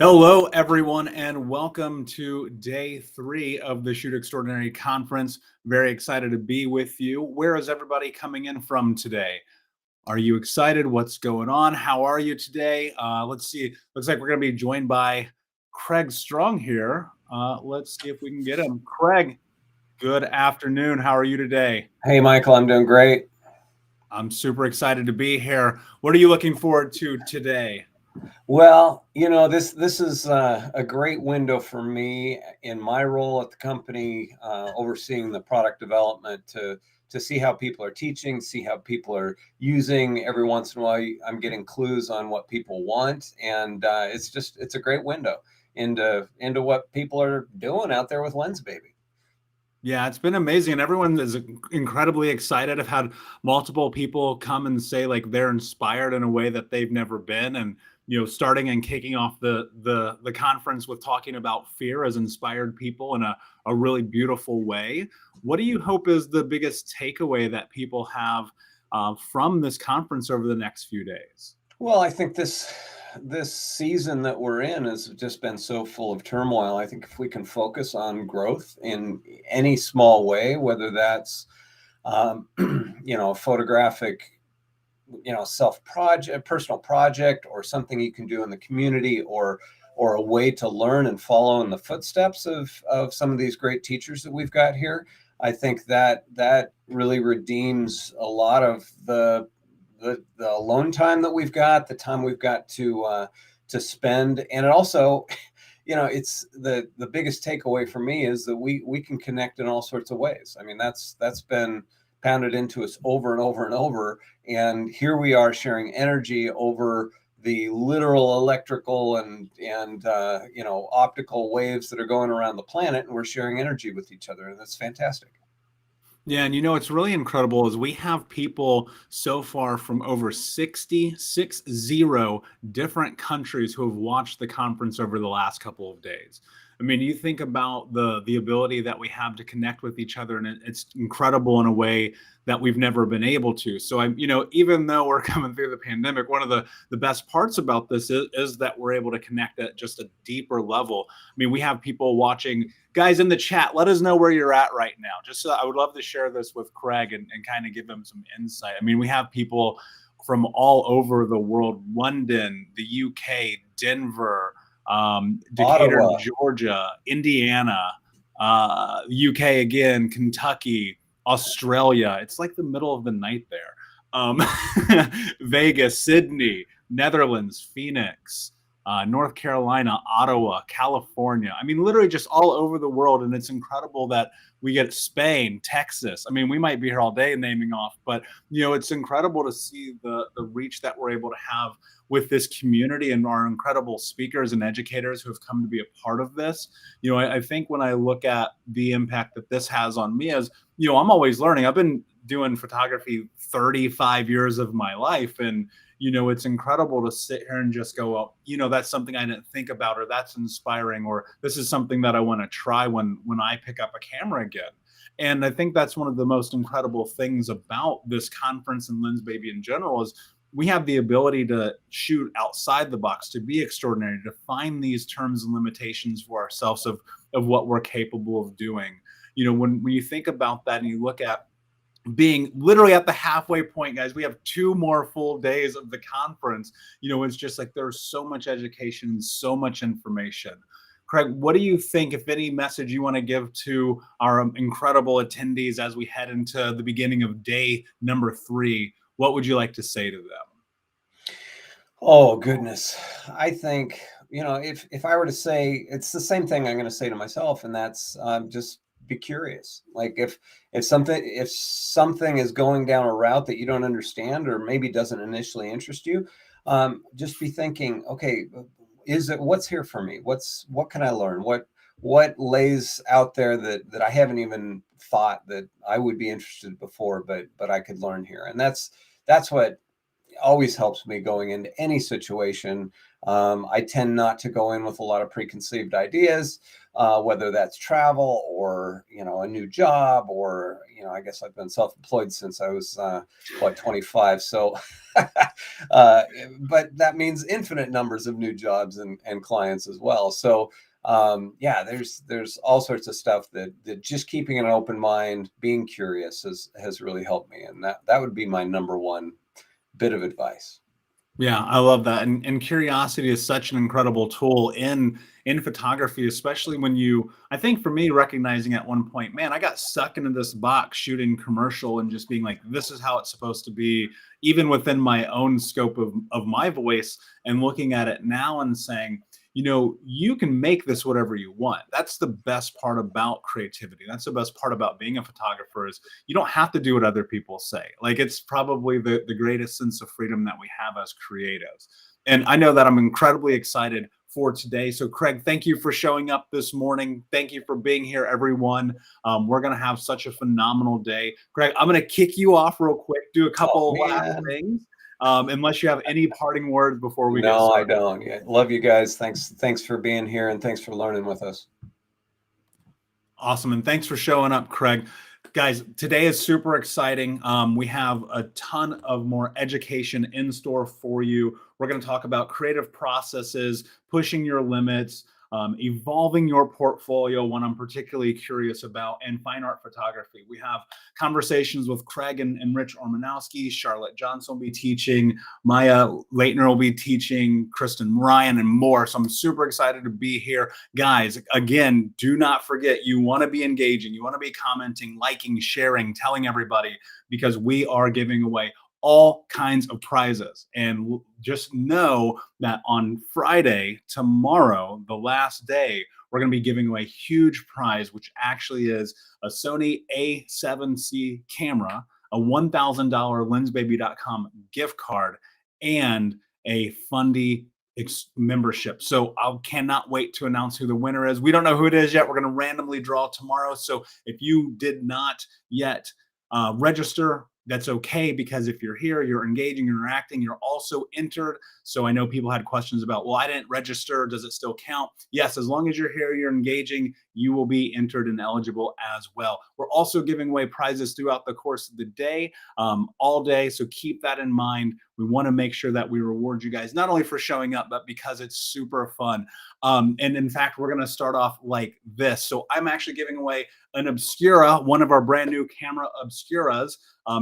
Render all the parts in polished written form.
Hello, everyone, and welcome to day 3 of the Shoot Extraordinary Conference. Very excited to be with you. Where is everybody coming in from today? Are you excited? What's going on? How are you today? Let's see. Looks like we're going to be joined by Craig Strong here. Let's see if we can get him. Craig, good afternoon. How are you today? Hey, Michael, I'm doing great. I'm super excited to be here. What are you looking forward to today? Well, this is a great window for me in my role at the company, overseeing the product development to see how people are teaching, see how people are using. Every once in a while, I'm getting clues on what people want, and it's a great window into what people are doing out there with Lens Baby. Yeah, it's been amazing, and everyone is incredibly excited. I've had multiple people come and say like they're inspired in a way that they've never been, and starting and kicking off the conference with talking about fear has inspired people in a really beautiful way. What do you hope is the biggest takeaway that people have from this conference over the next few days? Well, I think this season that we're in has just been so full of turmoil. I think if we can focus on growth in any small way, whether that's a photographic, self project, personal project, or something you can do in the community, or a way to learn and follow in the footsteps of some of these great teachers that we've got here. I think that really redeems a lot of the alone time that we've got, the time we've got to spend, and it also, it's the biggest takeaway for me is that we can connect in all sorts of ways. I mean, that's been pounded into us over and over and over, and here we are sharing energy over the literal electrical and optical waves that are going around the planet, and we're sharing energy with each other, and that's fantastic. Yeah, and it's really incredible is we have people so far from over 60 different countries who have watched the conference over the last couple of days. I mean, you think about the ability that we have to connect with each other, and it's incredible in a way that we've never been able to. So even though we're coming through the pandemic, one of the best parts about this is that we're able to connect at just a deeper level. I mean, we have people watching. Guys in the chat, let us know where you're at right now. Just I would love to share this with Craig and kind of give him some insight. I mean, we have people from all over the world: London, the UK, Denver, Decatur, Ottawa. Georgia, Indiana, UK again, Kentucky, Australia. It's like the middle of the night there. Vegas, Sydney, Netherlands, Phoenix, North Carolina, Ottawa, California. I mean, literally just all over the world. And it's incredible that we get Spain, Texas. I mean, we might be here all day naming off, but it's incredible to see the reach that we're able to have with this community and our incredible speakers and educators who have come to be a part of this. I think when I look at the impact that this has on me as, I'm always learning. I've been doing photography 35 years of my life, and it's incredible to sit here and just go, well, that's something I didn't think about, or that's inspiring, or this is something that I want to try when I pick up a camera again. And I think that's one of the most incredible things about this conference and Lens Baby in general is we have the ability to shoot outside the box, to be extraordinary, to find these terms and limitations for ourselves of what we're capable of doing. When you think about that and you look at being literally at the halfway point, guys, we have 2 more full days of the conference. It's just like there's so much education, so much information. Craig, what do you think, if any message you want to give to our incredible attendees as we head into the beginning of day number 3? What would you like to say to them? Oh, goodness. I think, if I were to say, it's the same thing I'm going to say to myself, and that's just be curious. Like if something is going down a route that you don't understand or maybe doesn't initially interest you, just be thinking, okay, what's here for me? What can I learn? What lays out there that I haven't even thought that I would be interested before, but I could learn here. And that's what always helps me going into any situation. I tend not to go in with a lot of preconceived ideas, whether that's travel or, a new job, or, I guess I've been self-employed since I was, 25. So, but that means infinite numbers of new jobs and clients as well. So, yeah, there's all sorts of stuff that just keeping an open mind, being curious has really helped me. And that would be my number one bit of advice. Yeah, I love that. And curiosity is such an incredible tool in photography, especially when I think for me, recognizing at one point, man, I got sucked into this box shooting commercial and just being like, this is how it's supposed to be, even within my own scope of my voice, and looking at it now and saying, you can make this whatever you want. That's the best part about creativity. That's the best part about being a photographer, is you don't have to do what other people say. Like, it's probably the greatest sense of freedom that we have as creatives. And I know that I'm incredibly excited for today. So Craig, thank you for showing up this morning. Thank you for being here, everyone. We're going to have such a phenomenal day. Craig, I'm going to kick you off real quick, do a Oh couple last man. things. Unless you have any parting words before we get No, I started. don't. Yeah, love you guys. Thanks for being here, and thanks for learning with us. Awesome. And thanks for showing up, Craig. Guys, today is super exciting. We have a ton of more education in store for you. We're going to talk about creative processes, pushing your limits, evolving your portfolio, one I'm particularly curious about, and fine art photography. We have conversations with Craig and Rich Ormanowski. Charlotte Johnson will be teaching. Maya Leitner will be teaching. Kristen Ryan, and more. So I'm super excited to be here. Guys, again, do not forget, you want to be engaging. You want to be commenting, liking, sharing, telling everybody, because we are giving away all kinds of prizes. And just know that on Friday, tomorrow, the last day, we're going to be giving away a huge prize, which actually is a Sony A7C camera, a $1,000 lensbaby.com gift card, and a Fundy membership. So I cannot wait to announce who the winner is. We don't know who it is yet. We're going to randomly draw tomorrow. So if you did not yet register, that's okay, because if you're here, you're engaging, you're interacting, you're also entered. So I know people had questions about, well, I didn't register, does it still count? Yes, as long as you're here, you're engaging, you will be entered and eligible as well. We're also giving away prizes throughout the course of the day, all day. So keep that in mind. We want to make sure that we reward you guys, not only for showing up, but because it's super fun. And in fact, we're going to start off like this. So I'm actually giving away an Obscura, one of our brand new camera Obscuras.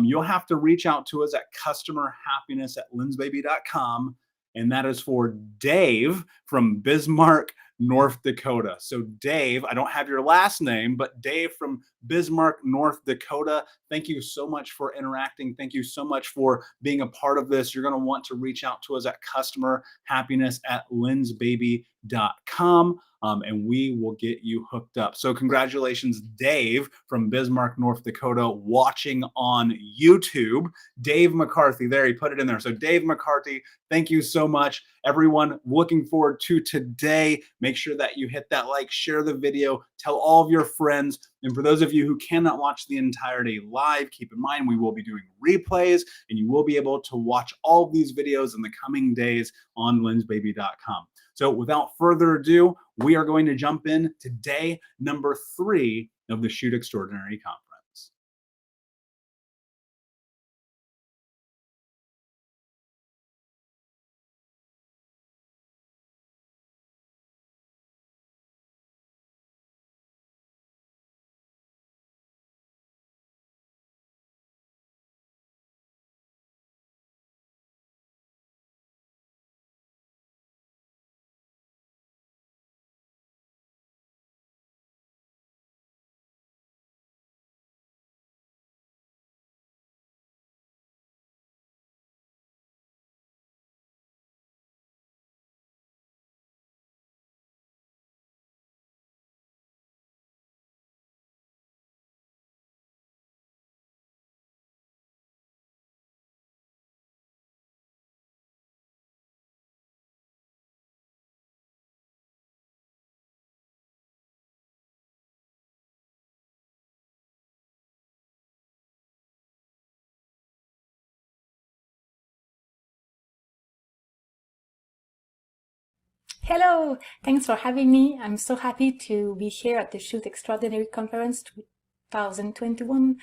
You'll have to reach out to us at customerhappiness@lensbaby.com. And that is for Dave from Bismarck, North Dakota. So Dave, I don't have your last name, but Dave from Bismarck, North Dakota, thank you so much for interacting. Thank you so much for being a part of this. You're going to want to reach out to us at customerhappiness@lensbaby.com. And we will get you hooked up. So congratulations, Dave from Bismarck, North Dakota, watching on YouTube. Dave McCarthy, there, he put it in there. So Dave McCarthy, thank you so much. Everyone, looking forward to today. Make sure that you hit that like, share the video, tell all of your friends. And for those of you who cannot watch the entirety live, keep in mind we will be doing replays, and you will be able to watch all of these videos in the coming days on lensbaby.com. So without further ado, we are going to jump in to day number 3 of the Shoot Extraordinary Conference. Hello! Thanks for having me. I'm so happy to be here at the Shoot Extraordinary Conference 2021.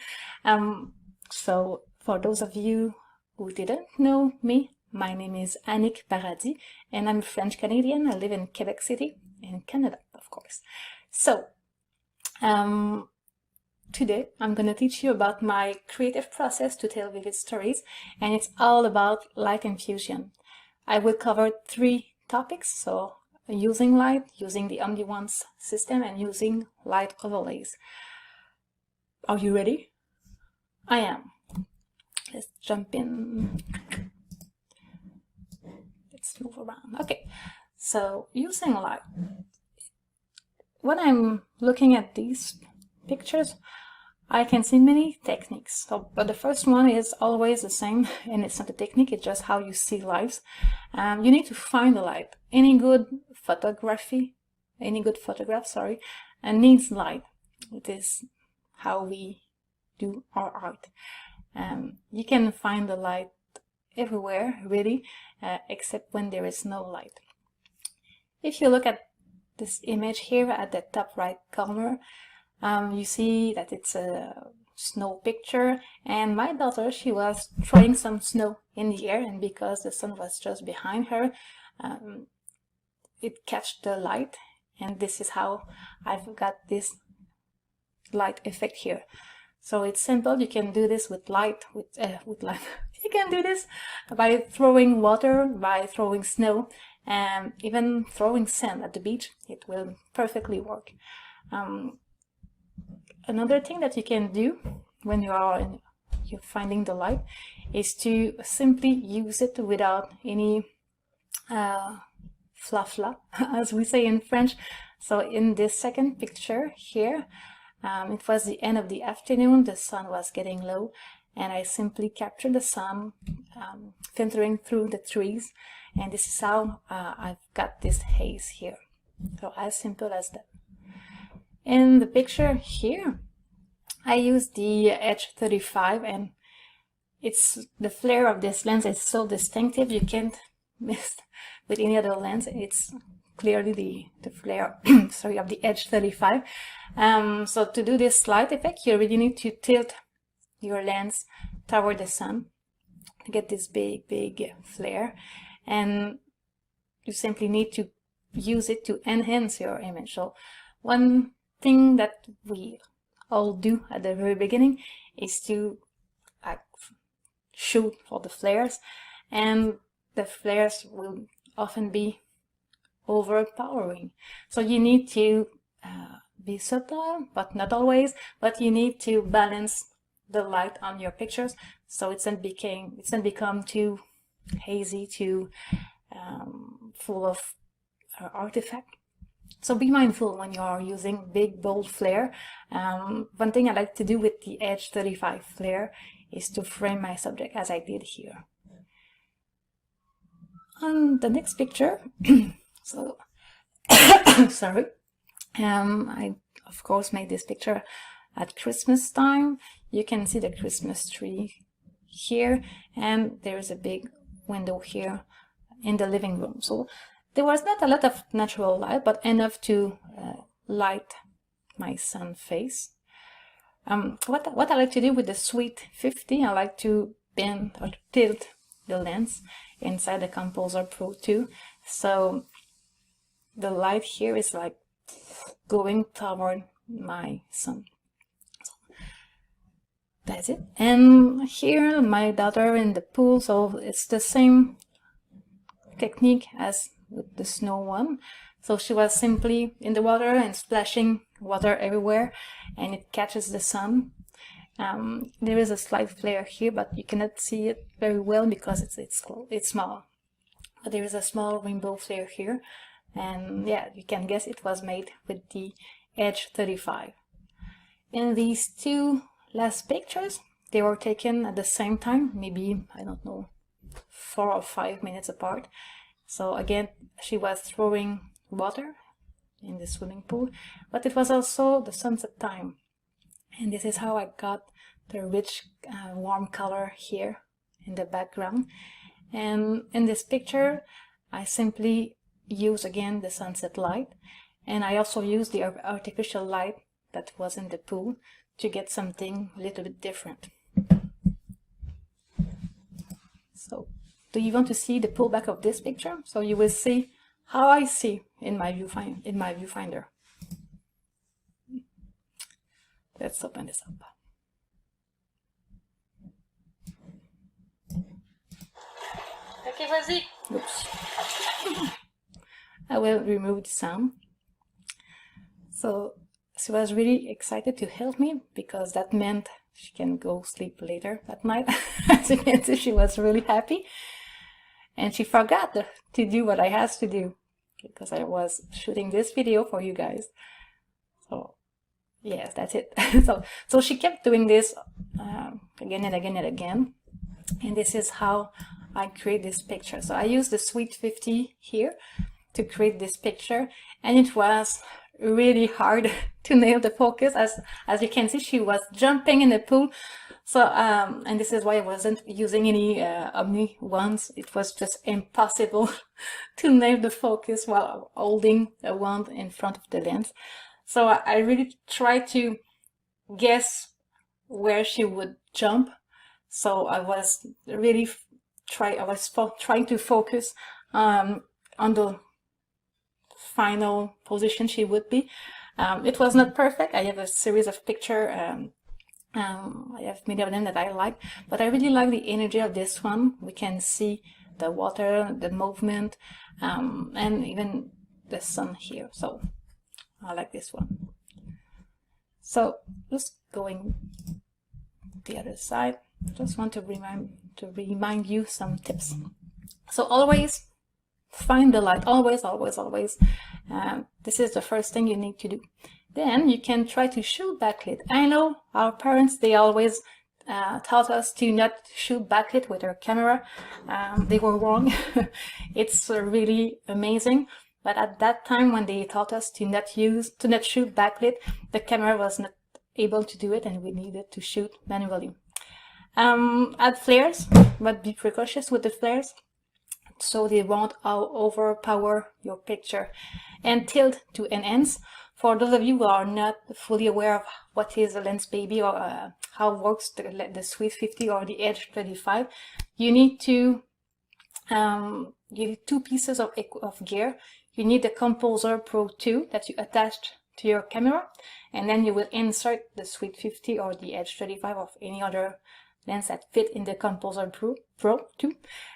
So, for those of you who didn't know me, my name is Annick Paradis, and I'm French Canadian. I live in Quebec City, in Canada, of course. So, today I'm going to teach you about my creative process to tell vivid stories, and it's all about light infusion. I will cover 3 topics, so using light, using the OMNISE system, and using light overlays. Are you ready? I am. Let's jump in. Let's move around. Okay, so using light. When I'm looking at these pictures, I can see many techniques, but the first one is always the same, and it's not a technique, it's just how you see lights. You need to find the light. Any good photograph, needs light. It is how we do our art. You can find the light everywhere, really, except when there is no light. If you look at this image here at the top right corner, you see that it's a snow picture, and my daughter, she was throwing some snow in the air, and because the sun was just behind her, it catched the light, and this is how I've got this light effect here. So it's simple. You can do this with light, with light. You can do this by throwing water, by throwing snow, and even throwing sand at the beach. It will perfectly work. Another thing that you can do when you're finding the light is to simply use it without any fla-fla, as we say in French. So in this second picture here, it was the end of the afternoon, the sun was getting low, and I simply captured the sun filtering through the trees, and this is how I've got this haze here. So as simple as that. In the picture here, I used the H35, and the flare of this lens is so distinctive you can't miss with any other lens. It's clearly the flare sorry, of the H35. So to do this light effect, you really need to tilt your lens toward the sun to get this big flare, and you simply need to use it to enhance your image. So one thing that we all do at the very beginning is to shoot for the flares, and the flares will often be overpowering. So you need to be subtle, but not always, but you need to balance the light on your pictures so it's not become too hazy, too full of artifact. So be mindful when you are using big, bold flare. One thing I like to do with the H35 flare is to frame my subject as I did here. On the next picture, so sorry, I of course made this picture at Christmas time. You can see the Christmas tree here, and there's a big window here in the living room. So there was not a lot of natural light, but enough to light my sun face. What I like to do with the Sweet 50, I like to bend or tilt the lens inside the Composer Pro 2. So the light here is like going toward my sun. So that's it. And here my daughter in the pool, so it's the same technique as with the snow one. So she was simply in the water and splashing water everywhere, and it catches the sun. There is a slight flare here, but you cannot see it very well because it's small. But there is a small rainbow flare here, and yeah, you can guess it was made with the H35. In these 2 last pictures, they were taken at the same time, maybe, I don't know, 4 or 5 minutes apart. So again, she was throwing water in the swimming pool, but it was also the sunset time. And this is how I got the rich warm color here in the background. And in this picture, I simply use again the sunset light, and I also use the artificial light that was in the pool to get something a little bit different. So do you want to see the pullback of this picture? So you will see how I see in my viewfinder. Let's open this up. Ok, vas-y. Oops. I will remove the sound. So she was really excited to help me because that meant she can go sleep later that night. As you can see, she was really happy. And she forgot to do what I asked to do because I was shooting this video for you guys. So yes, that's it. So she kept doing this again and again and again. And this is how I create this picture. So I used the Sweet 50 here to create this picture, and it was really hard to nail the focus. As you can see, she was jumping in the pool. So and this is why I wasn't using any Omni wands. It was just impossible to nail the focus while holding a wand in front of the lens. So I really tried to guess where she would jump. So I was really trying to focus on the final position she would be. It was not perfect. I have a series of pictures. I have many of them that I like, but I really like the energy of this one. We can see the water, the movement, and even the sun here. So I like this one. So just going the other side, just want to remind you some tips. So always find the light. Always. This is the first thing you need to do. Then you can try to shoot backlit. I know our parents, they always taught us to not shoot backlit with our camera. They were wrong. It's really amazing. But at that time, when they taught us to not shoot backlit, the camera was not able to do it, and we needed to shoot manually. Add flares, but be precautious with the flares so they won't overpower your picture. And tilt to enhance. For those of you who are not fully aware of what is a lens baby or how works the Sweet 50 or the Edge 35, you need to you need two pieces of gear. You need the Composer Pro 2 that you attach to your camera, and then you will insert the Sweet 50 or the Edge 35 or any other lens that fit in the Composer Pro 2.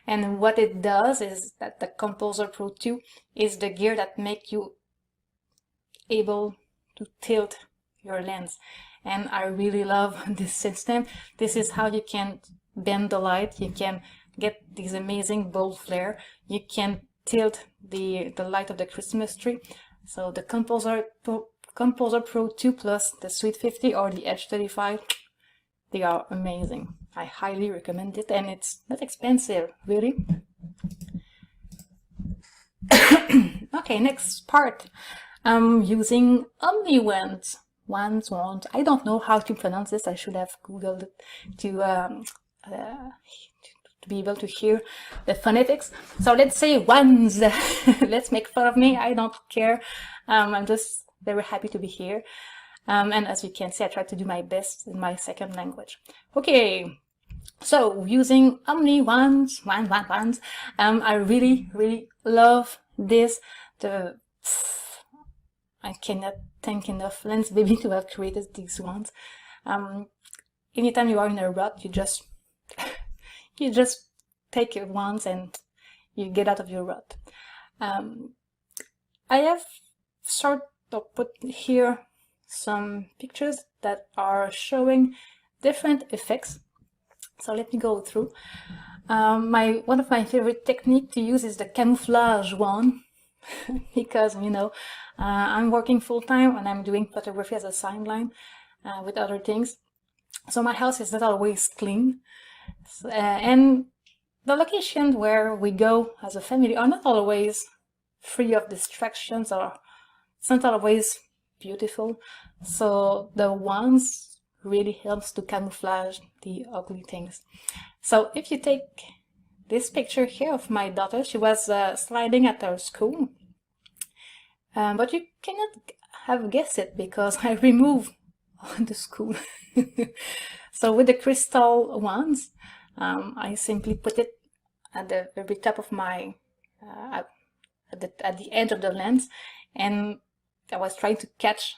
And what it does is that the Composer Pro 2 is the gear that make you able to tilt your lens, and I really love this system. This is how you can bend the light. You can get these amazing bold flare. You can tilt the light of the Christmas tree. So the Composer Pro 2 plus the Sweet 50 or the Edge 35, they are amazing. I highly recommend it, and it's not expensive, really. Okay, next part. I'm using OMNI wands. I don't know how to pronounce this. I should have Googled it to be able to hear the phonetics. So let's say wands. Let's make fun of me. I don't care. I'm just very happy to be here. And as you can see, I try to do my best in my second language. Okay. So using OMNI wands. I really love this. I cannot thank enough Lens Baby to have created these ones. Anytime you are in a rut, you just take your wands and you get out of your rut. I have sort of put here some pictures that are showing different effects. So let me go through. One of my favorite techniques to use is the camouflage one. Because, you know, I'm working full-time and I'm doing photography as a sideline with other things. So my house is not always clean. And the locations where we go as a family are not always free of distractions, or it's not always beautiful. So the ones really helps to camouflage the ugly things. So if you take this picture here of my daughter. She was sliding at her school, but you cannot have guessed it because I removed the school. So with the crystal ones, I simply put it at the very top of my at the edge of the lens, and I was trying to catch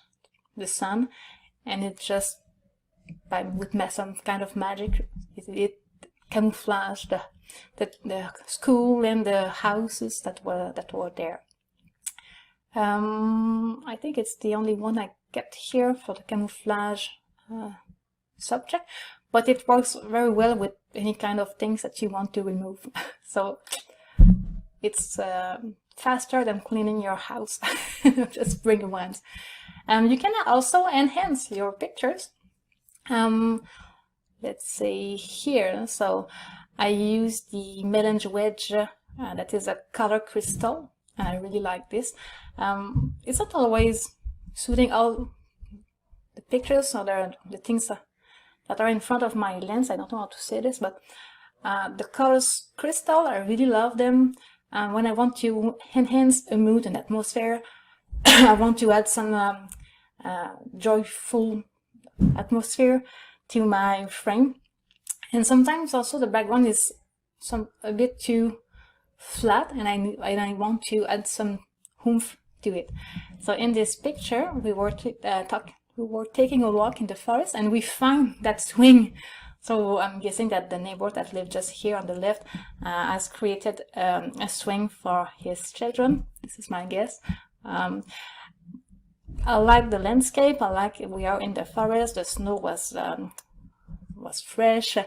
the sun, and it just with some kind of magic it camouflaged the school and the houses that were there. I think it's the only one I kept here for the camouflage subject, but it works very well with any kind of things that you want to remove. So it's faster than cleaning your house. Just bring ones. You can also enhance your pictures. Let's say here, so I use the melange wedge, that is a color crystal, and I really like this. It's not always suiting all the pictures or the things that are in front of my lens. I don't know how to say this, but the colors crystal, I really love them. When I want to enhance a mood and atmosphere, I want to add some joyful atmosphere to my frame. And sometimes also the background is a bit too flat, and I want to add some oomph to it. So in this picture, we were taking a walk in the forest, and we found that swing. So I'm guessing that the neighbor that lived just here on the left has created a swing for his children. This is my guess. I like the landscape. I like we are in the forest. The snow was fresh,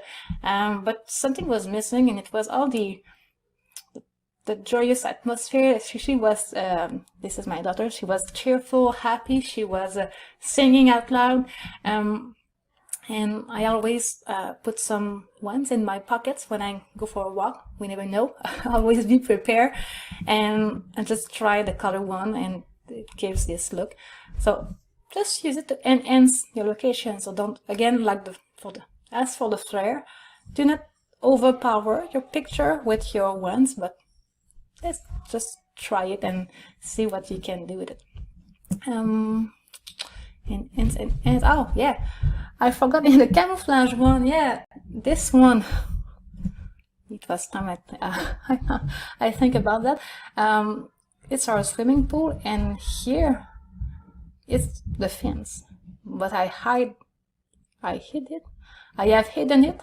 but something was missing, and it was all the joyous atmosphere. She was, this is my daughter, she was cheerful, happy, she was singing out loud, and I always put some ones in my pockets when I go for a walk. We never know. Always be prepared, and I just try the color one, and it gives this look. So just use it to enhance your location. So don't, again, like as for the flare, do not overpower your picture with your ones, but let's just try it and see what you can do with it. And oh yeah, I forgot in the camouflage one. Yeah, this one. It was time I think about that. It's our swimming pool, and here it's the fins, but I have hidden it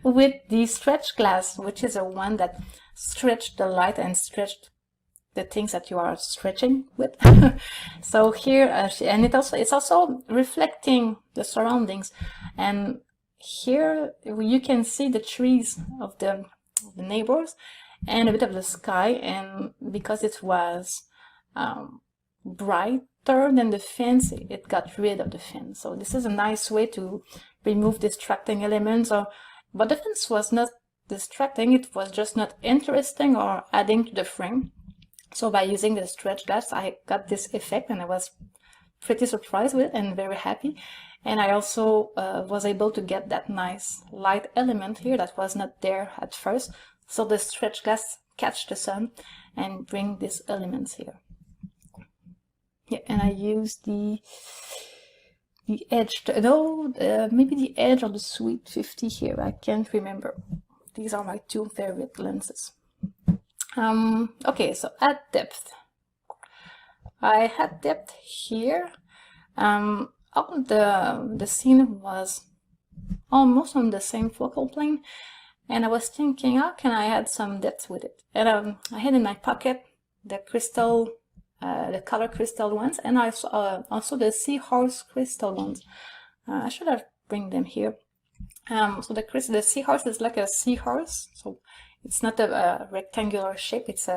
with the stretch glass, which is a one that stretched the light and stretched the things that you are stretching with. So here, and it's also reflecting the surroundings, and here you can see the trees of the neighbors and a bit of the sky, and because it was brighter than the fence, it got rid of the fence. So this is a nice way to remove distracting elements, but the fence was not distracting, it was just not interesting or adding to the frame. So by using the stretch glass, I got this effect, and I was pretty surprised with it and very happy. And I also was able to get that nice light element here that was not there at first. So the stretch glass catch the sun and bring these elements here. Yeah, and I use the edge, maybe the edge of the Sweet 50 here. I can't remember. These are my two favorite lenses. Okay, so at depth, I had depth here. All the scene was almost on the same focal plane, and I was thinking, how can I add some depth with it? And I had in my pocket the crystal, the color crystal ones, and I saw also the seahorse crystal ones. I should have bring them here. So the seahorse is like a seahorse, so it's not a rectangular shape. It's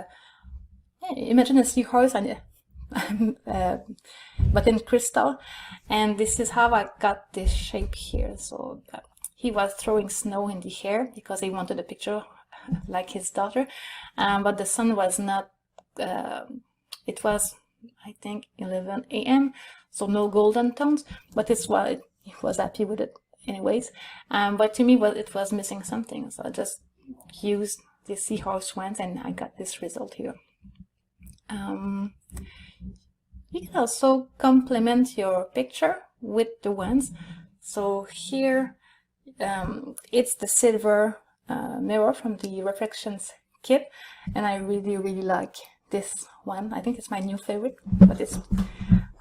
imagine a seahorse and but in crystal, and this is how I got this shape here. So he was throwing snow in the hair because he wanted a picture like his daughter, but the sun was not. It was, I think, 11 a.m. so no golden tones, but it's why he was happy with it anyways. But to me, it was missing something, so I just used this seahorse went, and I got this result here. You can also complement your picture with the ones. So here it's the silver mirror from the reflections kit, and I really like this one. I think it's my new favorite, but it's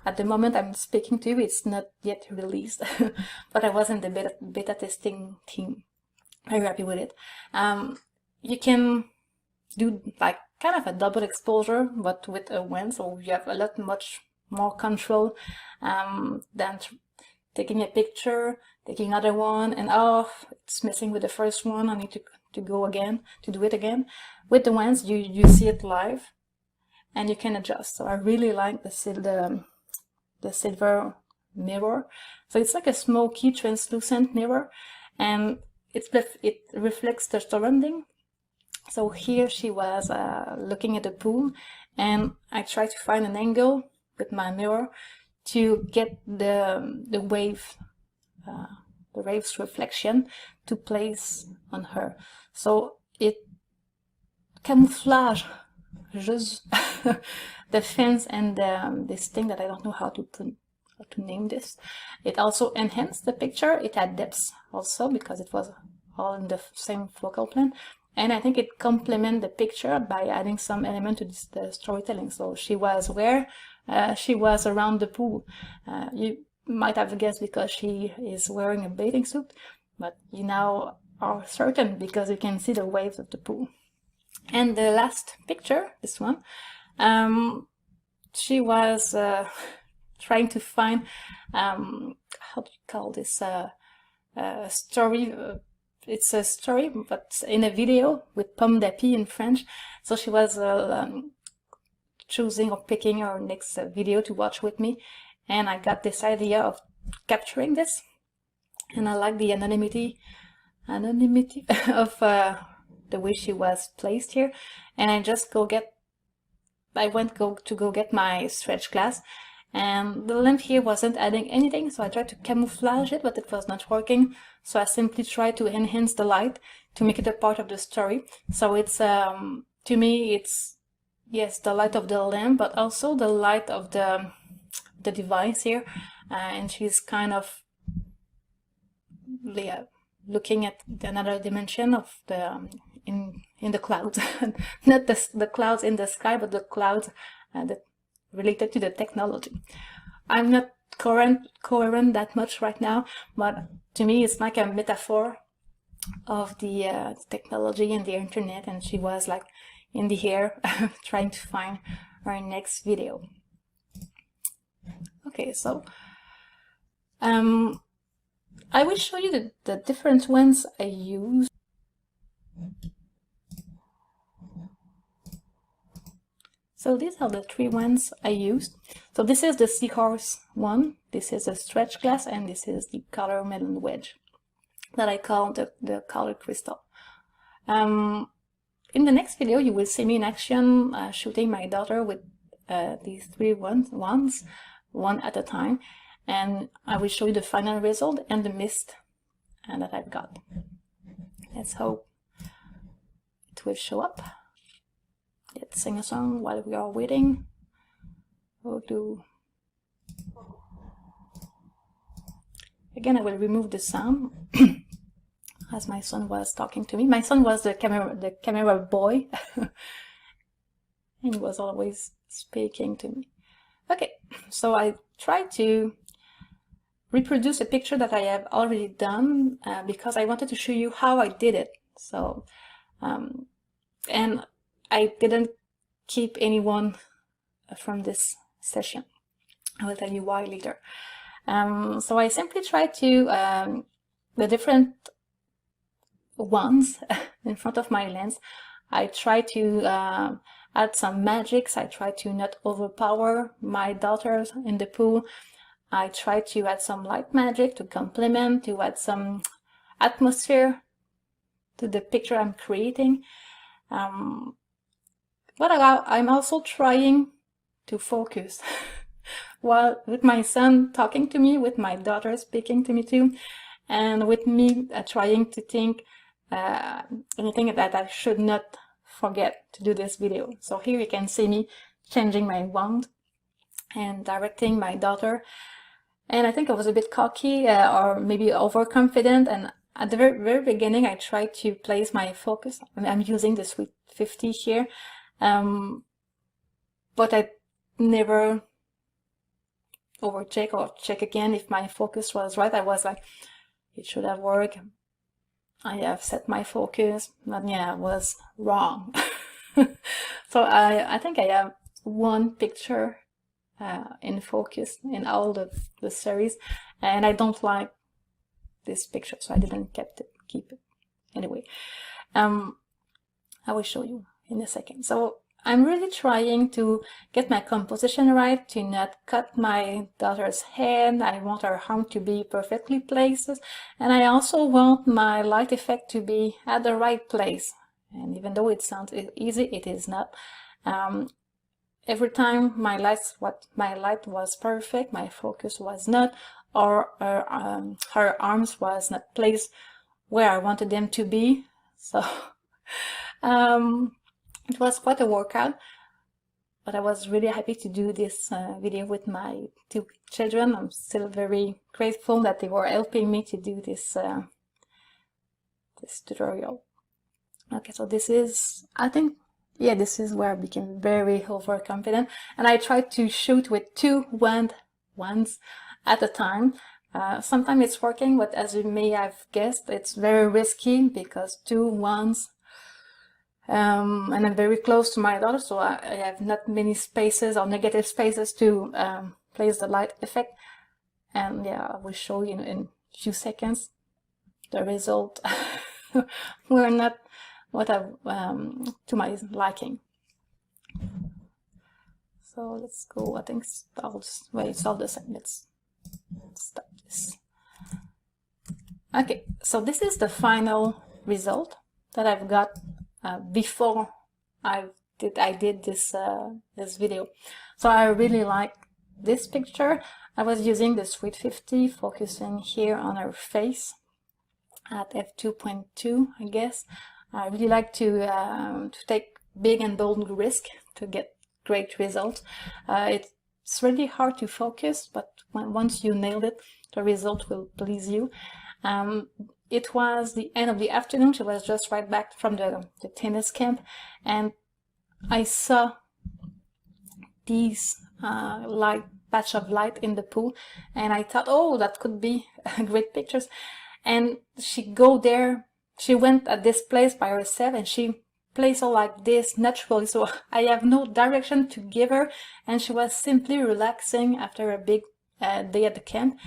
at the moment I'm speaking to you, it's not yet released. But I was in the beta testing team. Very happy with it. You can do like kind of a double exposure, but with a lens, so you have much more control than taking a picture, taking another one, and oh, it's messing with the first one, I need to go again, to do it again. With the lens, you see it live, and you can adjust. So I really like the silver mirror. So it's like a smoky, translucent mirror, and it reflects the surrounding. So here she was looking at the pool, and I tried to find an angle with my mirror to get the wave's reflection to place on her. So it camouflage just the fence and this thing that I don't know how to name this. It also enhanced the picture. It had depth also because it was all in the same focal plane. And I think it complemented the picture by adding some element to the storytelling. So she was where? She was around the pool. You might have guessed because she is wearing a bathing suit, but you now are certain because you can see the waves of the pool. And the last picture, this one, she was trying to find, how do you call this, story, it's a story, but in a video with pomme d'api in French. So she was choosing or picking her next video to watch with me, and I got this idea of capturing this, and I like the anonymity of the way she was placed here. And I went to go get my stretch glass, and the lamp here wasn't adding anything, so I tried to camouflage it, but it was not working. So I simply tried to enhance the light to make it a part of the story. So it's to me, it's yes, the light of the lamp, but also the light of the device here, and she's kind of looking at another dimension of the in the clouds. Not the clouds in the sky, but the clouds that related to the technology. I'm not coherent that much right now, but to me it's like a metaphor of the technology and the internet, and she was like in the air trying to find her next video. Okay, so I will show you the different ones I use. So these are the three ones I used. So this is the seahorse one, this is a stretch glass, and this is the color melon wedge that I call the color crystal. In the next video, you will see me in action shooting my daughter with these three ones, one at a time, and I will show you the final result and the mist that I've got. Let's hope it will show up. Let's sing a song while we are waiting. Again, I will remove the sound as my son was talking to me. My son was the camera boy, and he was always speaking to me. Okay, so I tried to reproduce a picture that I have already done because I wanted to show you how I did it. So, and I didn't keep anyone from this session. I will tell you why later. So I simply tried to, the different ones in front of my lens, I tried to add some magics. I tried to not overpower my daughters in the pool. I tried to add some light magic to complement, to add some atmosphere to the picture I'm creating. But I'm also trying to focus while with my son talking to me, with my daughter speaking to me too, and with me trying to think anything that I should not forget to do this video. So here you can see me changing my wand and directing my daughter. And I think I was a bit cocky or maybe overconfident. And at the very beginning, I tried to place my focus. I'm using the Sweet 50 here, but I never overcheck or check again if my focus was right. I was like, it should have worked. I have set my focus, but yeah, I was wrong. So I think I have one picture in focus in all the series, and I don't like this picture, so I didn't keep it anyway. I will show you in a second. So I'm really trying to get my composition right, to not cut my daughter's head. I want her arm to be perfectly placed, and I also want my light effect to be at the right place. And even though it sounds easy, it is not. Every time my light was perfect, my focus was not, or her arms was not placed where I wanted them to be. So it was quite a workout, but I was really happy to do this video with my two children. I'm still very grateful that they were helping me to do this this tutorial. Okay, so this is, I think, yeah, this is where I became very overconfident, and I tried to shoot with two wands at a time. Sometimes it's working, but as you may have guessed, it's very risky because two wands, and I'm very close to my daughter, so I have not many spaces or negative spaces to place the light effect. And yeah, I will show you in a few seconds. The result were not what I to my liking. So let's go. I think it's all the same. Let's stop this. Okay, so this is the final result that I've got before I did this this video. So I really like this picture. I was using the Sweet 50, focusing here on her face at f2.2, I guess. I really like to take big and bold risk to get great results. It's really hard to focus, but once you nailed it, the result will please you. It was the end of the afternoon. She was just right back from the tennis camp, and I saw these light patch of light in the pool, and I thought, oh, that could be great pictures. And she went at this place by herself, and she placed her like this naturally, so I have no direction to give her, and she was simply relaxing after a big day at the camp.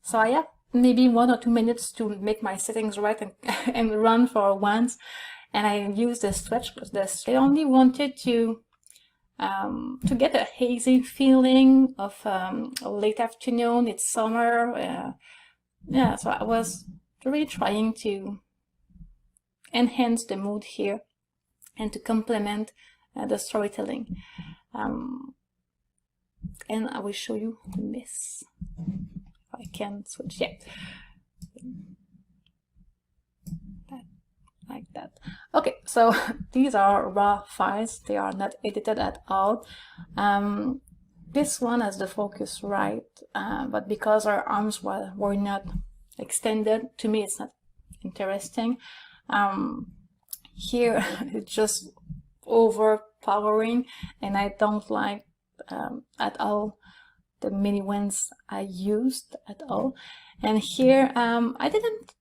So I have maybe 1 or 2 minutes to make my settings right and run for once, and I used the stretch. I only wanted to get a hazy feeling of a late afternoon. It's summer. Yeah, so I was really trying to enhance the mood here and to complement the storytelling. And I will show you this. If I can switch, yeah. Like that. Okay, so these are raw files. They are not edited at all. This one has the focus right, but because our arms were not extended, to me it's not interesting. Here it's just overpowering, and I don't like at all the mini ones I used at all. And here I didn't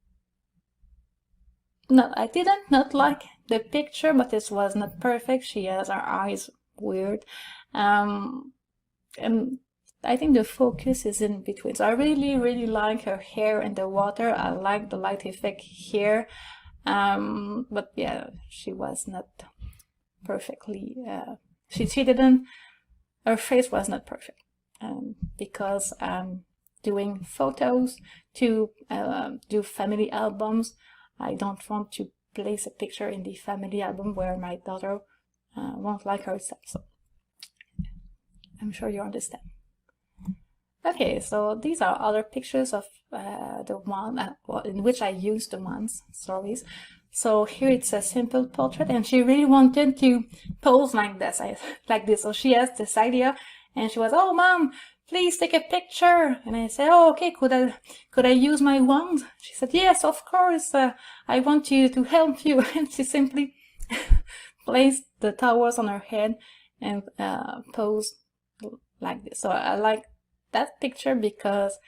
not like the picture, but it was not perfect. She has her eyes weird, and I think the focus is in between. So I really like her hair in the water. I like the light effect here, but yeah, she was not perfectly she didn't, her face was not perfect, because I'm doing photos to do family albums. I don't want to place a picture in the family album where my daughter won't like herself. So I'm sure you understand. Okay, so these are other pictures of the one in which I used the ones stories. So here it's a simple portrait, and she really wanted to pose like this, So she has this idea, and she was, "Oh, Mom, please take a picture." And I said, "Oh, okay. Could I use my wand?" She said, "Yes, of course. I want you to help you." And she simply placed the towels on her head and posed like this. So I like that picture because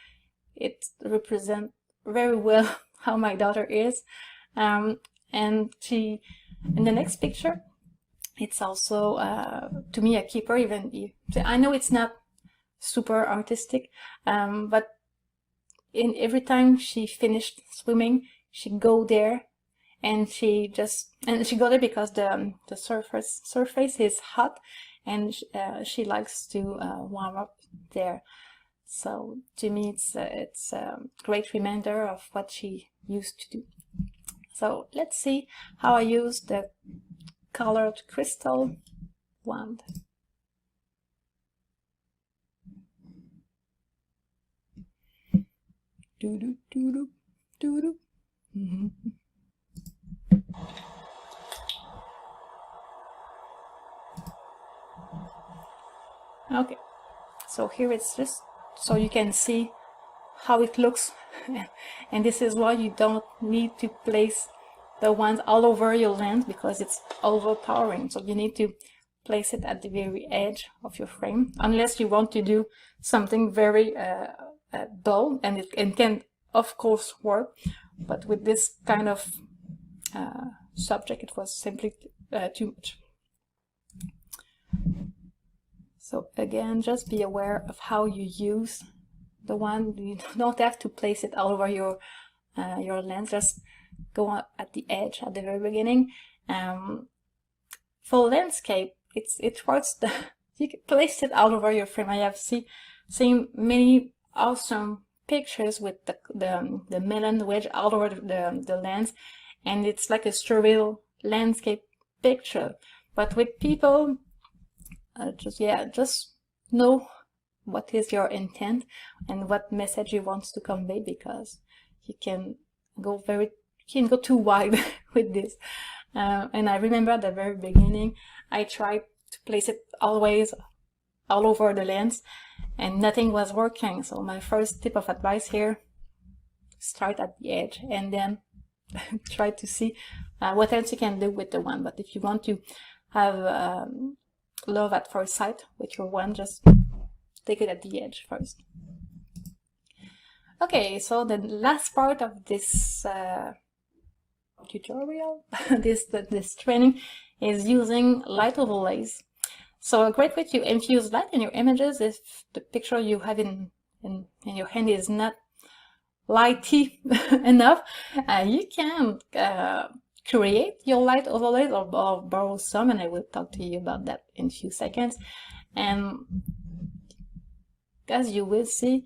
it represents very well how my daughter is. And she, in the next picture, it's also to me a keeper. Even if I know it's not super artistic, but every time she finished swimming, she'd go there, and she go there because the surface is hot, and she likes to warm up there. So to me, it's a great reminder of what she used to do. So let's see how I use the colored crystal wand. Doo-doo, doo-doo, doo-doo. Okay, so here it's just so you can see how it looks. And this is why you don't need to place the ones all over your lens, because it's overpowering. So you need to place it at the very edge of your frame, unless you want to do something very dull, and it can of course work, but with this kind of subject it was simply too much. So again, just be aware of how you use the wand. You don't have to place it all over your lens. Just go at the edge at the very beginning. For landscape, it works. You can place it all over your frame. I have seen many awesome pictures with the melon wedge all over the lens, and it's like a surreal landscape picture. But with people, just know what is your intent and what message you want to convey, because you can go too wide with this. And I remember at the very beginning, I tried to place it always all over the lens, and nothing was working. So my first tip of advice here: start at the edge, and then try to see what else you can do with the wand. But if you want to have love at first sight with your wand, just take it at the edge first. Okay, so the last part of this tutorial, this training, is using light overlays. So a great way to infuse light in your images, if the picture you have in your hand is not lighty enough, you can create your light overlays or borrow some, and I will talk to you about that in a few seconds. And as you will see,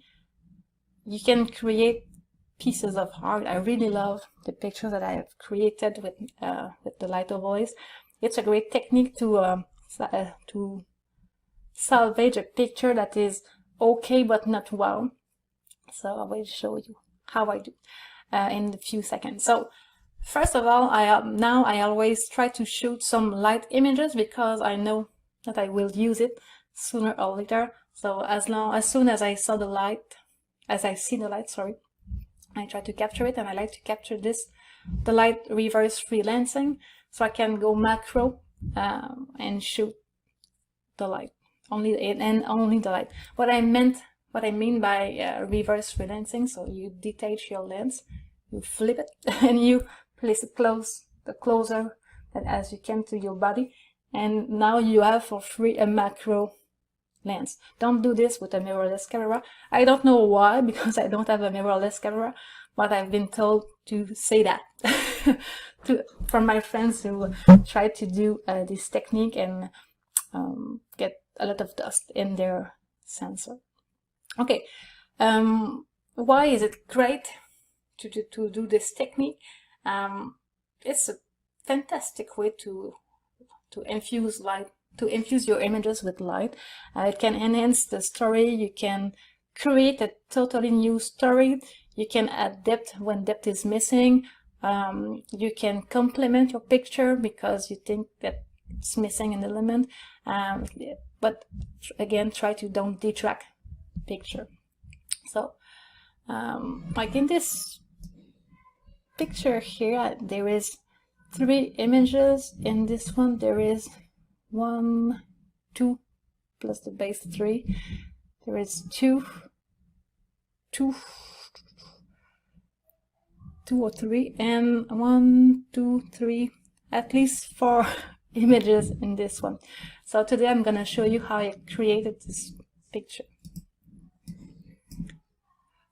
you can create pieces of art. I really love the pictures that I have created with the light overlays. It's a great technique to salvage a picture that is okay but not wow. So I will show you how I do in a few seconds. So first of all, I always try to shoot some light images, because I know that I will use it sooner or later. So as soon as I see the light, I try to capture it, and I like to capture the light reverse freelancing, so I can go macro and shoot the light only the light. What I mean by reverse freelancing: so you detach your lens, you flip it, and you place it closer as you can to your body, and now you have for free a macro lens. Don't do this with a mirrorless camera. I don't know why, because I don't have a mirrorless camera, but I've been told to say that from my friends who try to do this technique and get a lot of dust in their sensor. Okay, why is it great to do this technique? It's a fantastic way to infuse light, to infuse your images with light. It can enhance the story. You can create a totally new story. You can add depth when depth is missing. You can complement your picture because you think that it's missing an element, but again, try to don't detract picture. So like in this picture here, there is 3 images. In this one there is 1, 2 plus the base 3. There is 2 or 3, and 1, 2, 3, at least 4 images in this one. So today I'm gonna show you how I created this picture.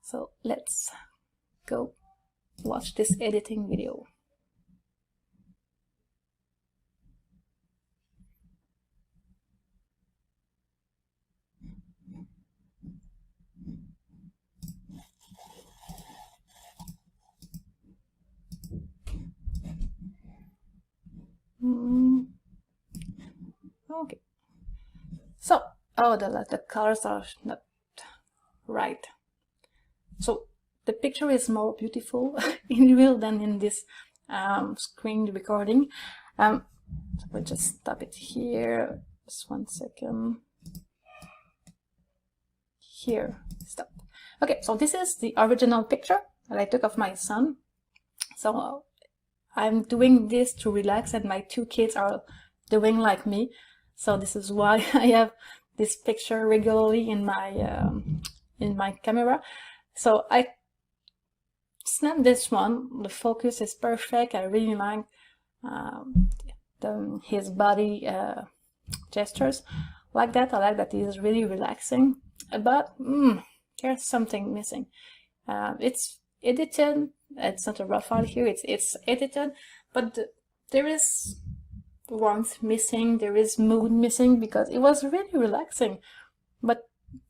So let's go watch this editing video. Okay. So, the colors are not right. So the picture is more beautiful in real than in this screen recording. So we'll just stop it here. Just 1 second. Here, stop. Okay, so this is the original picture that I took of my son. So I'm doing this to relax, and my 2 kids are doing like me. So this is why I have this picture regularly in my camera. So I snapped this one. The focus is perfect. I really like his body gestures like that. I like that he is really relaxing. But there's something missing. It's edited. It's not a raw file here. It's edited, but there is warmth missing. There is mood missing because it was really relaxing, but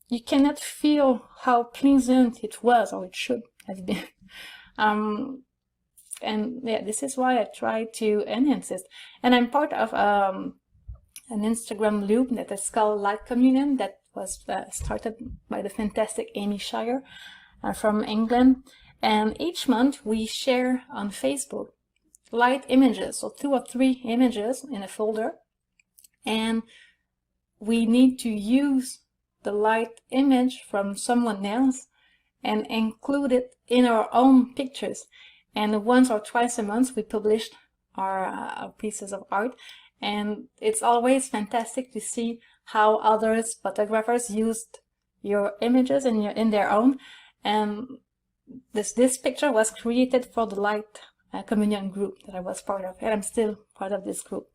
you cannot feel how pleasant it was, or it should have been. And yeah, this is why I try to enhance it. And I'm part of an Instagram loop that is called Light Communion, that was started by the fantastic Amy Shire from England. And each month we share on Facebook light images, so 2 or 3 images in a folder, and we need to use the light image from someone else and include it in our own pictures. And once or twice a month we published our pieces of art, and it's always fantastic to see how others photographers used your images in their own. And this picture was created for the Light Communion group that I was part of, and I'm still part of this group.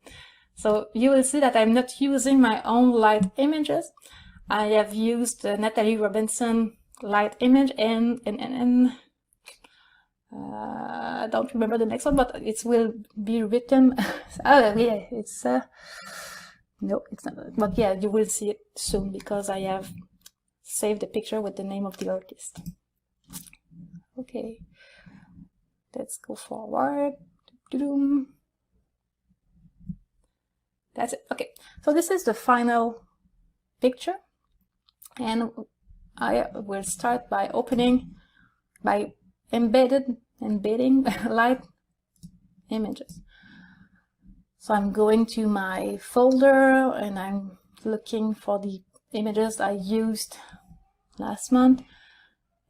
So you will see that I'm not using my own light images. I have used Natalie Robinson light image, and I don't remember the next one, but it will be written. Oh yeah, it's no, it's not. But yeah, you will see it soon because I have saved the picture with the name of the artist. Okay, let's go forward. That's it. Okay, so this is the final picture, and I will start by embedding light images. So I'm going to my folder and I'm looking for the images I used last month.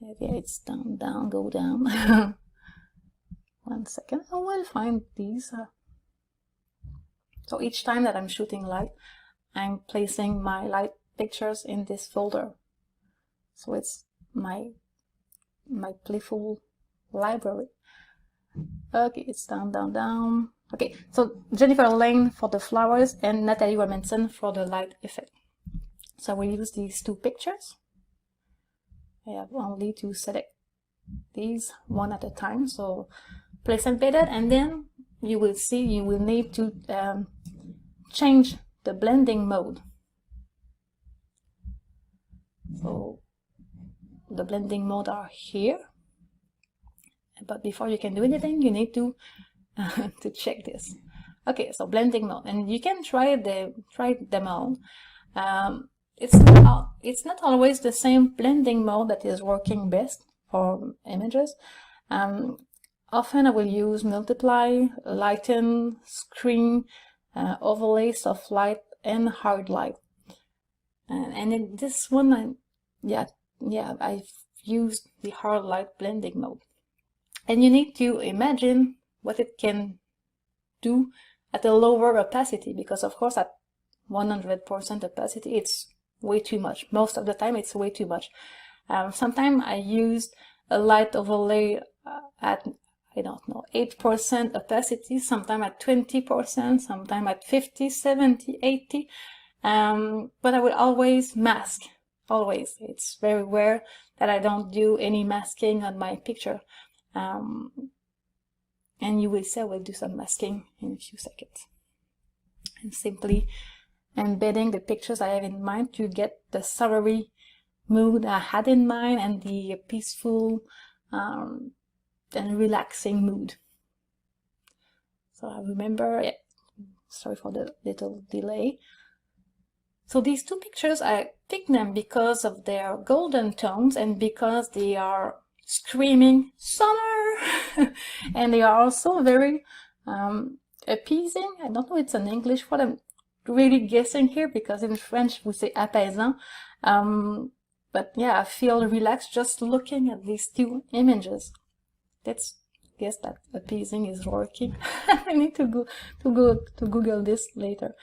Okay, it's down, go down. 1 second, I will find these. So each time that I'm shooting light, I'm placing my light pictures in this folder. So it's my playful library. Okay, it's down. Okay, so Jennifer Lane for the flowers and Natalie Robinson for the light effect. So we use these 2 pictures. I have only to select these one at a time. So place embedded, and then you will see you will need to change the blending mode. So the blending mode are here, but before you can do anything, you need to to check this. Okay, so blending mode, and you can try them all. It's not always the same blending mode that is working best for images. often I will use multiply, lighten, screen, overlay, soft light, and hard light. And in this one, I've used the hard light blending mode. And you need to imagine what it can do at a lower opacity, because of course at 100% opacity it's way too much. Most of the time it's way too much. Sometimes I used a light overlay at, I don't know, 8% opacity, sometimes at 20%, sometimes at 50, 70, 80. But I will always mask, always. It's very rare that I don't do any masking on my picture. And you will see I will do some masking in a few seconds. And simply embedding the pictures I have in mind to get the summery mood I had in mind and the peaceful and relaxing mood. So I remember, sorry for the little delay. So these two pictures, I picked them because of their golden tones and because they are screaming summer and they are also very appeasing. I don't know it's in English what I'm really guessing here, because in French we say apaisant. But yeah, I feel relaxed just looking at these two images. Let's guess that appeasing is working. I need to Google this later.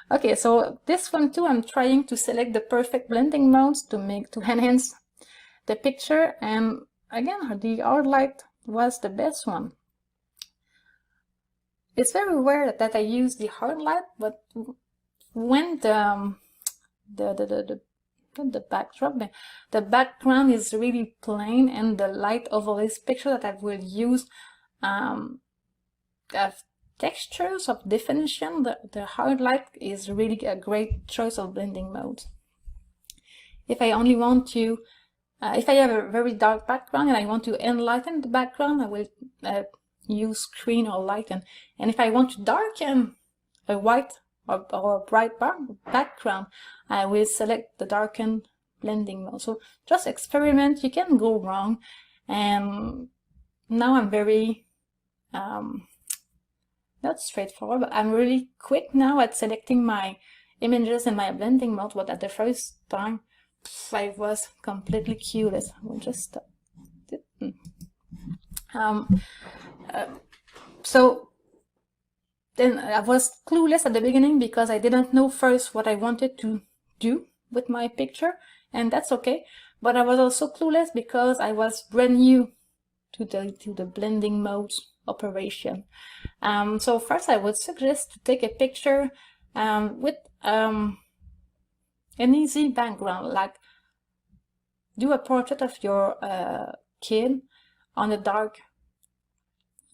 Okay, so this one too, I'm trying to select the perfect blending modes to enhance the picture, and again, the hard light was the best one. It's very rare that I use the hard light, but when the background is really plain and the light overlays picture that I will use have textures of definition, the hard light is really a great choice of blending mode. If I only want to, if I have a very dark background and I want to enlighten the background, I will use screen or lighten. And if I want to darken a white or bright background, I will select the darken blending mode. So just experiment, you can go wrong. And now I'm very not straightforward, but I'm really quick now at selecting my images in my blending mode, but at the first time I was completely clueless. I will just stop. So then I was clueless at the beginning because I didn't know first what I wanted to do with my picture, and that's okay. But I was also clueless because I was brand new to the blending mode operation. So first I would suggest to take a picture with an easy background, like do a portrait of your kid on a dark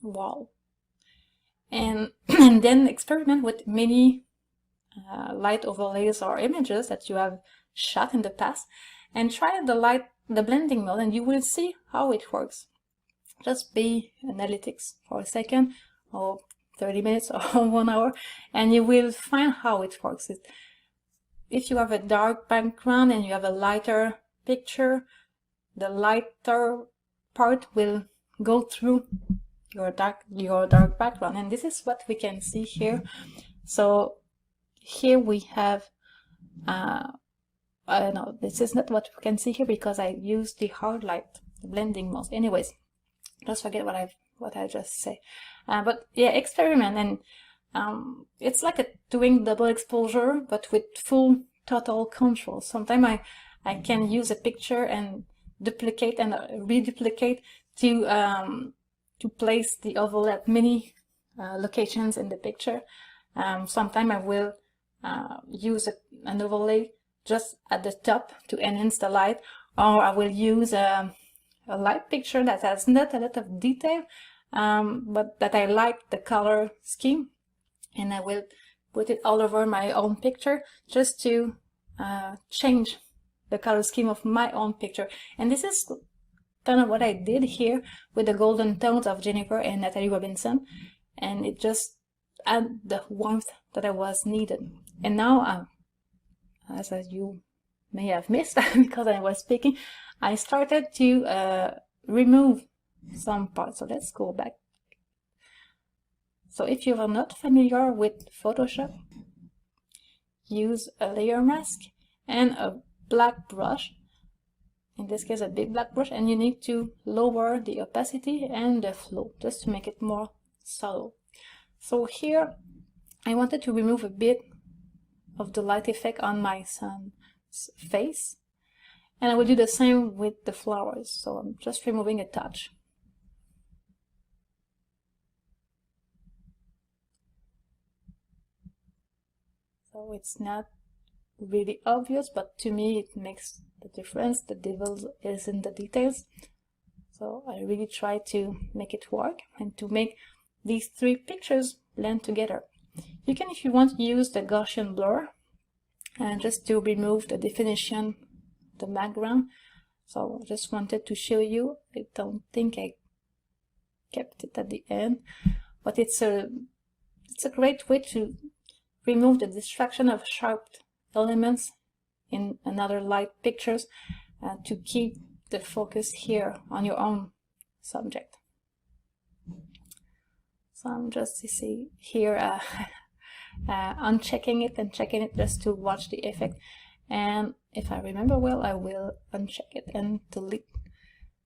wall, and then experiment with many light overlays or images that you have shot in the past, and try the blending mode, and you will see how it works. Just be analytics for a second, or 30 minutes, or 1 hour, and you will find how it works. If you have a dark background and you have a lighter picture, the lighter part will go through your dark background, and this is what we can see here. So here we have no, this is not what we can see here because I used the hard light, the blending mode. Anyways, just forget what I just say. But yeah, experiment, and it's like doing double exposure but with full total control. Sometimes I can use a picture and duplicate and reduplicate to place the overlay at many locations in the picture. Sometimes I will use an overlay just at the top to enhance the light, or I will use a light picture that has not a lot of detail, but that I like the color scheme, and I will put it all over my own picture just to change the color scheme of my own picture. And this is kind of what I did here with the golden tones of Jennifer and Natalie Robinson, and it just added the warmth that I was needed. And now, as you may have missed because I was speaking, I started to remove some parts. So let's go back So if you are not familiar with Photoshop, use a layer mask and a black brush, in this case a big black brush, and you need to lower the opacity and the flow just to make it more subtle. So here I wanted to remove a bit of the light effect on my son's face, and I will do the same with the flowers. So I'm just removing a touch. So it's not really obvious, but to me it makes the difference. The devil is in the details. So I really try to make it work and to make these three pictures blend together. You can, if you want, use the Gaussian blur and just to remove the definition, the background. So I just wanted to show you. I don't think I kept it at the end, but it's a great way to remove the distraction of sharp elements in another light pictures to keep the focus here on your own subject. So I'm just here unchecking it and checking it just to watch the effect, and if I remember well, I will uncheck it and delete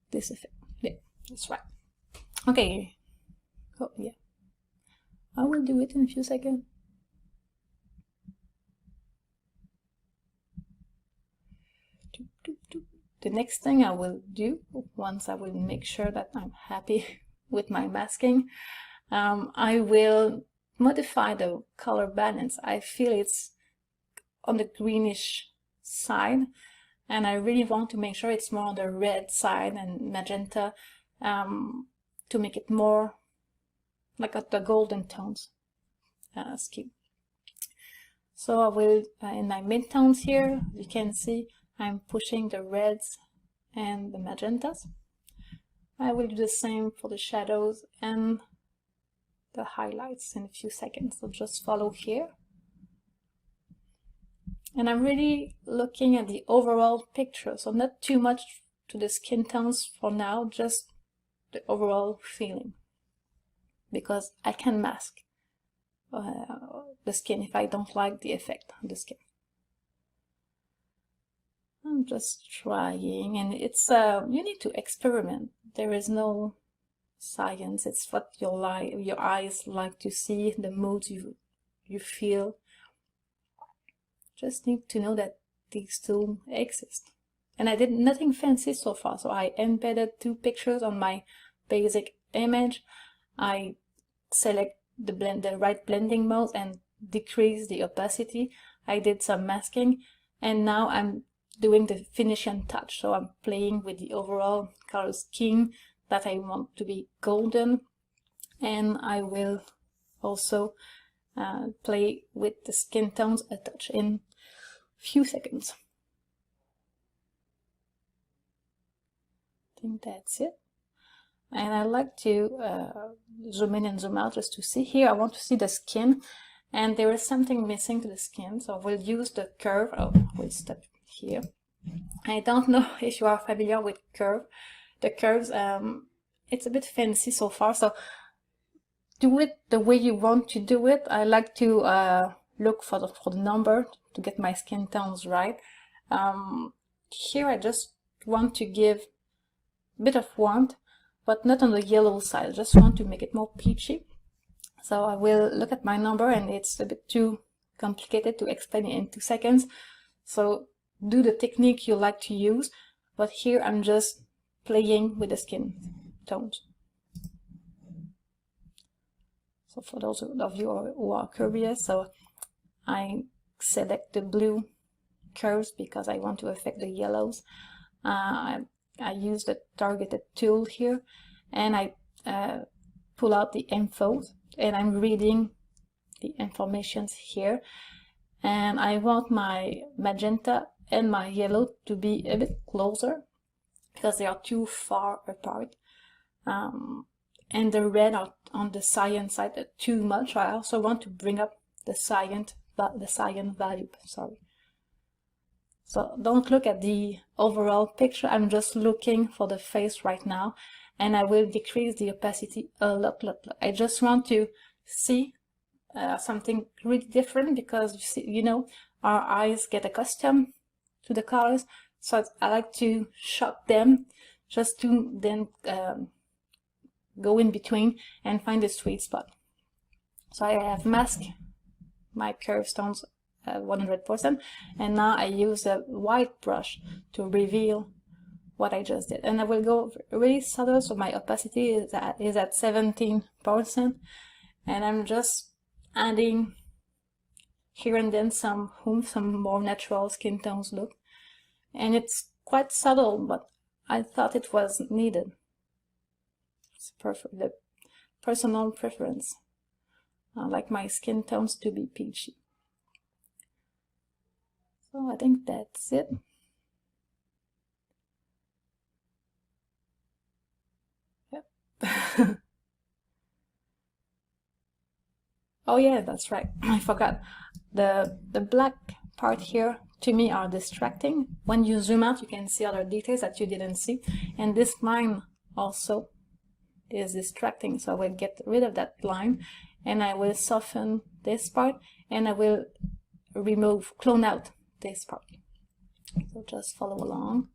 this effect. Yeah, that's right. Okay. Oh yeah, I will do it in a few seconds. The next thing I will do, once I will make sure that I'm happy with my masking, I will modify the color balance. I feel it's on the greenish side, and I really want to make sure it's more on the red side and magenta, to make it more like the golden tones scheme. So I will, in my midtones here, you can see I'm pushing the reds and the magentas. I will do the same for the shadows and the highlights in a few seconds, so just follow here. And I'm really looking at the overall picture, so not too much to the skin tones for now, just the overall feeling, because I can mask the skin if I don't like the effect on the skin. I'm just trying, and it's you need to experiment. There is no science. It's what your eyes like to see, the moods you feel. Just need to know that these two exist. And I did nothing fancy so far. So I embedded two pictures on my basic image. I select the right blending mode and decrease the opacity. I did some masking, and now I'm doing the finishing touch. So I'm playing with the overall color scheme that I want to be golden, and I will also play with the skin tones a touch in a few seconds. I think that's it. And I like to zoom in and zoom out just to see. Here I want to see the skin, and there is something missing to the skin, so we'll use the curve. Oh, we'll stop here. I don't know if you are familiar with the curves. It's a bit fancy so far, so do it the way you want to do it. I like to look for the number to get my skin tones right. Here I just want to give a bit of warmth, but not on the yellow side. I just want to make it more peachy. So I will look at my number, and it's a bit too complicated to explain it in 2 seconds. So do the technique you like to use, but here I'm just playing with the skin tones. So for those of you who are curious, so I select the blue curves because I want to affect the yellows. I use the targeted tool here, and I pull out the info, and I'm reading the informations here, and I want my magenta and my yellow to be a bit closer because they are too far apart, and the red on the cyan side are too much. I also want to bring up the cyan value, sorry. So don't look at the overall picture, I'm just looking for the face right now, and I will decrease the opacity a lot. I just want to see something really different, because you see, you know, our eyes get accustomed to the colors. So I like to shop them just to then go in between and find the sweet spot. So I have masked my curved stones 100%, and now I use a white brush to reveal what I just did. And I will go really subtle, so my opacity is at 17%, and I'm just adding here and then some more natural skin tones look. And it's quite subtle, but I thought it was needed. It's perfect, the personal preference. I like my skin tones to be peachy. So I think that's it. Yep. Oh yeah, that's right. I forgot. The black part here to me are distracting. When you zoom out, you can see other details that you didn't see. And this line also is distracting. So I will get rid of that line, and I will soften this part, and I will clone out this part. So just follow along.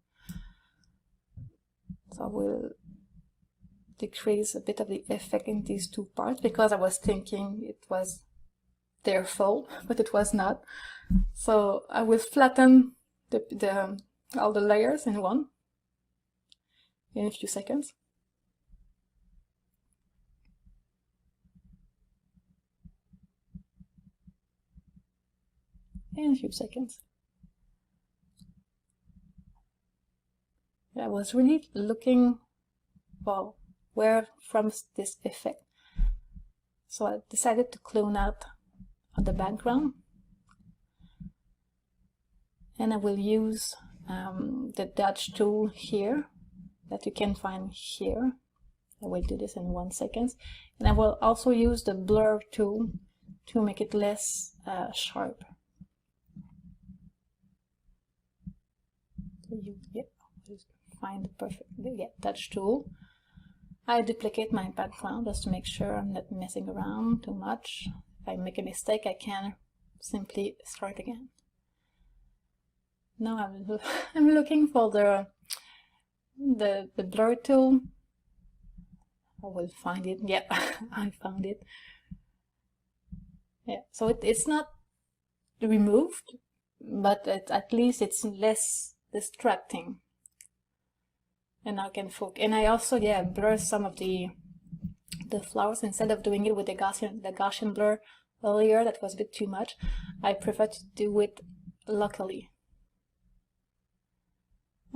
So I will decrease a bit of the effect in these two parts, because I was thinking it was their fault, but it was not. So I will flatten all the layers in a few seconds. In a few seconds. I was really looking for where from this effect. So I decided to clone out the background. And I will use the dodge tool here that you can find here. I will do this in 1 second. And I will also use the blur tool to make it less sharp. Find the perfect touch tool. I duplicate my background just to make sure I'm not messing around too much. If I make a mistake, I can simply start again. Now I'm looking for the blur tool. I will find it. Yeah, I found it. Yeah, so it's not removed, but at least it's less distracting. And I can focus. And I also blur some of the flowers instead of doing it with the Gaussian blur earlier. That was a bit too much. I prefer to do it locally.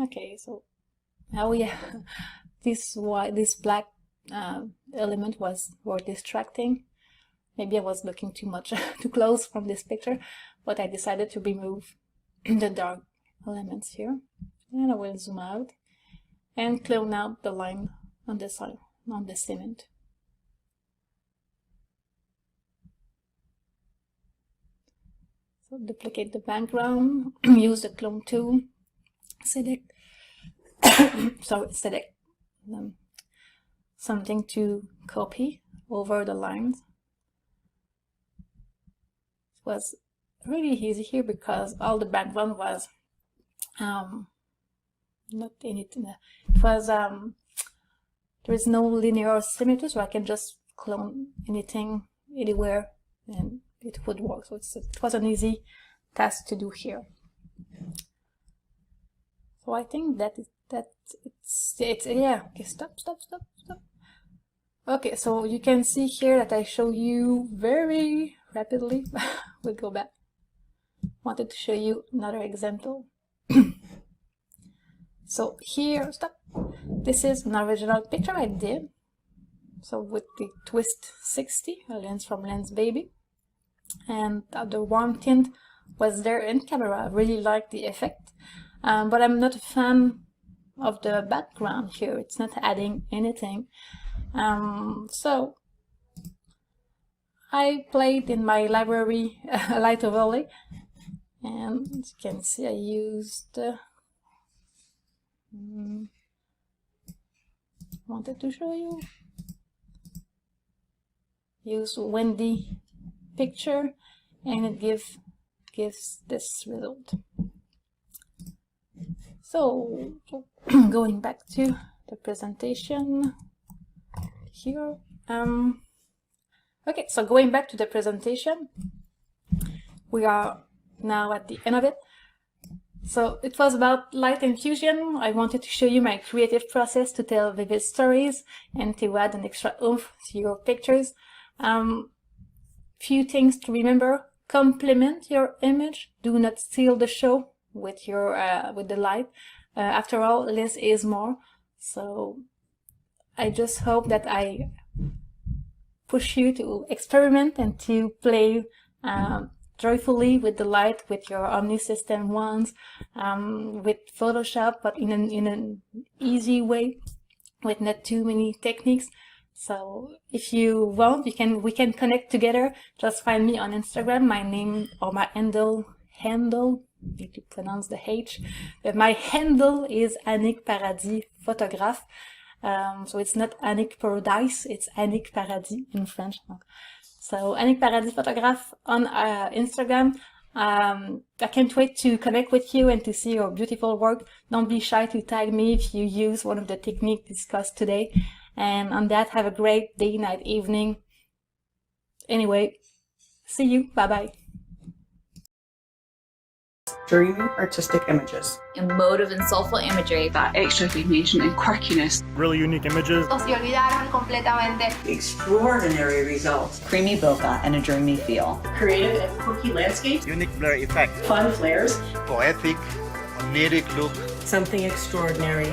Okay, so this black element were distracting. Maybe I was looking too close from this picture, but I decided to remove the dark elements here. And I will zoom out and clone out the line on the side, on the cement. So duplicate the background, use the clone tool, select something to copy over the lines. It was really easy here because all the background was not anything. It was there is no linear symmetry, so I can just clone anything anywhere and it would work. So it was an easy task to do here. So I think it's yeah. Okay, stop. Okay, so you can see here that I show you very rapidly. We'll go back. Wanted to show you another example. So here, stop. This is an original picture I did. So with the Twist 60, a lens from Lens Baby, and the warm tint was there in camera. I really like the effect, but I'm not a fan of the background here. It's not adding anything. So I played in my library a light overlay, and as you can see, I used wanted to show you. use Wendy picture, and it gives this result. So going back to the presentation here. Okay, so going back to the presentation, we are now at the end of it. So it was about light infusion. I wanted to show you my creative process to tell vivid stories and to add an extra oomph to your pictures. Few things to remember: complement your image. Do not steal the show with your with the light. After all, less is more. So I just hope that I push you to experiment and to play joyfully with the light, with your Omni system ones, with Photoshop, but in an easy way, with not too many techniques. So if you want, we can connect together. Just find me on Instagram. My name or my handle, need to pronounce the H. My handle is Annick Paradis Photographe. So it's not Annick Paradise, it's Annick Paradis in French. So Annick Paradis Photographe on Instagram. I can't wait to connect with you and to see your beautiful work. Don't be shy to tag me if you use one of the techniques discussed today. And on that, have a great day, night, evening. Anyway, see you. Bye-bye. Dreamy artistic images. Emotive and soulful imagery. That extra dimension and quirkiness. Really unique images. Se olvidaron completamente. Extraordinary results. Creamy bokeh and a dreamy feel. Creative and quirky landscapes. Unique blur effect. Fun flares. Poetic, oniric look. Something extraordinary.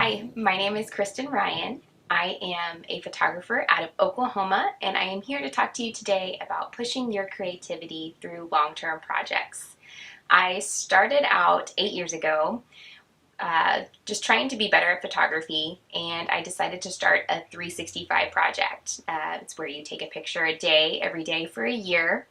Hi, my name is Kristen Ryan. I am a photographer out of Oklahoma, and I am here to talk to you today about pushing your creativity through long-term projects. I started out 8 years ago just trying to be better at photography, and I decided to start a 365 project. It's where you take a picture a day, every day for a year,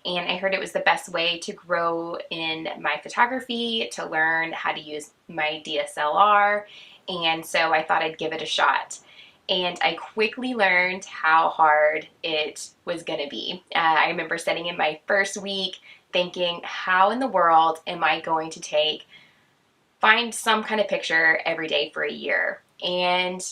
and I heard it was the best way to grow in my photography, to learn how to use my DSLR, and so I thought I'd give it a shot. And I quickly learned how hard it was going to be. I remember sitting in my first week thinking, how in the world am I going to find some kind of picture every day for a year? And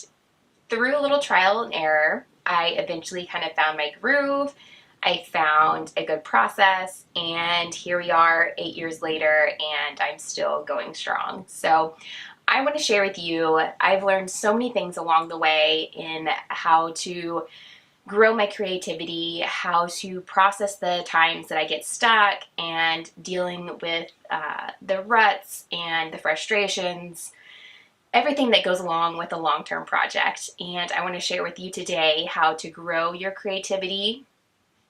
through a little trial and error, I eventually kind of found my groove. I found a good process, and here we are 8 years later, and I'm still going strong. So I want to share with you, I've learned so many things along the way in how to grow my creativity, how to process the times that I get stuck, and dealing with the ruts and the frustrations, everything that goes along with a long-term project. And I want to share with you today how to grow your creativity,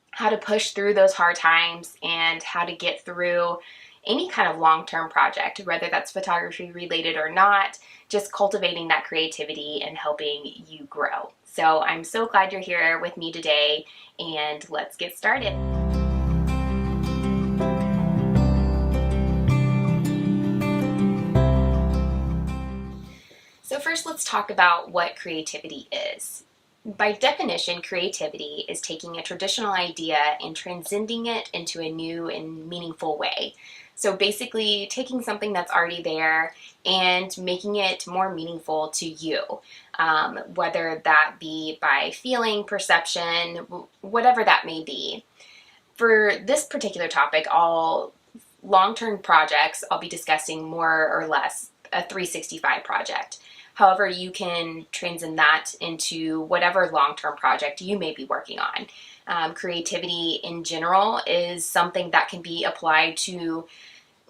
how to push through those hard times, and how to get through any kind of long-term project, whether that's photography related or not, just cultivating that creativity and helping you grow. So I'm so glad you're here with me today, and let's get started. So first, let's talk about what creativity is. By definition, creativity is taking a traditional idea and transcending it into a new and meaningful way. So basically, taking something that's already there and making it more meaningful to you, whether that be by feeling, perception, whatever that may be. For this particular topic, all long-term projects, I'll be discussing more or less a 365 project. However, you can transcend that into whatever long-term project you may be working on. Creativity in general is something that can be applied to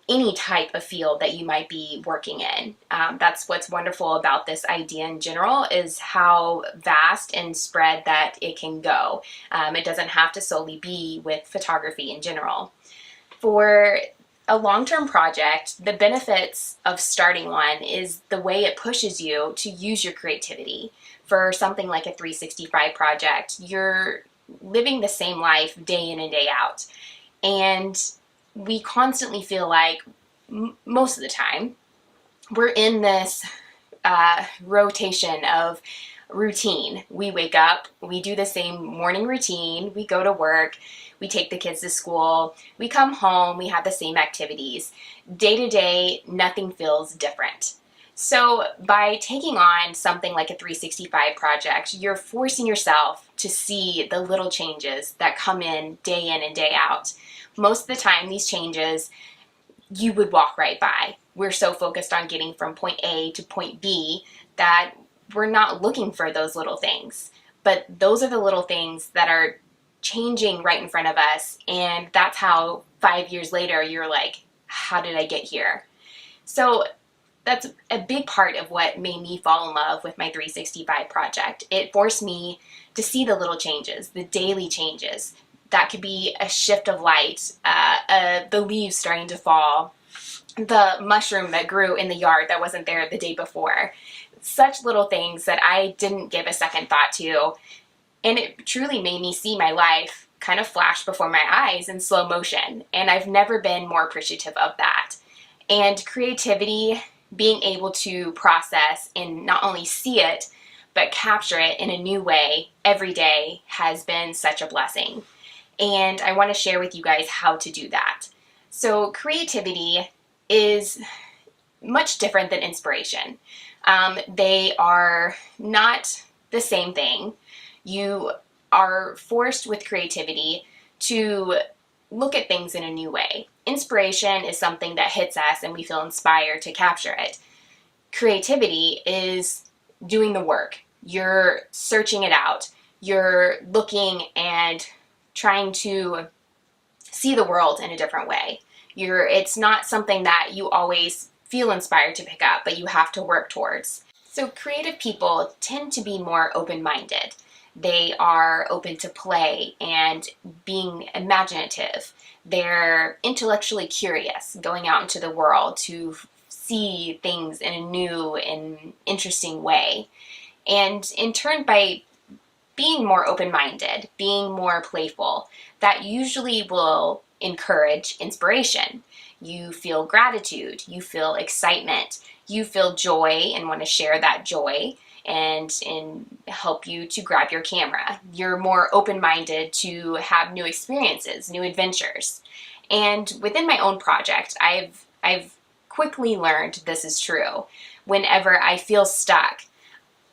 any type of field that you might be working in. That's what's wonderful about this idea in general, is how vast and spread that it can go. It doesn't have to solely be with photography in general. For a long-term project, the benefits of starting one is the way it pushes you to use your creativity. For something like a 365 project, you're living the same life day in and day out. And we constantly feel like, most of the time, we're in this rotation of routine. We wake up, we do the same morning routine, we go to work, we take the kids to school, we come home, we have the same activities. Day to day, nothing feels different. So by taking on something like a 365 project, you're forcing yourself to see the little changes that come in and day out. Most of the time, these changes you would walk right by. We're so focused on getting from point A to point B that we're not looking for those little things. But those are the little things that are changing right in front of us, and that's how 5 years later you're like, how did I get here? So that's a big part of what made me fall in love with my 365 project. It forced me to see the little changes, the daily changes. That could be a shift of light, the leaves starting to fall, the mushroom that grew in the yard that wasn't there the day before. Such little things that I didn't give a second thought to. And it truly made me see my life kind of flash before my eyes in slow motion. And I've never been more appreciative of that. And creativity, being able to process and not only see it, but capture it in a new way every day has been such a blessing. And I want to share with you guys how to do that. So creativity is much different than inspiration. They are not the same thing. You are forced with creativity to look at things in a new way. Inspiration is something that hits us and we feel inspired to capture it. Creativity is doing the work. You're searching it out. You're looking and trying to see the world in a different way. It's not something that you always feel inspired to pick up, but you have to work towards. So creative people tend to be more open-minded. They are open to play and being imaginative. They're intellectually curious, going out into the world to see things in a new and interesting way. And in turn, by being more open-minded, being more playful, that usually will encourage inspiration. You feel gratitude, you feel excitement, you feel joy and want to share that joy and help you to grab your camera. You're more open-minded to have new experiences, new adventures. And within my own project, I've quickly learned this is true. Whenever I feel stuck,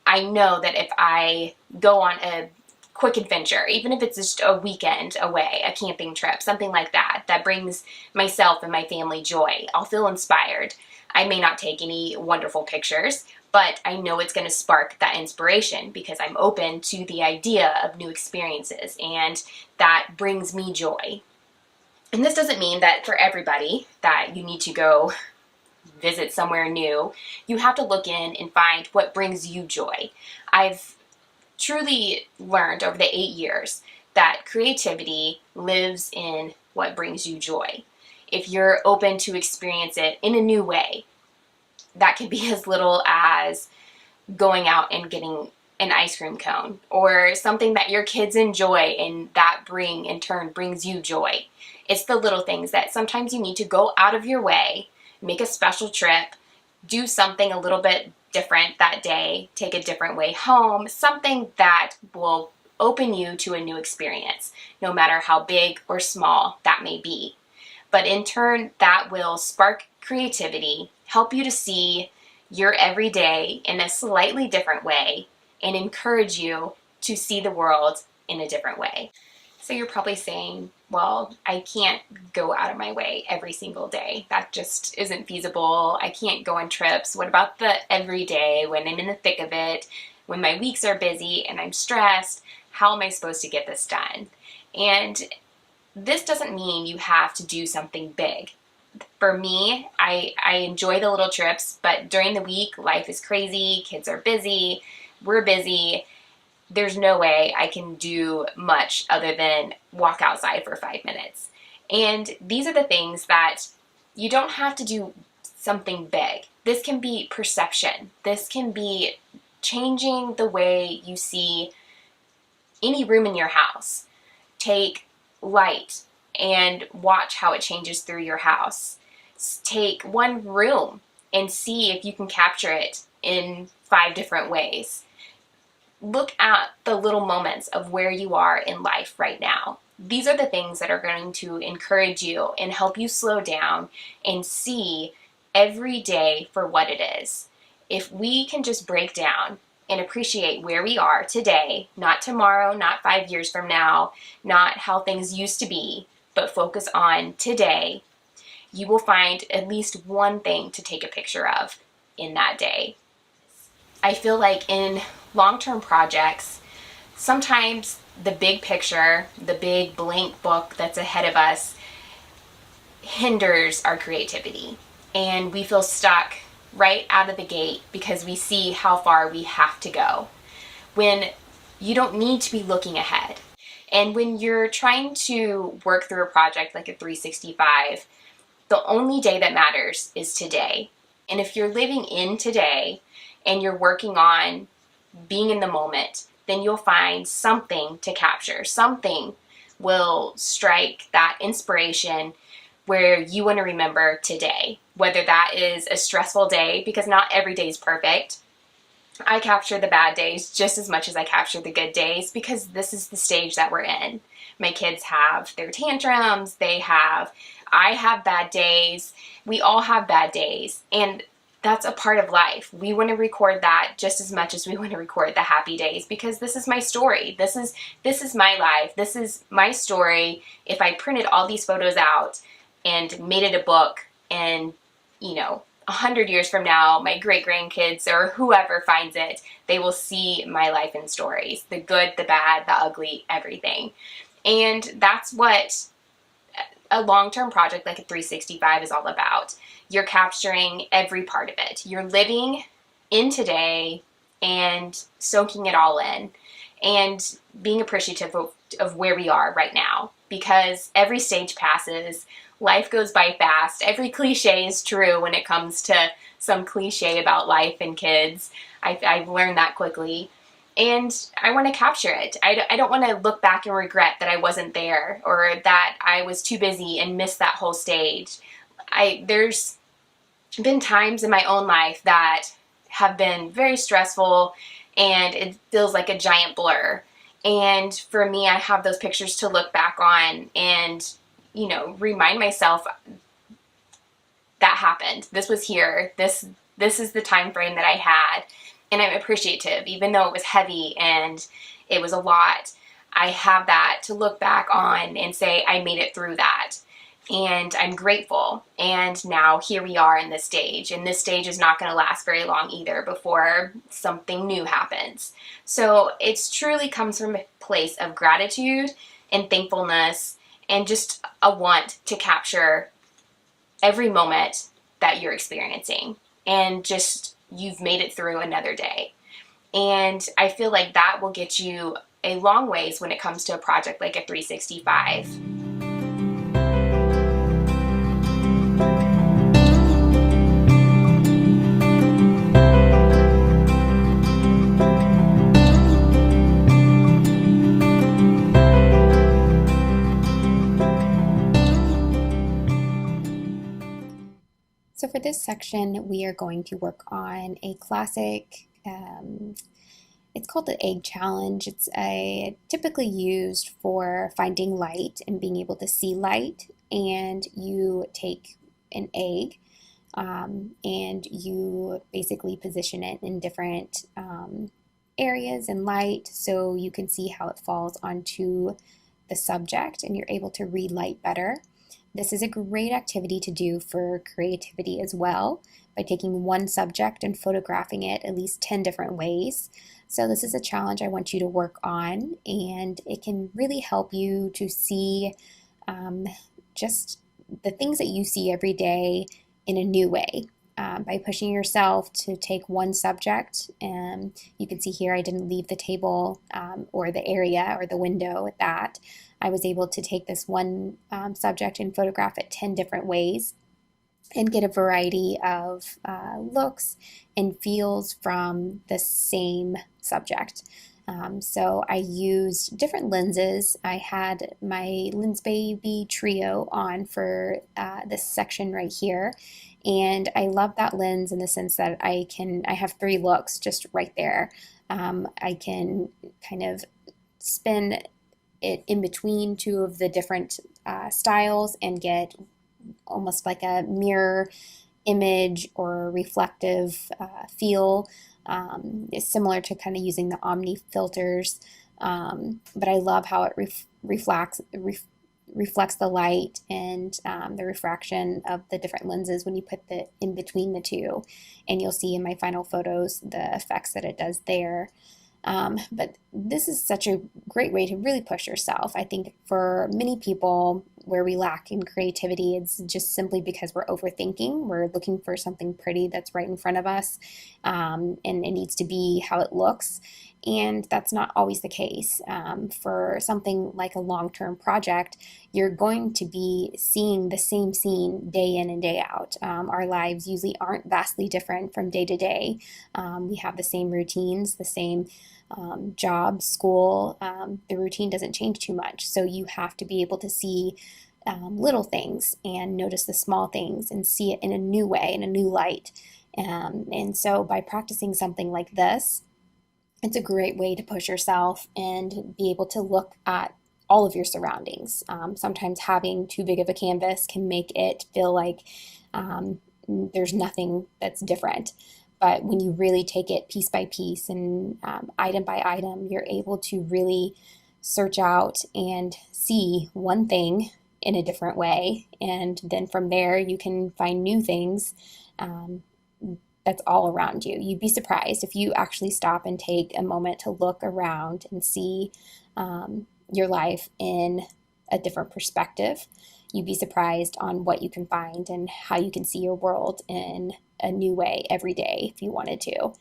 I know that if I go on a quick adventure, even if it's just a weekend away, a camping trip, something like that, that brings myself and my family joy, I'll feel inspired. I may not take any wonderful pictures, but I know it's going to spark that inspiration because I'm open to the idea of new experiences, and that brings me joy. And this doesn't mean that for everybody that you need to go visit somewhere new. You have to look in and find what brings you joy. I've truly learned over the 8 years that creativity lives in what brings you joy. If you're open to experience it in a new way, that can be as little as going out and getting an ice cream cone, or something that your kids enjoy and that in turn brings you joy. It's the little things that sometimes you need to go out of your way, make a special trip, do something a little bit different that day, take a different way home, something that will open you to a new experience, no matter how big or small that may be. But in turn, that will spark creativity, help you to see your everyday in a slightly different way, and encourage you to see the world in a different way. So you're probably saying, well, I can't go out of my way every single day. That just isn't feasible. I can't go on trips. What about the everyday when I'm in the thick of it, when my weeks are busy and I'm stressed? How am I supposed to get this done? And this doesn't mean you have to do something big. For me, I enjoy the little trips, but during the week, life is crazy, kids are busy, we're busy. There's no way I can do much other than walk outside for 5 minutes. And these are the things that you don't have to do something big. This can be perception. This can be changing the way you see any room in your house. Take light and watch how it changes through your house. Take one room and see if you can capture it in 5 different ways. Look at the little moments of where you are in life right now. These are the things that are going to encourage you and help you slow down and see every day for what it is. If we can just break down and appreciate where we are today, not tomorrow, not 5 years from now, not how things used to be, but focus on today, you will find at least one thing to take a picture of in that day. I feel like in long-term projects, sometimes the big picture, the big blank book that's ahead of us hinders our creativity. And we feel stuck right out of the gate because we see how far we have to go. When you don't need to be looking ahead. And when you're trying to work through a project like a 365, the only day that matters is today. And if you're living in today and you're working on being in the moment, then you'll find something to capture. Something will strike that inspiration where you want to remember today. Whether that is a stressful day, because not every day is perfect. I capture the bad days just as much as I capture the good days because this is the stage that we're in. My kids have their tantrums, I have bad days, we all have bad days, and that's a part of life. We want to record that just as much as we want to record the happy days because this is my story. This is my life. This is my story. If I printed all these photos out and made it a book and, 100 years from now, my great-grandkids or whoever finds it, they will see my life in stories. The good, the bad, the ugly, everything. And that's what a long-term project like a 365 is all about. You're capturing every part of it. You're living in today and soaking it all in and being appreciative of where we are right now, because every stage passes, life goes by fast. Every cliche is true when it comes to some cliche about life and kids. I've learned that quickly. And I want to capture it. I don't want to look back and regret that I wasn't there or that I was too busy and missed that whole stage. There's been times in my own life that have been very stressful and it feels like a giant blur. And for me, I have those pictures to look back on and, remind myself that happened. This was here. This is the time frame that I had. And I'm appreciative, even though it was heavy and it was a lot. I have that to look back on and say, I made it through that. And I'm grateful. And now here we are in this stage. And this stage is not going to last very long either before something new happens. So it's truly comes from a place of gratitude and thankfulness and just a want to capture every moment that you're experiencing. And just you've made it through another day. And I feel like that will get you a long ways when it comes to a project like a 365. So for this section, we are going to work on a classic, it's called the egg challenge. It's typically used for finding light and being able to see light. And you take an egg and you basically position it in different areas in light so you can see how it falls onto the subject and you're able to read light better. This is a great activity to do for creativity as well, by taking one subject and photographing it at least 10 different ways. So this is a challenge I want you to work on, and it can really help you to see just the things that you see every day in a new way. By pushing yourself to take one subject, and you can see here I didn't leave the table or the area or the window at that. I was able to take this one subject and photograph it 10 different ways and get a variety of looks and feels from the same subject. So I used different lenses. I had my Lens Baby Trio on for this section right here. And I love that lens in the sense that I have 3 looks just right there. I can kind of spin it in between 2 of the different styles and get almost like a mirror image or reflective feel. It's similar to kind of using the OMNI filters, but I love how it reflects the light and the refraction of the different lenses when you put the in between the 2, and you'll see in my final photos the effects that it does there. But this is such a great way to really push yourself. I think for many people where we lack in creativity, it's just simply because we're overthinking. We're looking for something pretty that's right in front of us, and it needs to be how it looks. And that's not always the case. For something like a long-term project, you're going to be seeing the same scene day in and day out. Our lives usually aren't vastly different from day to day. We have the same routines, the same job, school. The routine doesn't change too much. So you have to be able to see little things and notice the small things and see it in a new way, in a new light. And so by practicing something like this, it's a great way to push yourself and be able to look at all of your surroundings. Sometimes having too big of a canvas can make it feel like there's nothing that's different. But when you really take it piece by piece and item by item, you're able to really search out and see one thing in a different way. And then from there, you can find new things that's all around you. You'd be surprised if you actually stop and take a moment to look around and see your life in a different perspective. You'd be surprised on what you can find and how you can see your world in a new way every day if you wanted to.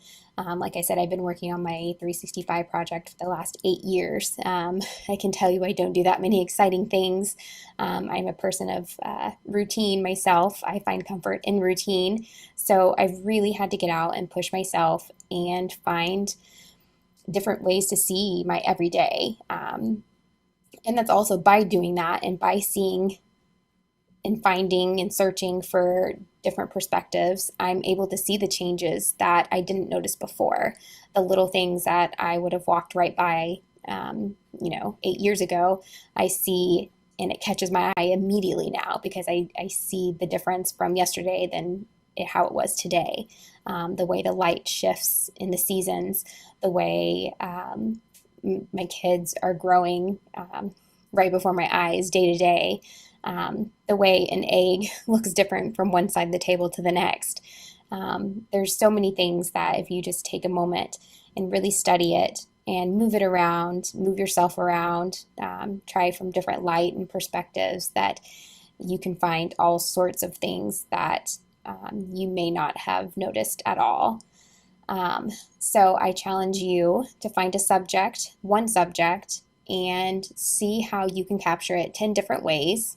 Like I said, I've been working on my 365 project for the last 8 years. I can tell you I don't do that many exciting things. I'm a person of routine myself. I find comfort in routine. So I've really had to get out and push myself and find different ways to see my everyday. And that's also by doing that and by seeing and finding and searching for different perspectives, I'm able to see the changes that I didn't notice before. The little things that I would have walked right by, 8 years ago, I see, and it catches my eye immediately now because I see the difference from yesterday than how it was today. The way the light shifts in the seasons, the way my kids are growing right before my eyes day to day. The way an egg looks different from one side of the table to the next. There's so many things that if you just take a moment and really study it and move it around, move yourself around, try from different light and perspectives, that you can find all sorts of things that you may not have noticed at all. So I challenge you to find one subject, and see how you can capture it 10 different ways.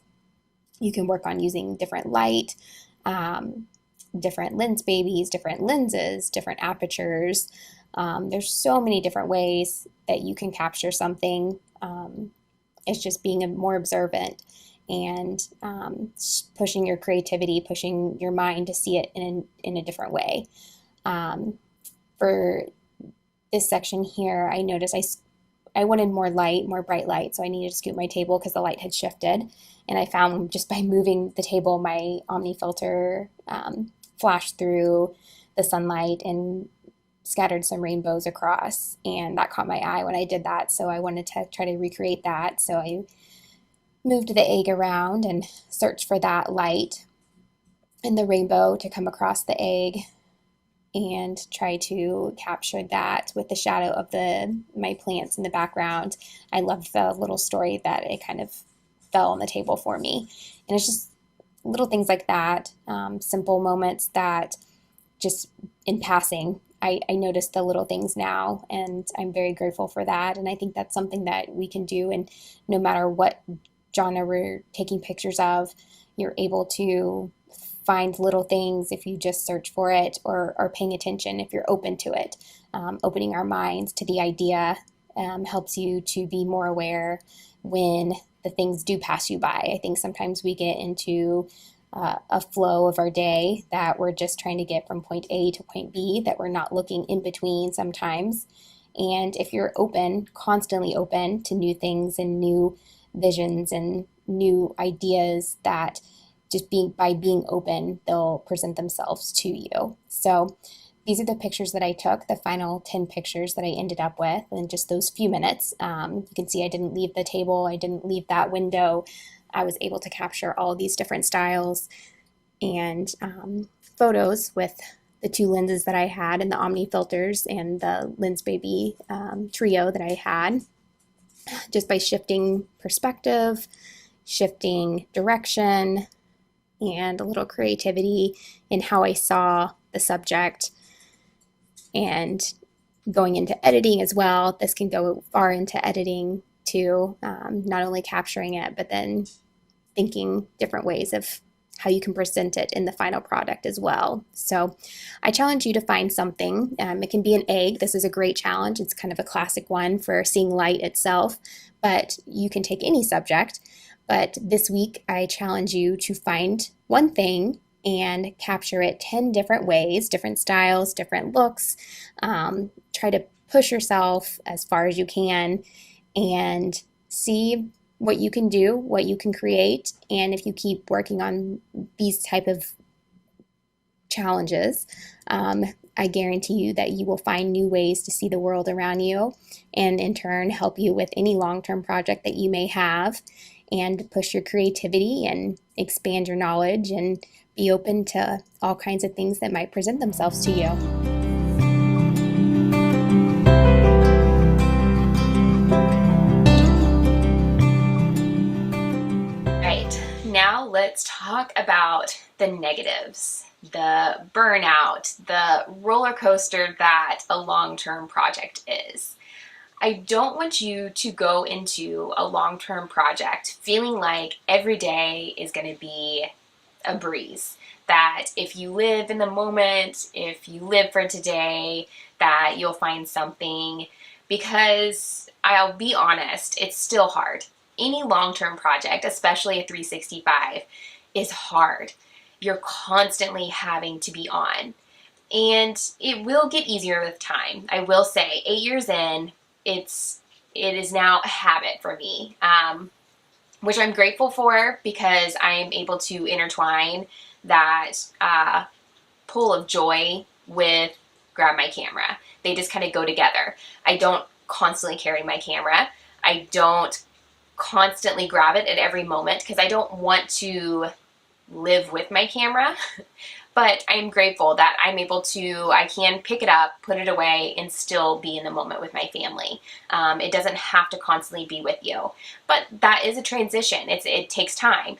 You can work on using different light, different lens babies, different lenses, different apertures. There's so many different ways that you can capture something. It's just being more observant and pushing your creativity, pushing your mind to see it in a different way. For this section here, I noticed I wanted more light, more bright light, so I needed to scoot my table because the light had shifted. And I found just by moving the table, my Omni filter flashed through the sunlight and scattered some rainbows across. And that caught my eye when I did that, so I wanted to try to recreate that. So I moved the egg around and searched for that light and the rainbow to come across the egg, and try to capture that with the shadow of my plants in the background. I love the little story that it kind of fell on the table for me. And it's just little things like that, simple moments that just in passing, I notice the little things now, and I'm very grateful for that. And I think that's something that we can do, and no matter what genre we're taking pictures of, you're able to find little things if you just search for it or are paying attention, if you're open to it. Opening our minds to the idea helps you to be more aware when the things do pass you by. I think sometimes we get into a flow of our day that we're just trying to get from point A to point B, that we're not looking in between sometimes. And if you're open, constantly open to new things and new visions and new ideas, that just by being open, they'll present themselves to you. So these are the pictures that I took, the final 10 pictures that I ended up with in just those few minutes. You can see I didn't leave the table, I didn't leave that window. I was able to capture all these different styles and photos with the 2 lenses that I had and the Omni filters and the Lens Baby trio that I had, just by shifting perspective, shifting direction, and a little creativity in how I saw the subject, and going into editing as well. This can go far into editing too, not only capturing it, but then thinking different ways of how you can present it in the final product as well. So I challenge you to find something. It can be an egg. This is a great challenge. It's kind of a classic one for seeing light itself, but you can take any subject. But this week, I challenge you to find one thing and capture it 10 different ways, different styles, different looks. Try to push yourself as far as you can and see what you can do, what you can create. And if you keep working on these type of challenges, I guarantee you that you will find new ways to see the world around you, and in turn help you with any long-term project that you may have, and push your creativity and expand your knowledge and be open to all kinds of things that might present themselves to you. Right, now let's talk about the negatives. the burnout, the roller coaster that a long-term project is. I don't want you to go into a long-term project feeling like every day is going to be a breeze. That if you live in the moment, if you live for today, that you'll find something, because I'll be honest, it's still hard. Any long-term project, especially a 365, is hard. You're constantly having to be on. And it will get easier with time. I will say, 8 years in, it is now a habit for me, which I'm grateful for, because I'm able to intertwine that pull of joy with grab my camera. They just kind of go together. I don't constantly carry my camera. I don't constantly grab it at every moment, because I don't want to live with my camera. But I'm grateful that I'm able to, I can pick it up, put it away, and still be in the moment with my family. It doesn't have to constantly be with you. But that is a transition. It takes time.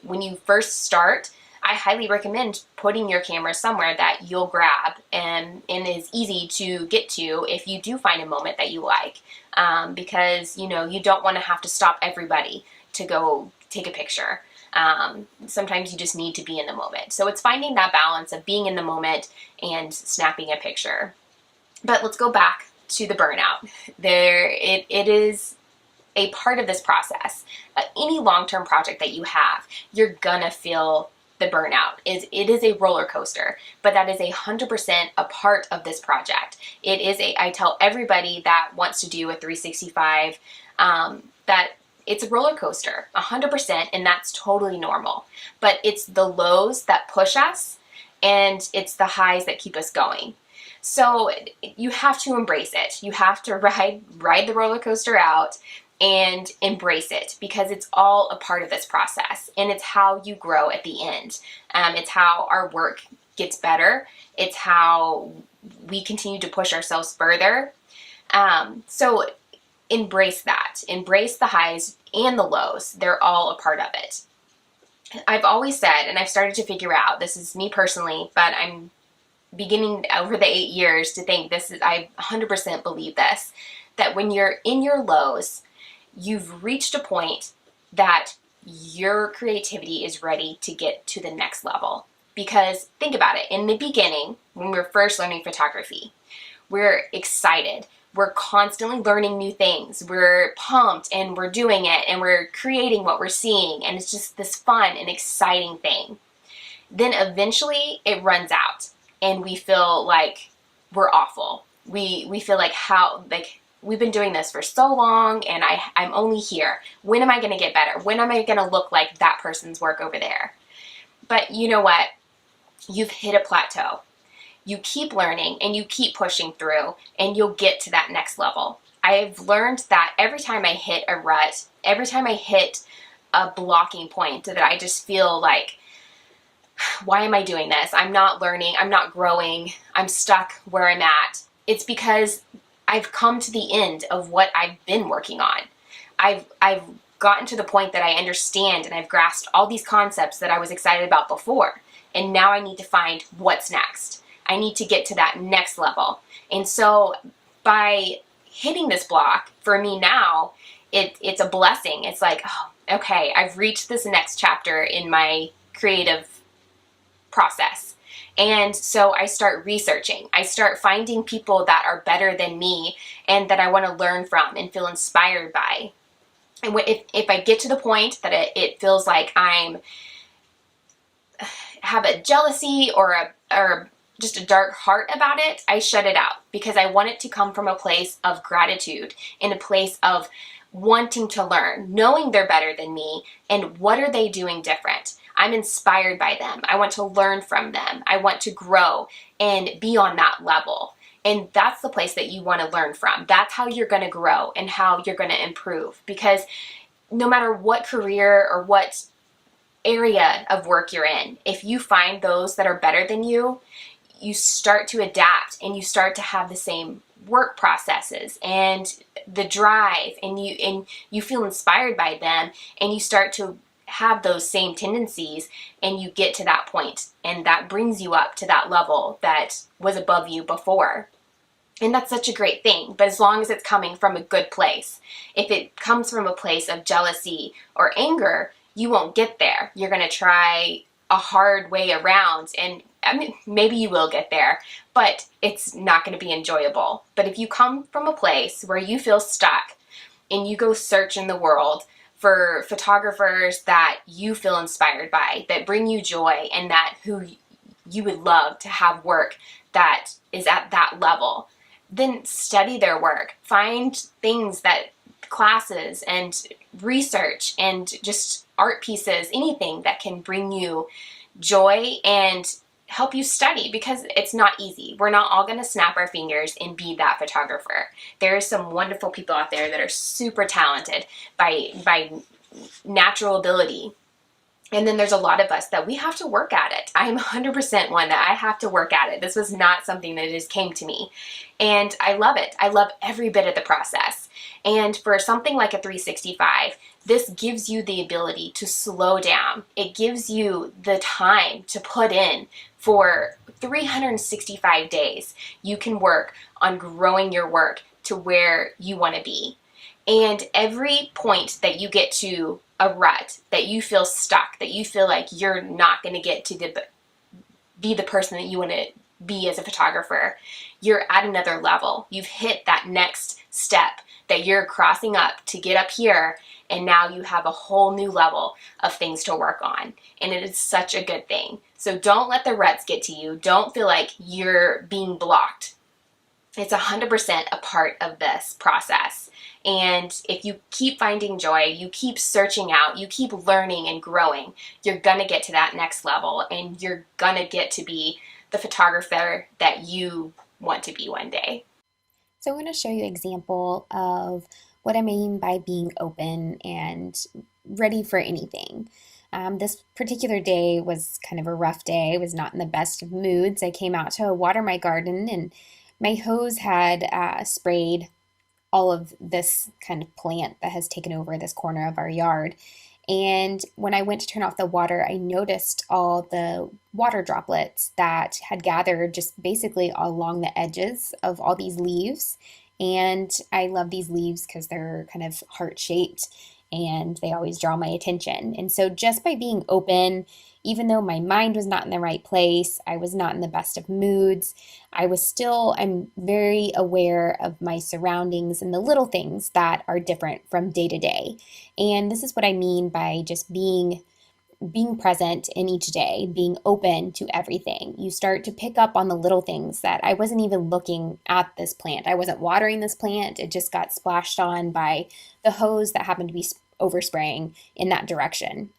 When you first start, I highly recommend putting your camera somewhere that you'll grab and is easy to get to if you do find a moment that you like. Because, you don't want to have to stop everybody to go take a picture. Sometimes you just need to be in the moment. So it's finding that balance of being in the moment and snapping a picture. But let's go back to the burnout. It is a part of this process. Any long-term project that you have, you're gonna feel the burnout. It is a roller coaster, but that is 100% a part of this project. I tell everybody that wants to do a 365 that it's a roller coaster, 100%, and that's totally normal. But it's the lows that push us, and it's the highs that keep us going. So you have to embrace it. You have to ride the roller coaster out and embrace it, because it's all a part of this process, and it's how you grow at the end. It's how our work gets better. It's how we continue to push ourselves further. So embrace that. Embrace the highs and the lows. They're all a part of it. I've always said, and I've started to figure out, this is me personally, but I'm beginning over the 8 years to think I 100% believe this, that when you're in your lows, you've reached a point that your creativity is ready to get to the next level. Because think about it, in the beginning, when we're first learning photography, we're excited. We're constantly learning new things. We're pumped, and we're doing it, and we're creating what we're seeing, and it's just this fun and exciting thing. Then eventually it runs out, and we feel like we're awful. We feel like we've been doing this for so long, and I'm only here. When am I going to get better? When am I going to look like that person's work over there? But you know what? You've hit a plateau. You keep learning and you keep pushing through, and you'll get to that next level. I've learned that every time I hit a rut, every time I hit a blocking point that I just feel like, why am I doing this? I'm not learning. I'm not growing. I'm stuck where I'm at. It's because I've come to the end of what I've been working on. I've gotten to the point that I understand, and I've grasped all these concepts that I was excited about before. And now I need to find what's next. I need to get to that next level. And so by hitting this block, for me now, it's a blessing. It's like, oh, okay, I've reached this next chapter in my creative process. And so I start researching. I start finding people that are better than me and that I want to learn from and feel inspired by. And if I get to the point that it feels like have a jealousy or just a dark heart about it, I shut it out, because I want it to come from a place of gratitude, in a place of wanting to learn, knowing they're better than me, and what are they doing different. I'm inspired by them. I want to learn from them. I want to grow and be on that level. And that's the place that you want to learn from. That's how you're going to grow and how you're going to improve. Because no matter what career or what area of work you're in, if you find those that are better than you, you start to adapt, and you start to have the same work processes and the drive, and you feel inspired by them, and you start to have those same tendencies, and you get to that point, and that brings you up to that level that was above you before. And that's such a great thing, but as long as it's coming from a good place. If it comes from a place of jealousy or anger, you won't get there. You're going to try a hard way around, and I mean, maybe you will get there, but it's not going to be enjoyable. But if you come from a place where you feel stuck and you go search in the world for photographers that you feel inspired by, that bring you joy, and that who you would love to have work that is at that level, then study their work. Find things that classes and research and just art pieces, anything that can bring you joy and help you study, because it's not easy. We're not all going to snap our fingers and be that photographer. There are some wonderful people out there that are super talented by natural ability. And then there's a lot of us that we have to work at it. I am 100% one that I have to work at it. This was not something that just came to me. And I love it. I love every bit of the process. And for something like a 365, this gives you the ability to slow down. It gives you the time to put in for 365 days. You can work on growing your work to where you want to be. And every point that you get to a rut, that you feel stuck, that you feel like you're not going to get to be the person that you want to be as a photographer, you're at another level. You've hit that next step that you're crossing up to get up here, and now you have a whole new level of things to work on. And it is such a good thing. So don't let the ruts get to you. Don't feel like you're being blocked. It's 100% a part of this process. And if you keep finding joy, you keep searching out, you keep learning and growing, you're going to get to that next level, and you're going to get to be the photographer that you want to be one day. So I'm going to show you an example of what I mean by being open and ready for anything. This particular day was kind of a rough day. I was not in the best of moods. I came out to water my garden, and my hose had sprayed all of this kind of plant that has taken over this corner of our yard. And when I went to turn off the water, I noticed all the water droplets that had gathered just basically along the edges of all these leaves. And I love these leaves because they're kind of heart-shaped and they always draw my attention. And so just by being open, even though my mind was not in the right place, I was not in the best of moods, I'm very aware of my surroundings and the little things that are different from day to day. And this is what I mean by just being present in each day, being open to everything. You start to pick up on the little things that I wasn't even looking at this plant. I wasn't watering this plant. It just got splashed on by the hose that happened to be overspraying in that direction.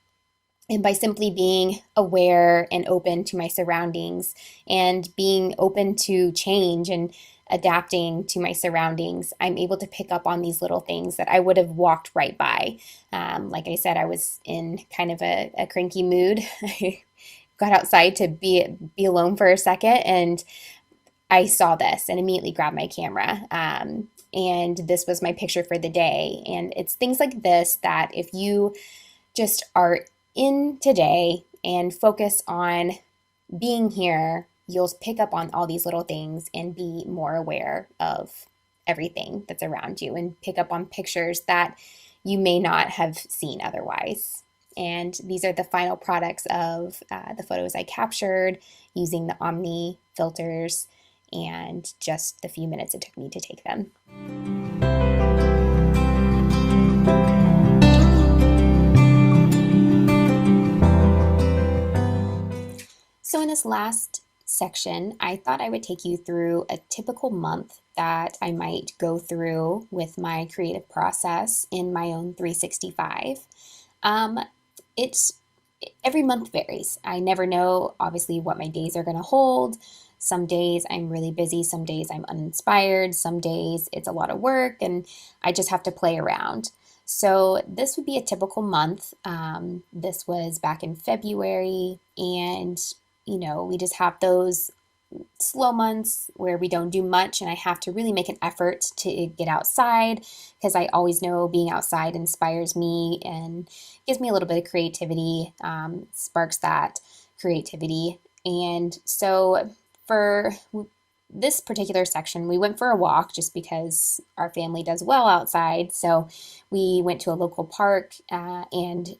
And by simply being aware and open to my surroundings and being open to change and adapting to my surroundings, I'm able to pick up on these little things that I would have walked right by. Like I said, I was in kind of a cranky mood. I got outside to be alone for a second, and I saw this and immediately grabbed my camera. And this was my picture for the day. And it's things like this that if you just are in today and focus on being here, you'll pick up on all these little things and be more aware of everything that's around you and pick up on pictures that you may not have seen otherwise. And these are the final products of the photos I captured using the OMNI filters and just the few minutes it took me to take them. So in this last section, I thought I would take you through a typical month that I might go through with my creative process in my own 365. Every month varies. I never know, obviously, what my days are going to hold. Some days I'm really busy, some days I'm uninspired, some days it's a lot of work, and I just have to play around. So this would be a typical month. This was back in February, and we just have those slow months where we don't do much and I have to really make an effort to get outside, because I always know being outside inspires me and gives me a little bit of creativity, sparks that creativity. And so for this particular section, we went for a walk just because our family does well outside. So we went to a local park and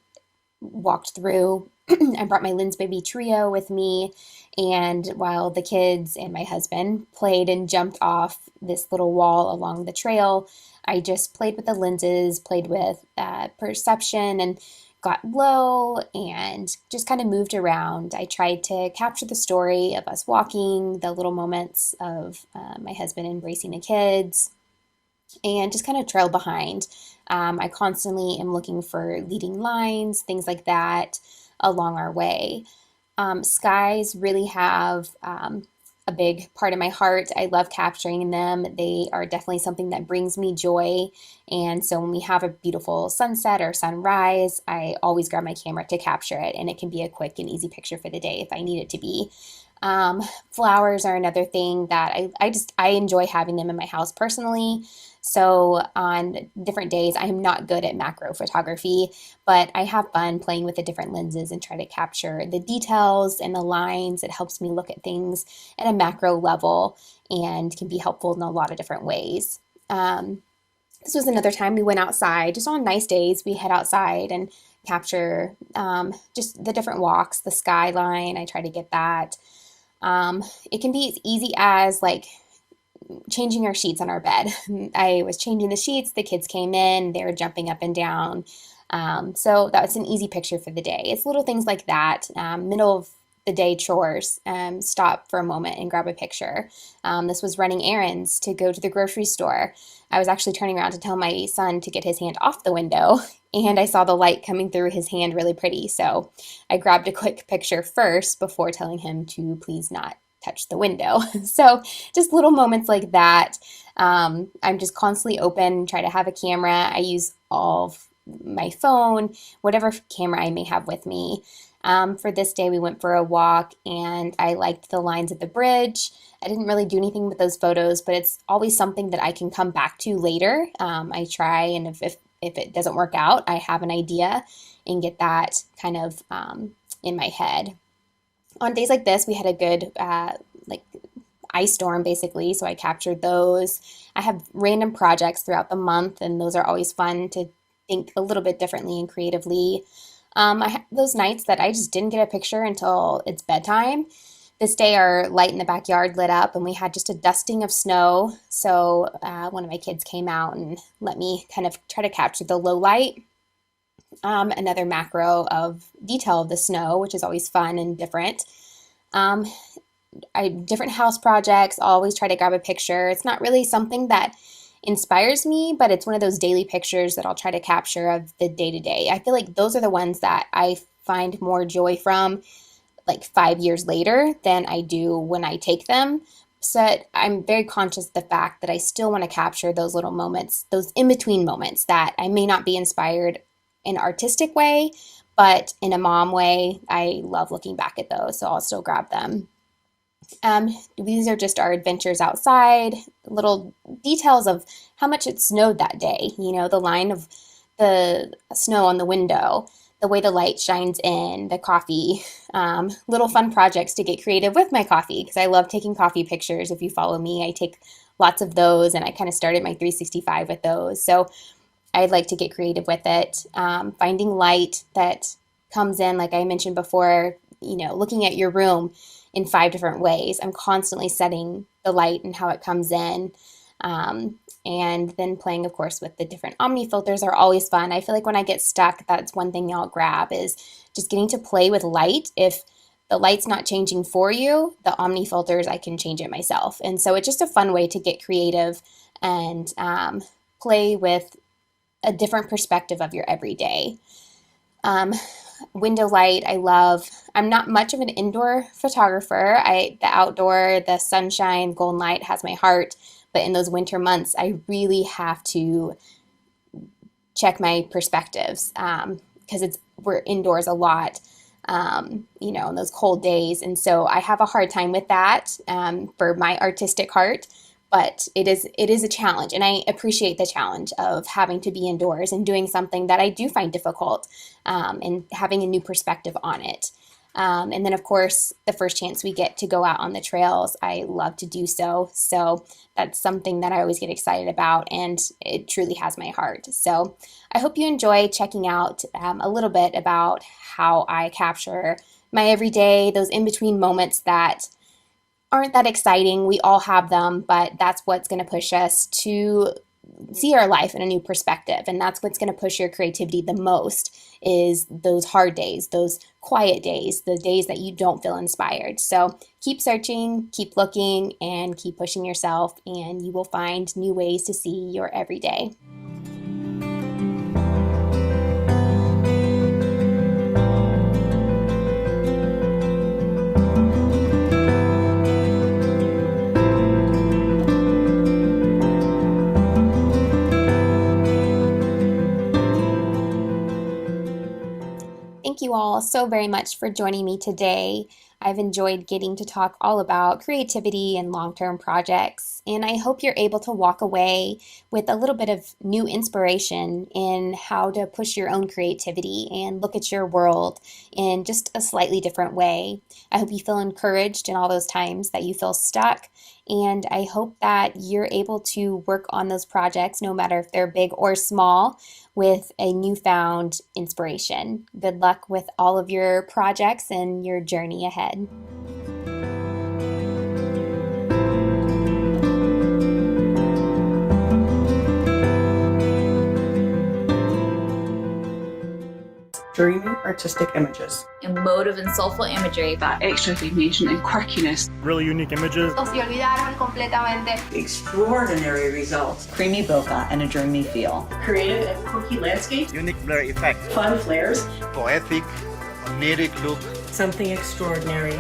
walked through. I brought my Lynn's Baby Trio with me, and while the kids and my husband played and jumped off this little wall along the trail, I just played with the lenses, played with perception, and got low and just kind of moved around. I tried to capture the story of us walking, the little moments of my husband embracing the kids, and just kind of trail behind. I constantly am looking for leading lines, things like that along our way. Skies really have a big part of my heart. I love capturing them. They are definitely something that brings me joy. And so when we have a beautiful sunset or sunrise, I always grab my camera to capture it. And it can be a quick and easy picture for the day if I need it to be. Flowers are another thing that I enjoy having them in my house personally. So on different days, I am not good at macro photography, but I have fun playing with the different lenses and try to capture the details and the lines. It helps me look at things at a macro level and can be helpful in a lot of different ways. This was another time we went outside. Just on nice days, we head outside and capture just the different walks, the skyline. I try to get that. It can be as easy as like changing our sheets on our bed. I was changing the sheets, the kids came in, they were jumping up and down. So that was an easy picture for the day. It's little things like that, middle of the day chores, stop for a moment and grab a picture. This was running errands to go to the grocery store. I was actually turning around to tell my son to get his hand off the window, and I saw the light coming through his hand really pretty. So I grabbed a quick picture first before telling him to please not touch the window. So just little moments like that. I'm just constantly open, try to have a camera. I use all of my phone, whatever camera I may have with me. For this day, we went for a walk and I liked the lines of the bridge. I didn't really do anything with those photos, but it's always something that I can come back to later. I try, and if it doesn't work out, I have an idea and get that kind of in my head. On days like this, we had a good ice storm basically, so I captured those. I have random projects throughout the month, and those are always fun to think a little bit differently and creatively. I have those nights that I just didn't get a picture until it's bedtime. This day our light in the backyard lit up and we had just a dusting of snow, so one of my kids came out and let me kind of try to capture the low light. Another macro of detail of the snow, which is always fun and different. Different house projects, always try to grab a picture. It's not really something that inspires me, but it's one of those daily pictures that I'll try to capture of the day-to-day. I feel like those are the ones that I find more joy from like 5 years later than I do when I take them. So I'm very conscious of the fact that I still want to capture those little moments, those in-between moments that I may not be inspired in an artistic way, but in a mom way. I love looking back at those, so I'll still grab them. These are just our adventures outside, little details of how much it snowed that day, the line of the snow on the window, the way the light shines in, the coffee, little fun projects to get creative with my coffee, because I love taking coffee pictures. If you follow me, I take lots of those, and I kind of started my 365 with those. So I'd like to get creative with it. Finding light that comes in, like I mentioned before, looking at your room in 5 different ways. I'm constantly setting the light and how it comes in. And then playing, of course, with the different Omni filters are always fun. I feel like when I get stuck, that's one thing I'll grab is just getting to play with light. If the light's not changing for you, the Omni filters, I can change it myself. And so it's just a fun way to get creative and play with a different perspective of your everyday. Window light, I love. I'm not much of an indoor photographer. The outdoor, the sunshine, golden light has my heart. But in those winter months, I really have to check my perspectives because we're indoors a lot. in those cold days. And so I have a hard time with that for my artistic heart. But it is a challenge, and I appreciate the challenge of having to be indoors and doing something that I do find difficult, and having a new perspective on it. And then, of course, the first chance we get to go out on the trails, I love to do so. So that's something that I always get excited about, and it truly has my heart. So I hope you enjoy checking out a little bit about how I capture my everyday, those in-between moments that aren't that exciting. We all have them, but that's what's going to push us to see our life in a new perspective. And that's what's going to push your creativity the most, is those hard days, those quiet days, the days that you don't feel inspired. So keep searching, keep looking, and keep pushing yourself, and you will find new ways to see your everyday. Thank you all so very much for joining me today. I've enjoyed getting to talk all about creativity and long-term projects, and I hope you're able to walk away with a little bit of new inspiration in how to push your own creativity and look at your world in just a slightly different way. I hope you feel encouraged in all those times that you feel stuck, and I hope that you're able to work on those projects, no matter if they're big or small, with a newfound inspiration. Good luck with all of your projects and your journey ahead. Dreamy artistic images. Emotive and soulful imagery. That extra recognition and quirkiness. Really unique images. O se olvidaron completamente. Extraordinary results. Creamy bokeh and a dreamy feel. Creative and quirky landscapes. Unique blur effect. Fun flares. Poetic, oniric look. Something extraordinary.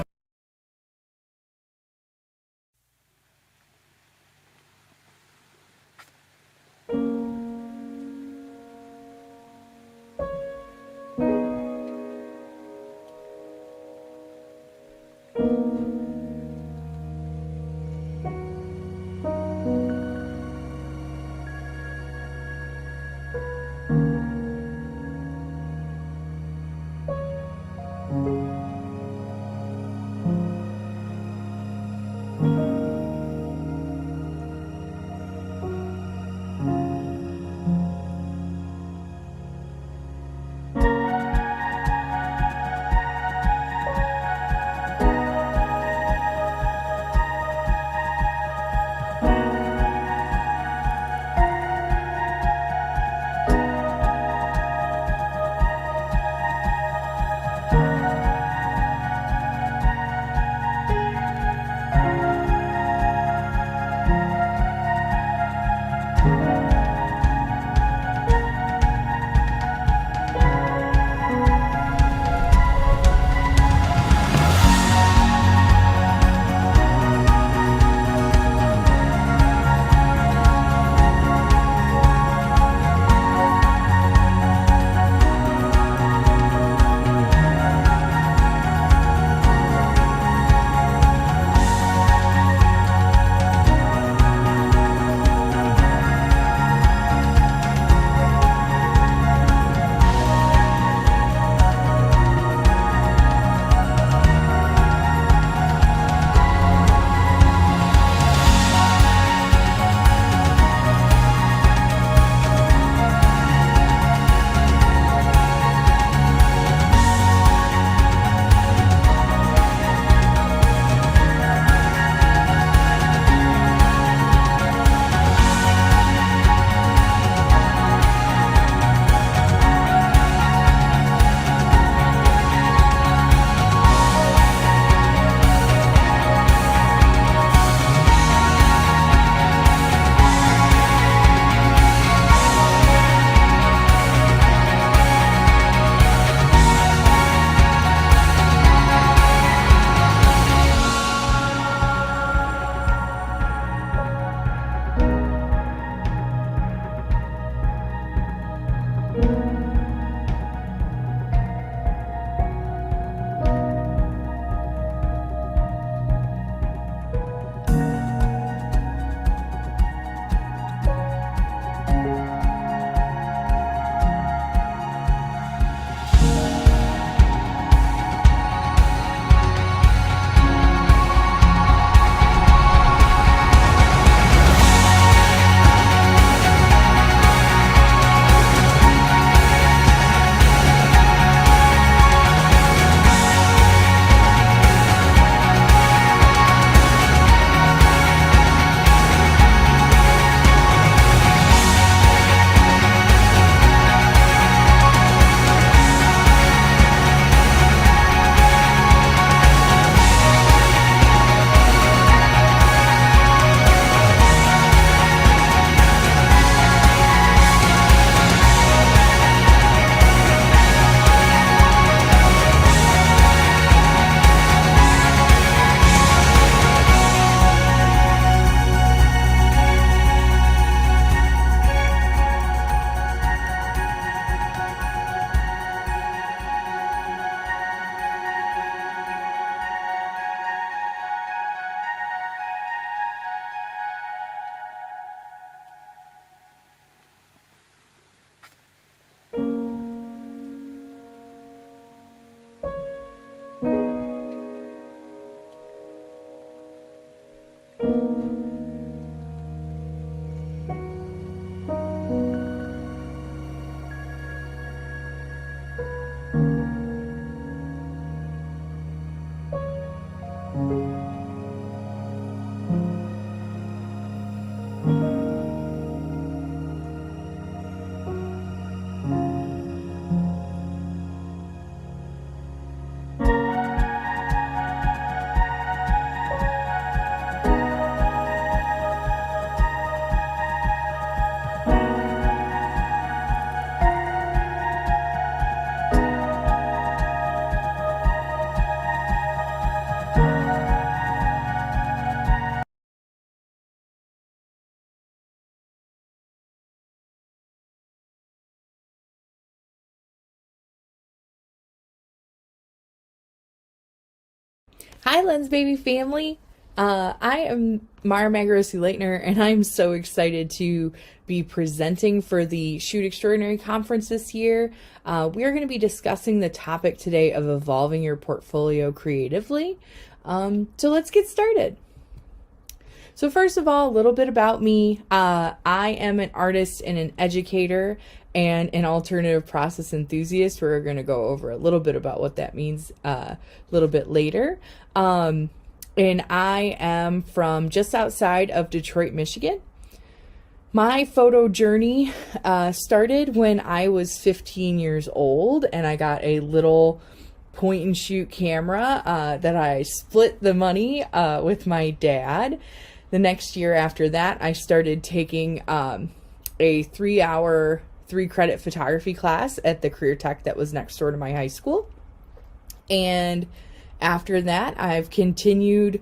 Hi, Lens Baby family. I am Mara Magarosi-Leitner, and I'm so excited to be presenting for the Shoot Extraordinary Conference this year. We are going to be discussing the topic today of evolving your portfolio creatively. So let's get started. So first of all, a little bit about me. I am an artist and an educator and an alternative process enthusiast. We're going to go over a little bit about what that means a little bit later. And I am from just outside of Detroit, Michigan. My photo journey started when I was 15 years old, and I got a little point and shoot camera that I split the money with my dad. The next year after that, I started taking a 3-hour, 3-credit photography class at the career tech that was next door to my high school. And after that, I've continued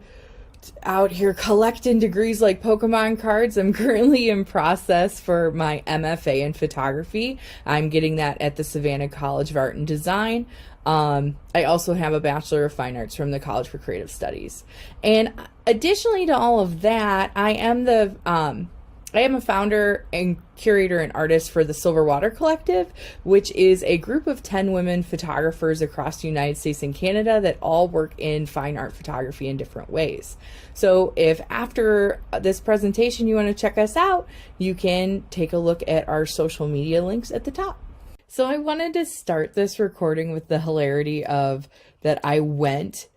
out here collecting degrees like Pokemon cards. I'm currently in process for my MFA in photography. I'm getting that at the Savannah College of Art and Design. I also have a Bachelor of Fine Arts from the College for Creative Studies. And additionally to all of that, I am a founder and curator and artist for the Silver Water Collective, which is a group of 10 women photographers across the United States and Canada that all work in fine art photography in different ways. So if after this presentation you want to check us out, you can take a look at our social media links at the top. So I wanted to start this recording with the hilarity of that I went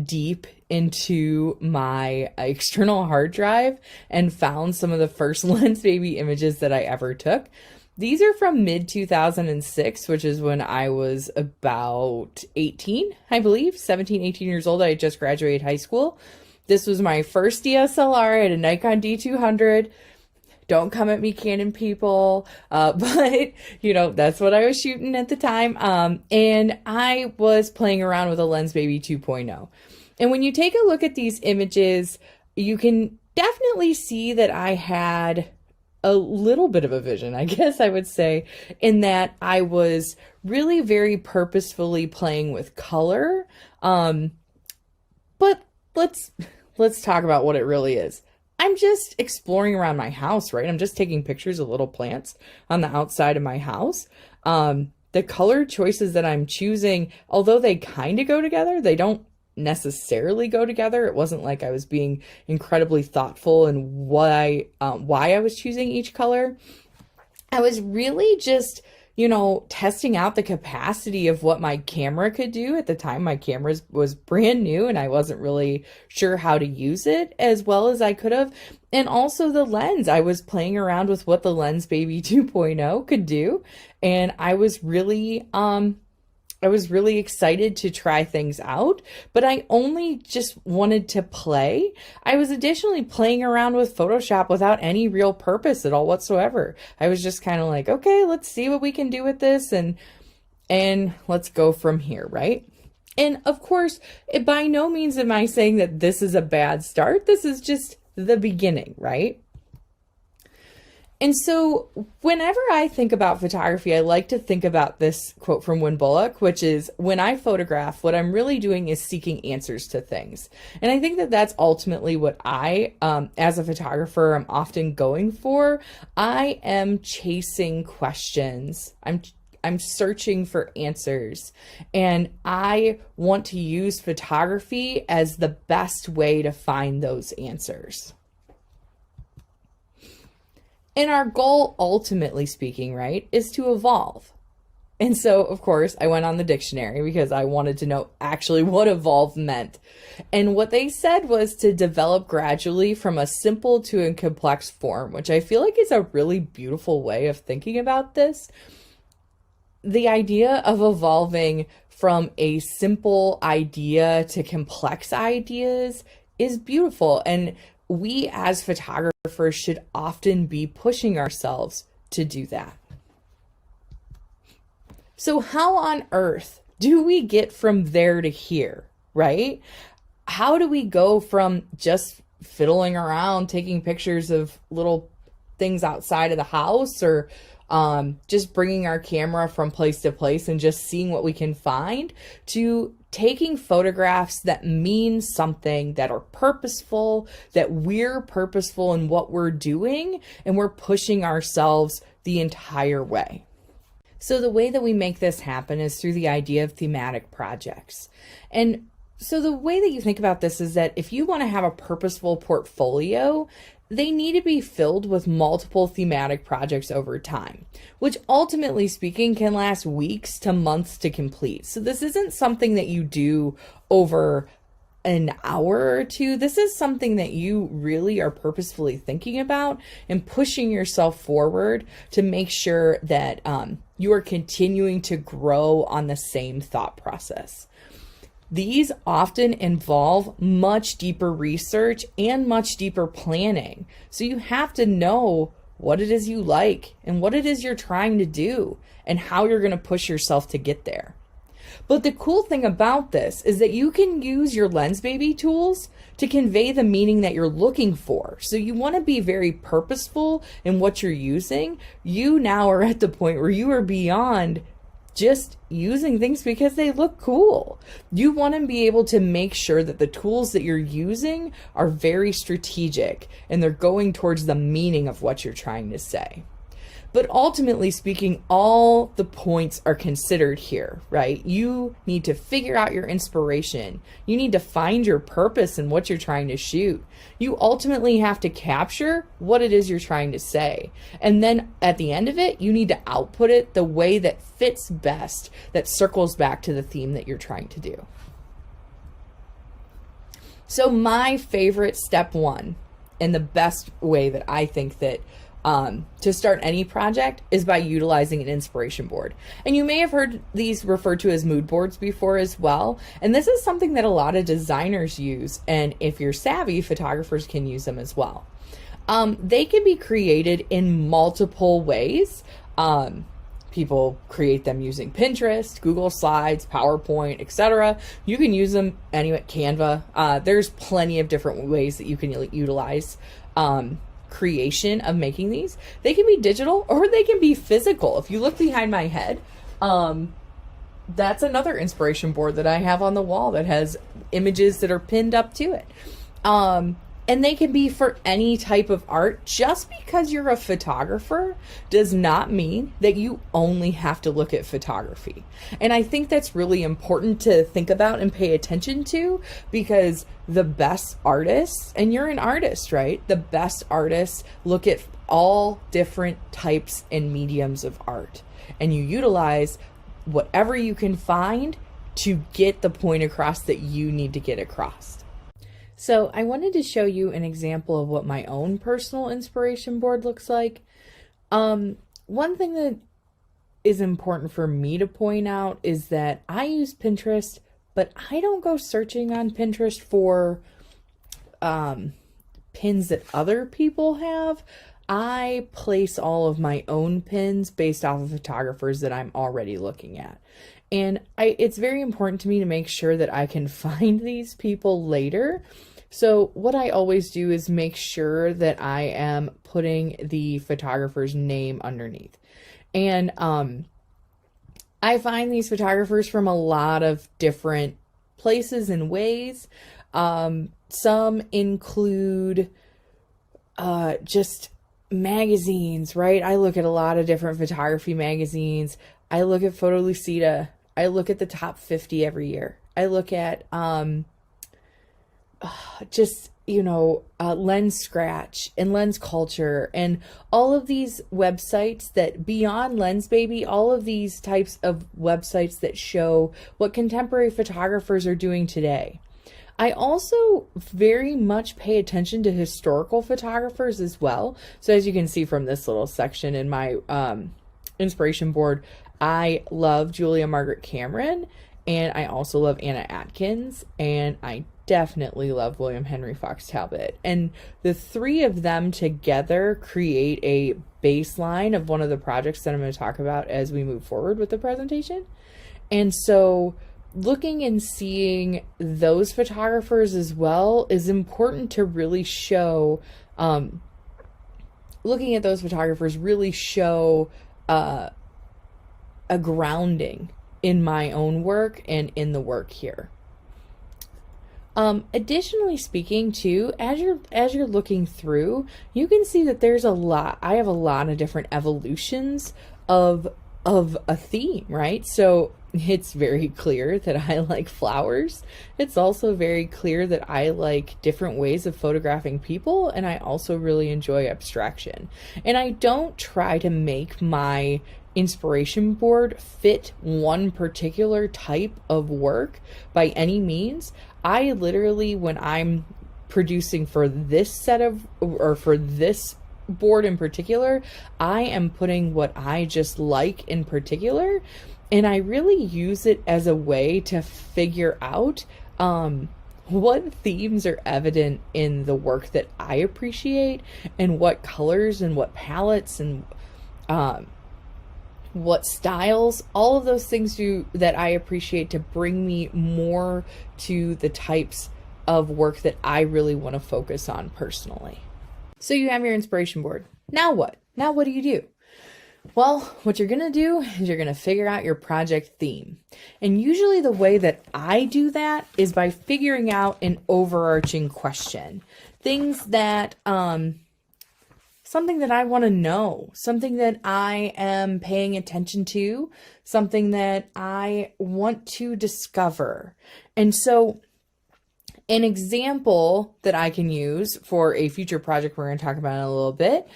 deep into my external hard drive and found some of the first Lens Baby images that I ever took. These are from mid-2006, which is when I was about 18, I believe, 17, 18 years old. I had just graduated high school. This was my first DSLR. I had a Nikon D200. Don't come at me, Canon people. But, you know, that's what I was shooting at the time. And I was playing around with a Lens Baby 2.0. And when you take a look at these images, you can definitely see that I had a little bit of a vision, I guess I would say, in that I was really very purposefully playing with color. But let's talk about what it really is. I'm just exploring around my house, right? I'm just taking pictures of little plants on the outside of my house. The color choices that I'm choosing, although they kind of go together, they don't necessarily go together. It wasn't like I was being incredibly thoughtful in why I was choosing each color. I was really just, you know, testing out the capacity of what my camera could do. At the time, my camera was brand new and I wasn't really sure how to use it as well as I could have. And also the lens, I was playing around with what the Lens Baby 2.0 could do. And I was really excited to try things out, but I only just wanted to play. I was additionally playing around with Photoshop without any real purpose at all whatsoever. I was just kind of like, okay, let's see what we can do with this and let's go from here, right? And of course, by no means am I saying that this is a bad start. This is just the beginning, right? And so whenever I think about photography, I like to think about this quote from Wynne Bullock, which is, when I photograph, what I'm really doing is seeking answers to things. And I think that that's ultimately what I, as a photographer, am often going for. I am chasing questions. I'm searching for answers. And I want to use photography as the best way to find those answers. And our goal, ultimately speaking, right, is to evolve. And so, of course, I went on the dictionary because I wanted to know actually what evolve meant. And what they said was to develop gradually from a simple to a complex form, which I feel like is a really beautiful way of thinking about this. The idea of evolving from a simple idea to complex ideas is beautiful. And we as photographers should often be pushing ourselves to do that. So how on earth do we get from there to here, right? How do we go from just fiddling around, taking pictures of little things outside of the house, or just bringing our camera from place to place and just seeing what we can find, to taking photographs that mean something, that are purposeful, that we're purposeful in what we're doing, and we're pushing ourselves the entire way. So the way that we make this happen is through the idea of thematic projects. And so the way that you think about this is that if you want to have a purposeful portfolio, they need to be filled with multiple thematic projects over time, which ultimately speaking can last weeks to months to complete. So this isn't something that you do over an hour or two. This is something that you really are purposefully thinking about and pushing yourself forward to make sure that you are continuing to grow on the same thought process. These often involve much deeper research and much deeper planning. So you have to know what it is you like and what it is you're trying to do and how you're going to push yourself to get there. But the cool thing about this is that you can use your LensBaby tools to convey the meaning that you're looking for. So you want to be very purposeful in what you're using. You now are at the point where you are beyond just using things because they look cool. You want to be able to make sure that the tools that you're using are very strategic and they're going towards the meaning of what you're trying to say. But ultimately speaking, all the points are considered here, right? You need to figure out your inspiration. You need to find your purpose in what you're trying to shoot. You ultimately have to capture what it is you're trying to say. And then at the end of it, you need to output it the way that fits best, that circles back to the theme that you're trying to do. So my favorite step one, and the best way that I think that to start any project is by utilizing an inspiration board. And you may have heard these referred to as mood boards before as well. And this is something that a lot of designers use. And if you're savvy, photographers can use them as well. They can be created in multiple ways. People create them using Pinterest, Google Slides, PowerPoint, etc. You can use them anyway, Canva. There's plenty of different ways that you can utilize creation of making these. They can be digital or they can be physical. If you look behind my head, that's another inspiration board that I have on the wall that has images that are pinned up to it. And they can be for any type of art. Just because you're a photographer does not mean that you only have to look at photography. And I think that's really important to think about and pay attention to, because the best artists, and you're an artist, right? The best artists look at all different types and mediums of art. And you utilize whatever you can find to get the point across that you need to get across. So I wanted to show you an example of what my own personal inspiration board looks like. One thing that is important for me to point out is that I use Pinterest, but I don't go searching on Pinterest for pins that other people have. I place all of my own pins based off of photographers that I'm already looking at. And it's very important to me to make sure that I can find these people later. So what I always do is make sure that I am putting the photographer's name underneath. And I find these photographers from a lot of different places and ways. Some include just magazines, right? I look at a lot of different photography magazines. I look at Photo Lucida. I look at the top 50 every year. I look at Lens Scratch and Lens Culture and all of these websites that beyond LensBaby, all of these types of websites that show what contemporary photographers are doing today. I also very much pay attention to historical photographers as well. So as you can see from this little section in my inspiration board, I love Julia Margaret Cameron, and I also love Anna Atkins, and I definitely love William Henry Fox Talbot. And the three of them together create a baseline of one of the projects that I'm going to talk about as we move forward with the presentation. And so looking and seeing those photographers as well is important to really show, looking at those photographers really show a grounding in my own work and in the work here. Additionally speaking too, as you're looking through, you can see that I have a lot of different evolutions of a theme, right? So it's very clear that I like flowers. It's also very clear that I like different ways of photographing people, and I also really enjoy abstraction. And I don't try to make my inspiration board fit one particular type of work by any means. I literally, when I'm producing for this set of, or for this board in particular, I am putting what I just like in particular, and I really use it as a way to figure out what themes are evident in the work that I appreciate, and what colors and what palettes and what styles, all of those things that I appreciate to bring me more to the types of work that I really want to focus on personally. So you have your inspiration board. Now what? Now what do you do? Well, what you're going to do is you're going to figure out your project theme. And usually the way that I do that is by figuring out an overarching question. Things that, something that I want to know, something that I am paying attention to, something that I want to discover. And so an example that I can use for a future project we're going to talk about in a little bit,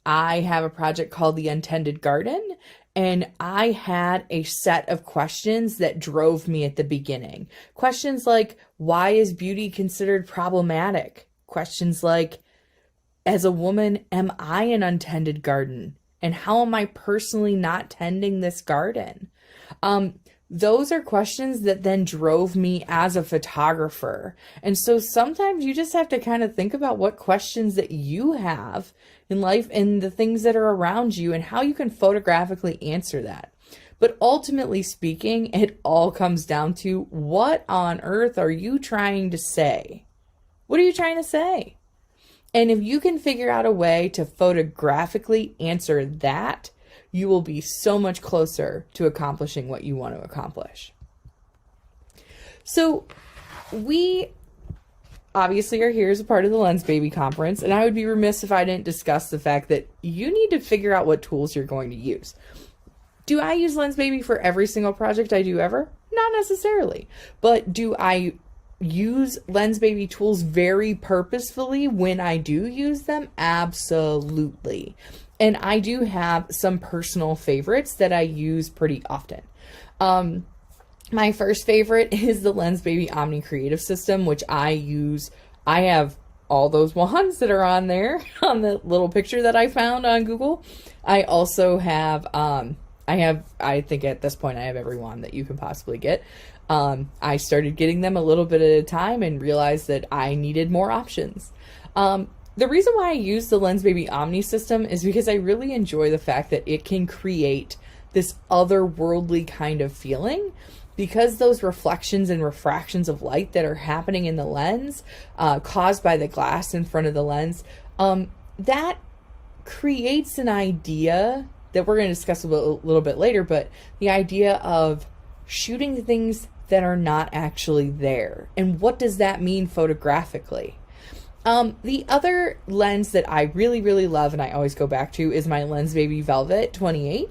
I have a project called The Untended Garden, and I had a set of questions that drove me at the beginning. Questions like, why is beauty considered problematic? Questions like, as a woman, am I an untended garden? And how am I personally not tending this garden? Those are questions that then drove me as a photographer. And so sometimes you just have to kind of think about what questions that you have in life and the things that are around you and how you can photographically answer that. But ultimately speaking, it all comes down to, what on earth are you trying to say? What are you trying to say? And if you can figure out a way to photographically answer that, you will be so much closer to accomplishing what you want to accomplish. So we obviously are here as a part of the Lens Baby conference, and I would be remiss if I didn't discuss the fact that you need to figure out what tools you're going to use. Do I use Lens Baby for every single project I do ever? Not necessarily. But do I use Lens Baby tools very purposefully when I do use them? Absolutely. And I do have some personal favorites that I use pretty often. My first favorite is the Lens Baby Omni Creative System, which I use. I have all those wands that are on there on the little picture that I found on Google. I also have, I think at this point I have every wand that you can possibly get. I started getting them a little bit at a time and realized that I needed more options. The reason why I use the Lens Baby Omni system is because I really enjoy the fact that it can create this otherworldly kind of feeling, because those reflections and refractions of light that are happening in the lens, caused by the glass in front of the lens, that creates an idea that we're going to discuss a little bit later, but the idea of shooting things that are not actually there. And what does that mean photographically? The other lens that I really, really love and I always go back to is my Lens Baby Velvet 28.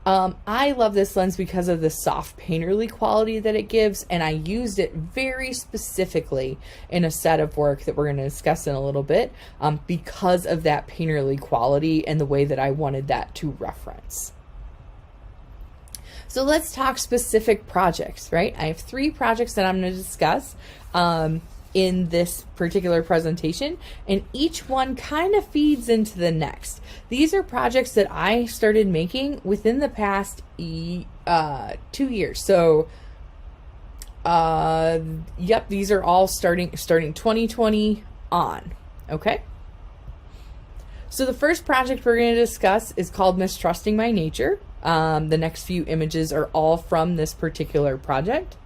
I love this lens because of the soft painterly quality that it gives, and I used it very specifically in a set of work that we're going to discuss in a little bit, because of that painterly quality and the way that I wanted that to reference. So let's talk specific projects, right? I have 3 projects that I'm going to discuss in this particular presentation, and each one kind of feeds into the next. These are projects that I started making within the past 2 years. So yep, these are all starting 2020 on. Okay, so the first project we're going to discuss is called Mistrusting My Nature. The next few images are all from this particular project.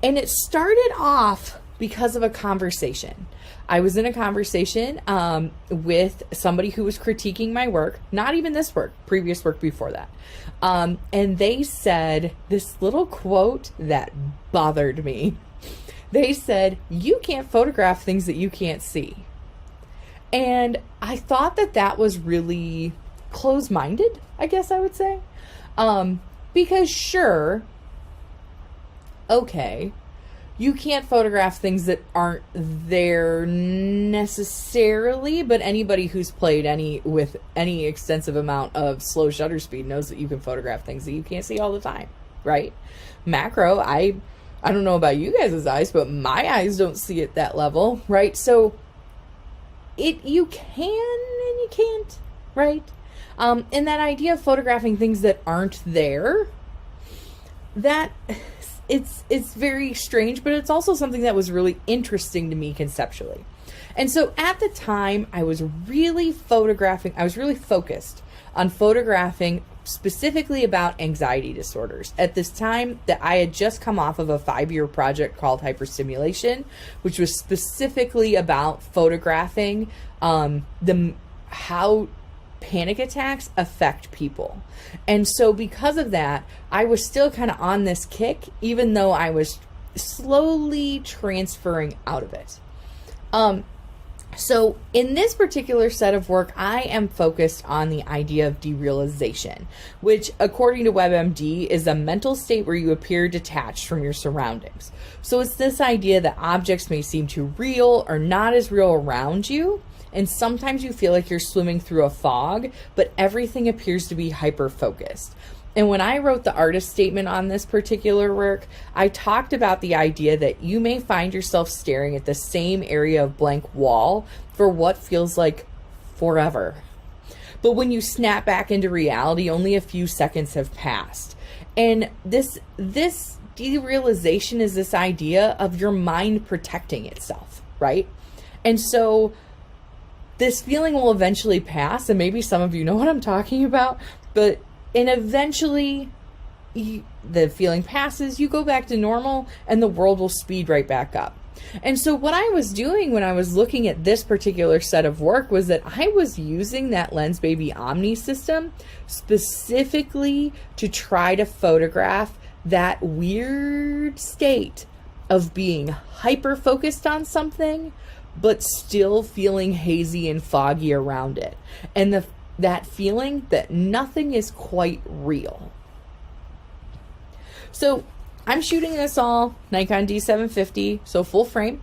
And it started off because of a conversation. I was in a conversation with somebody who was critiquing my work, not even this work, previous work before that. And they said this little quote that bothered me. They said, "You can't photograph things that you can't see." And I thought that that was really close-minded, I guess I would say. Because sure, okay, you can't photograph things that aren't there necessarily, but anybody who's played with any extensive amount of slow shutter speed knows that you can photograph things that you can't see all the time, right? Macro, I don't know about you guys' eyes, but my eyes don't see at that level, right? So you can and you can't, right? And that idea of photographing things that aren't there, that it's very strange, but it's also something that was really interesting to me conceptually. And so at the time, I was really focused on photographing specifically about anxiety disorders. At this time, that I had just come off of a 5-year project called Hyperstimulation, which was specifically about photographing how panic attacks affect people. And so because of that, I was still kind of on this kick, even though I was slowly transferring out of it. So in this particular set of work, I am focused on the idea of derealization, which according to WebMD is a mental state where you appear detached from your surroundings. So it's this idea that objects may seem too real or not as real around you. And sometimes you feel like you're swimming through a fog, but everything appears to be hyper-focused. And when I wrote the artist statement on this particular work, I talked about the idea that you may find yourself staring at the same area of blank wall for what feels like forever. But when you snap back into reality, only a few seconds have passed. And this derealization is this idea of your mind protecting itself, right? And so this feeling will eventually pass, and maybe some of you know what I'm talking about, and eventually the feeling passes, you go back to normal, and the world will speed right back up. And so what I was doing when I was looking at this particular set of work was that I was using that Lensbaby OMNI system specifically to try to photograph that weird state of being hyper-focused on something, but still feeling hazy and foggy around it. And that feeling that nothing is quite real. So I'm shooting this all Nikon D750, so full frame.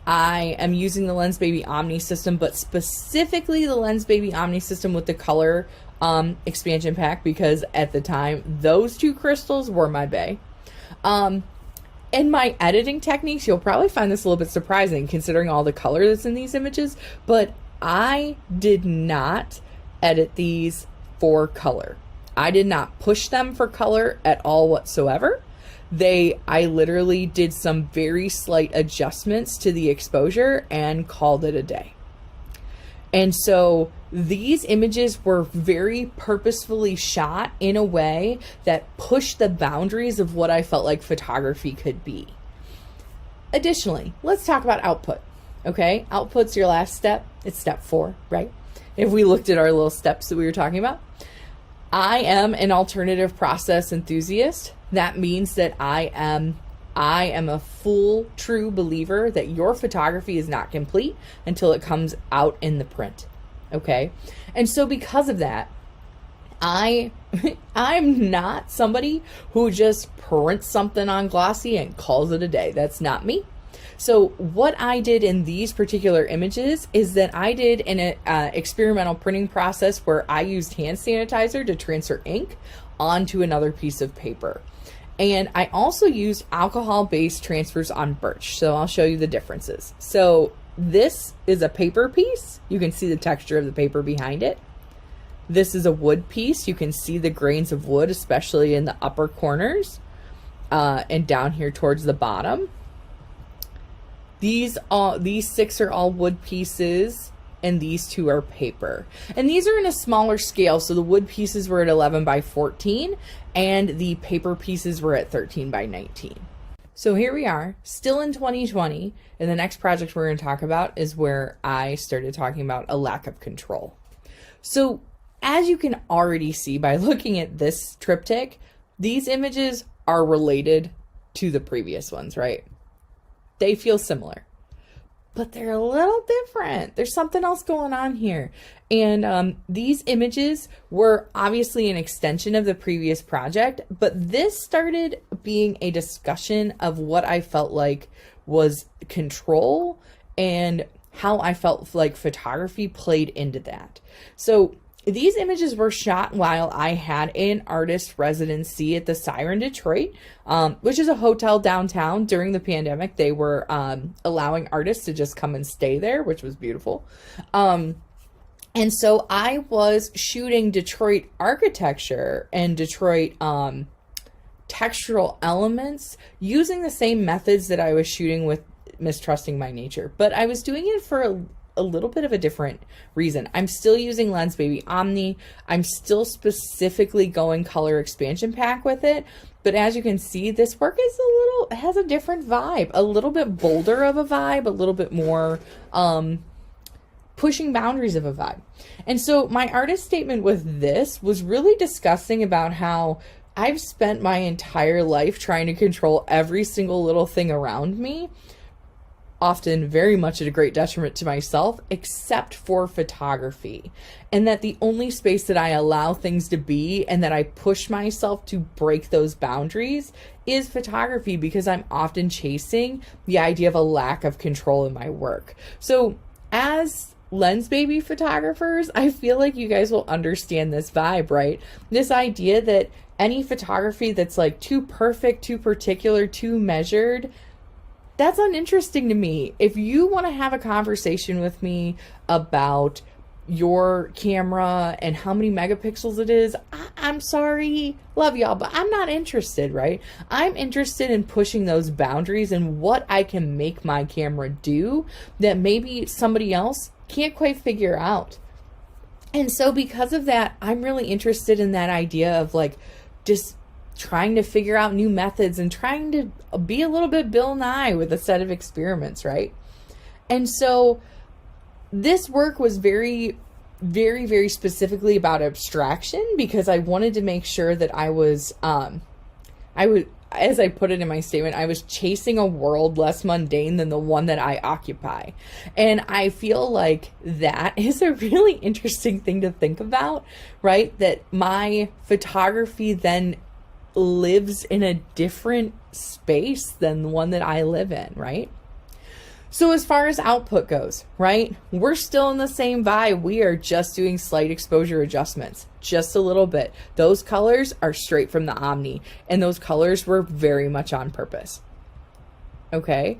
I am using the Lensbaby OMNI system, but specifically the Lensbaby OMNI system with the color expansion pack, because at the time, those two crystals were my bae. In my editing techniques, you'll probably find this a little bit surprising considering all the color that's in these images, but I did not edit these for color. I did not push them for color at all whatsoever. I literally did some very slight adjustments to the exposure and called it a day. And so these images were very purposefully shot in a way that pushed the boundaries of what I felt like photography could be. Additionally, let's talk about output. Okay, output's your last step. It's step 4, right? If we looked at our little steps that we were talking about. I am an alternative process enthusiast. That means that I am a full, true believer that your photography is not complete until it comes out in the print. Okay? And so because of that, I'm not somebody who just prints something on glossy and calls it a day. That's not me. So what I did in these particular images is that I did an experimental printing process where I used hand sanitizer to transfer ink onto another piece of paper. And I also used alcohol-based transfers on birch. So I'll show you the differences. So this is a paper piece. You can see the texture of the paper behind it. This is a wood piece. You can see the grains of wood, especially in the upper corners and down here towards the bottom. These 6 are all wood pieces, and these 2 are paper. And these are in a smaller scale. So the wood pieces were at 11 by 14, and the paper pieces were at 13 by 19. So here we are, still in 2020, and the next project we're going to talk about is where I started talking about a lack of control. So as you can already see by looking at this triptych, these images are related to the previous ones, right? They feel similar, but they're a little different. There's something else going on here. And these images were obviously an extension of the previous project, but this started being a discussion of what I felt like was control and how I felt like photography played into that. So these images were shot while I had an artist residency at the Siren Detroit, which is a hotel downtown. During the pandemic, they were allowing artists to just come and stay there, which was beautiful. And so I was shooting Detroit architecture and Detroit textural elements using the same methods that I was shooting with Mistrusting My Nature. But I was doing it for a little bit of a different reason. I'm still using Lensbaby Omni. I'm still specifically going color expansion pack with it. But as you can see, this work is has a different vibe, a little bit bolder of a vibe, a little bit more pushing boundaries of a vibe. And so my artist statement with this was really discussing about how I've spent my entire life trying to control every single little thing around me, often very much at a great detriment to myself, except for photography. And that the only space that I allow things to be and that I push myself to break those boundaries is photography, because I'm often chasing the idea of a lack of control in my work. So as Lensbaby photographers, I feel like you guys will understand this vibe, right? This idea that any photography that's like too perfect, too particular, too measured, that's uninteresting to me. If you want to have a conversation with me about your camera and how many megapixels it is, I'm sorry, love y'all, but I'm not interested, right? I'm interested in pushing those boundaries and what I can make my camera do that maybe somebody else can't quite figure out. And so because of that, I'm really interested in that idea of like just trying to figure out new methods and trying to be a little bit Bill Nye with a set of experiments, right? And so this work was very, very, very specifically about abstraction, because I wanted to make sure that I was, as I put it in my statement, I was chasing a world less mundane than the one that I occupy. And I feel like that is a really interesting thing to think about, right? That my photography then lives in a different space than the one that I live in, right? So as far as output goes, right, we're still in the same vibe. We are just doing slight exposure adjustments, just a little bit. Those colors are straight from the Omni, and those colors were very much on purpose. Okay.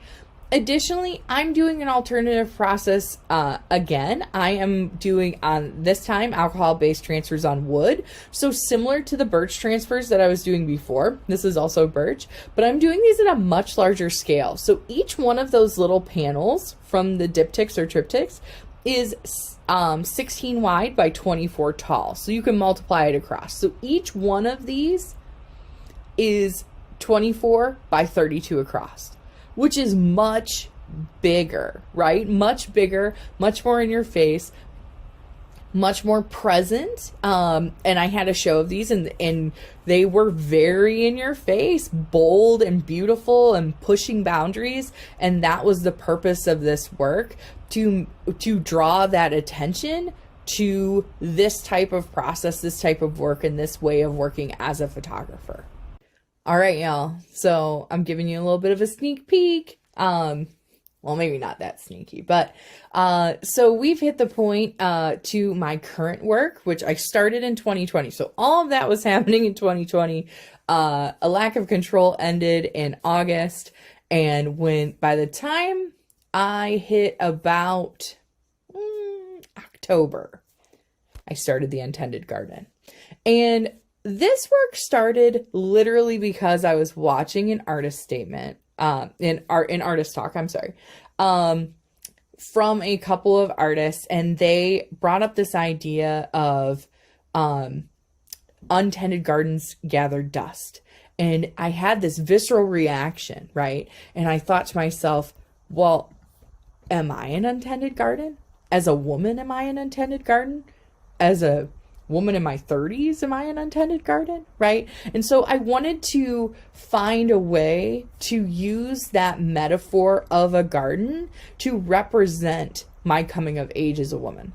Additionally, I'm doing an alternative process again. I am doing on this time alcohol-based transfers on wood. So similar to the birch transfers that I was doing before, this is also birch, but I'm doing these at a much larger scale. So each one of those little panels from the diptychs or triptychs is 16 wide by 24 tall. So you can multiply it across. So each one of these is 24 by 32 across, which is much bigger, right? Much bigger, much more in your face, much more present. And I had a show of these and they were very in your face, bold and beautiful and pushing boundaries. And that was the purpose of this work, to draw that attention to this type of process, this type of work, and this way of working as a photographer. All right, y'all. So I'm giving you a little bit of a sneak peek. Well, maybe not that sneaky, but so we've hit the point to my current work, which I started in 2020. So all of that was happening in 2020. A lack of control ended in August. And by the time I hit about October, I started the Untended Garden. And this work started literally because I was watching an artist statement, in artist talk, I'm sorry, from a couple of artists, and they brought up this idea of untended gardens gather dust. And I had this visceral reaction, right? And I thought to myself, well, am I an untended garden? As a woman, am I an untended garden? As a woman in my 30s, am I an untended garden? Right? And so I wanted to find a way to use that metaphor of a garden to represent my coming of age as a woman.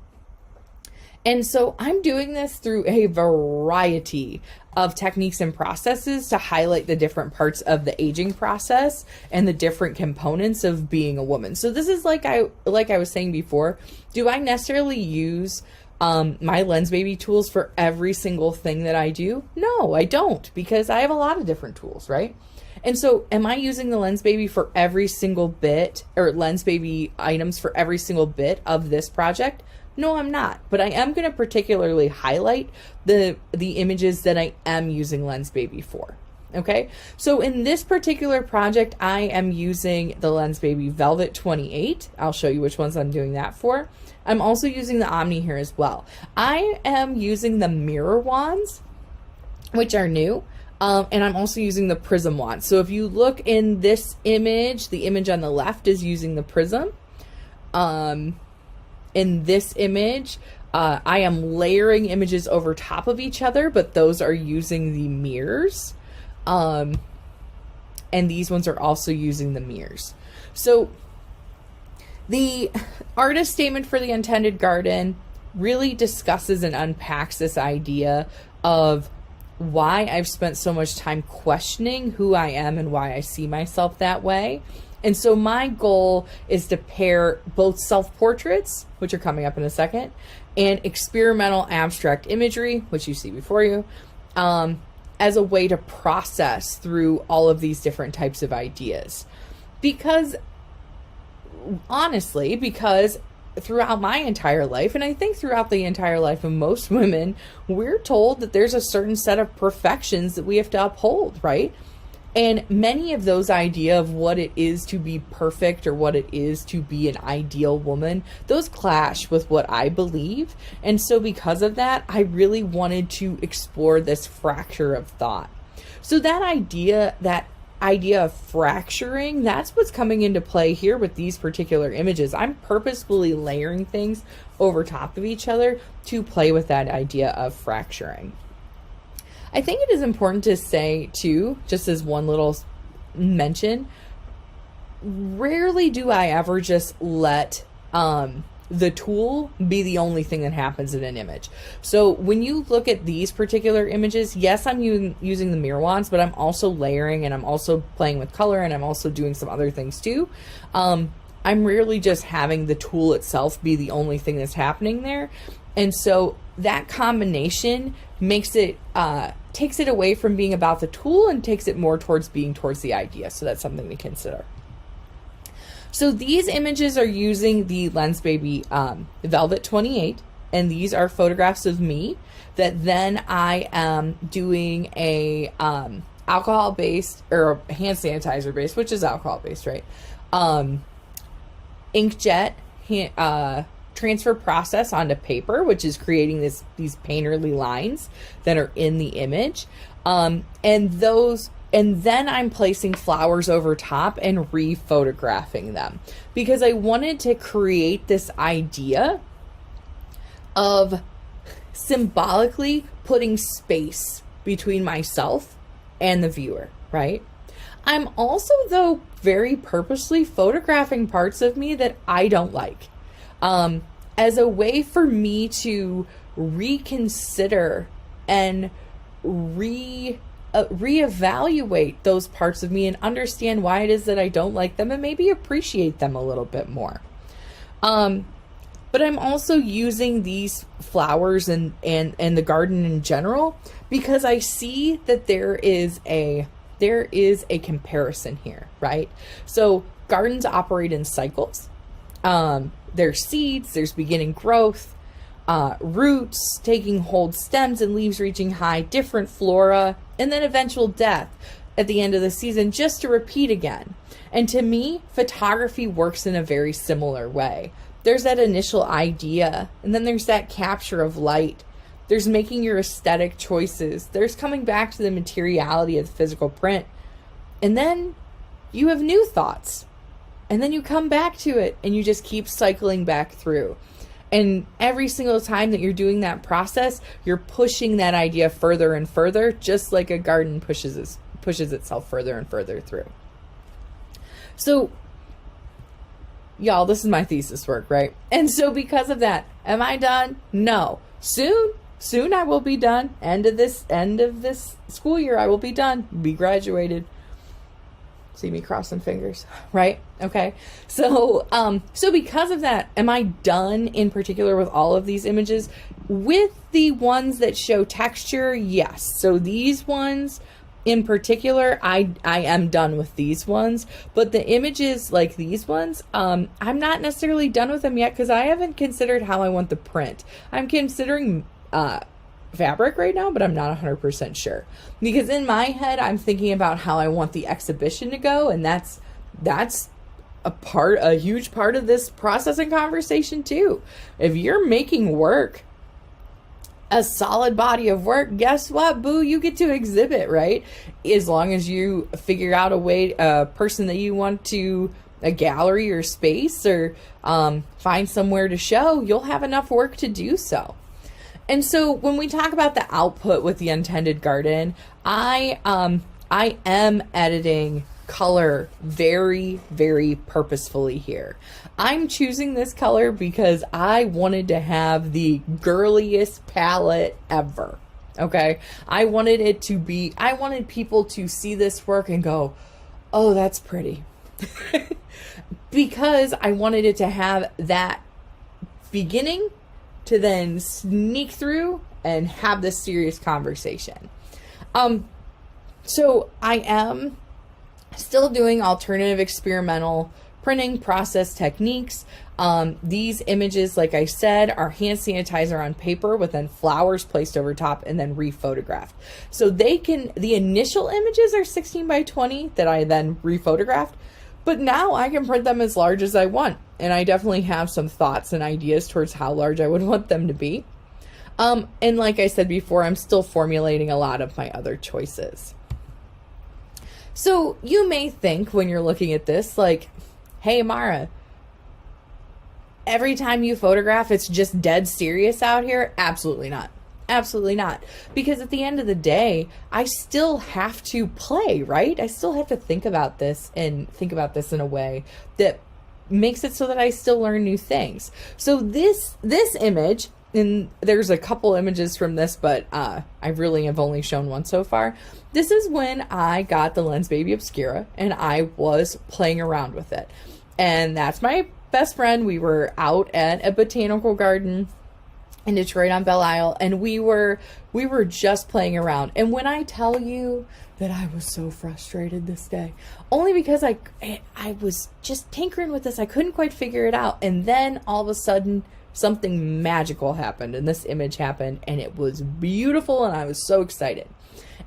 And so I'm doing this through a variety of techniques and processes to highlight the different parts of the aging process and the different components of being a woman. So this is like I was saying before, do I necessarily use my Lens Baby tools for every single thing that I do? No, I don't, because I have a lot of different tools, right? And so am I using the Lens Baby for every single bit, or Lens Baby items for every single bit of this project? No, I'm not, but I am going to particularly highlight the images that I am using Lens Baby for. Okay, so in this particular project, I am using the Lens Baby Velvet 28. I'll show you which ones I'm doing that for. I'm also using the Omni here as well. I am using the mirror wands, which are new. And I'm also using the prism wand. So if you look in this image, the image on the left is using the prism. In this image, I am layering images over top of each other, but those are using the mirrors. And these ones are also using the mirrors. So the artist statement for the Untended Garden really discusses and unpacks this idea of why I've spent so much time questioning who I am and why I see myself that way. And so my goal is to pair both self-portraits, which are coming up in a second, and experimental abstract imagery, which you see before you, as a way to process through all of these different types of ideas. Because, honestly, because throughout my entire life, and I think throughout the entire life of most women, we're told that there's a certain set of perfections that we have to uphold, right? And many of those ideas of what it is to be perfect or what it is to be an ideal woman, those clash with what I believe. And so because of that, I really wanted to explore this fracture of thought. So that idea of fracturing, that's what's coming into play here with these particular images. I'm purposefully layering things over top of each other to play with that idea of fracturing. I think it is important to say too, just as one little mention, rarely do I ever just let the tool be the only thing that happens in an image. So when you look at these particular images, yes, I'm using the mirror wands, but I'm also layering and I'm also playing with color and I'm also doing some other things too. I'm rarely just having the tool itself be the only thing that's happening there. And so that combination makes it, takes it away from being about the tool and takes it more towards being towards the idea. So that's something to consider. So these images are using the Lens Baby Velvet 28, and these are photographs of me that then I am doing a alcohol-based or hand sanitizer based, which is alcohol-based, right? Inkjet transfer process onto paper, which is creating these painterly lines that are in the image. And then I'm placing flowers over top and re-photographing them because I wanted to create this idea of symbolically putting space between myself and the viewer, right? I'm also, though, very purposely photographing parts of me that I don't like, as a way for me to reconsider and reevaluate those parts of me and understand why it is that I don't like them and maybe appreciate them a little bit more. But I'm also using these flowers and the garden in general because I see that there is a comparison here, right? So gardens operate in cycles. There's seeds, there's beginning growth, roots taking hold, stems and leaves reaching high, different flora, and then eventual death at the end of the season just to repeat again. And to me, photography works in a very similar way. There's that initial idea, and then there's that capture of light, There's making your aesthetic choices. There's coming back to the materiality of the physical print. And then you have new thoughts. And then you come back to it and you just keep cycling back through. And every single time that you're doing that process, you're pushing that idea further and further, just like a garden pushes itself further and further through. So, y'all, this is my thesis work, right? And so because of that, am I done? No. Soon I will be done. End of this school year, I will be done. Be graduated. See me crossing fingers, right? Okay. So because of that, am I done in particular with all of these images? With the ones that show texture, yes. So these ones in particular, I am done with these ones. But the images like these ones, I'm not necessarily done with them yet because I haven't considered how I want the print. I'm considering fabric right now, but I'm not 100% sure, because in my head I'm thinking about how I want the exhibition to go, and that's a huge part of this process and conversation too. If you're making work a solid body of work, guess what, boo, you get to exhibit, right? As long as you figure out a person that you want to, a gallery or space, or find somewhere to show, you'll have enough work to do so. And so when we talk about the output with the Untended Garden, I am editing color very, very purposefully here. I'm choosing this color because I wanted to have the girliest palette ever. Okay? I wanted people to see this work and go, oh, that's pretty. Because I wanted it to have that beginning to then sneak through and have this serious conversation. So I am still doing alternative experimental printing process techniques. These images, like I said, are hand sanitizer on paper with then flowers placed over top and then rephotographed. So the initial images are 16 by 20 that I then rephotographed, but now I can print them as large as I want. And I definitely have some thoughts and ideas towards how large I would want them to be. And like I said before, I'm still formulating a lot of my other choices. So you may think when you're looking at this, like, hey, Mara, every time you photograph, it's just dead serious out here. Absolutely not. Absolutely not. Because at the end of the day, I still have to play, right? I still have to think about this in a way that makes it so that I still learn new things. So this image, and there's a couple images from this, but I really have only shown one so far. This is when I got the Lens Baby Obscura and I was playing around with it. And that's my best friend. We were out at a botanical garden in Detroit on Belle Isle, and we were just playing around. And when I tell you that I was so frustrated this day, only because I was just tinkering with this, I couldn't quite figure it out. And then all of a sudden, something magical happened, and this image happened, and it was beautiful, and I was so excited.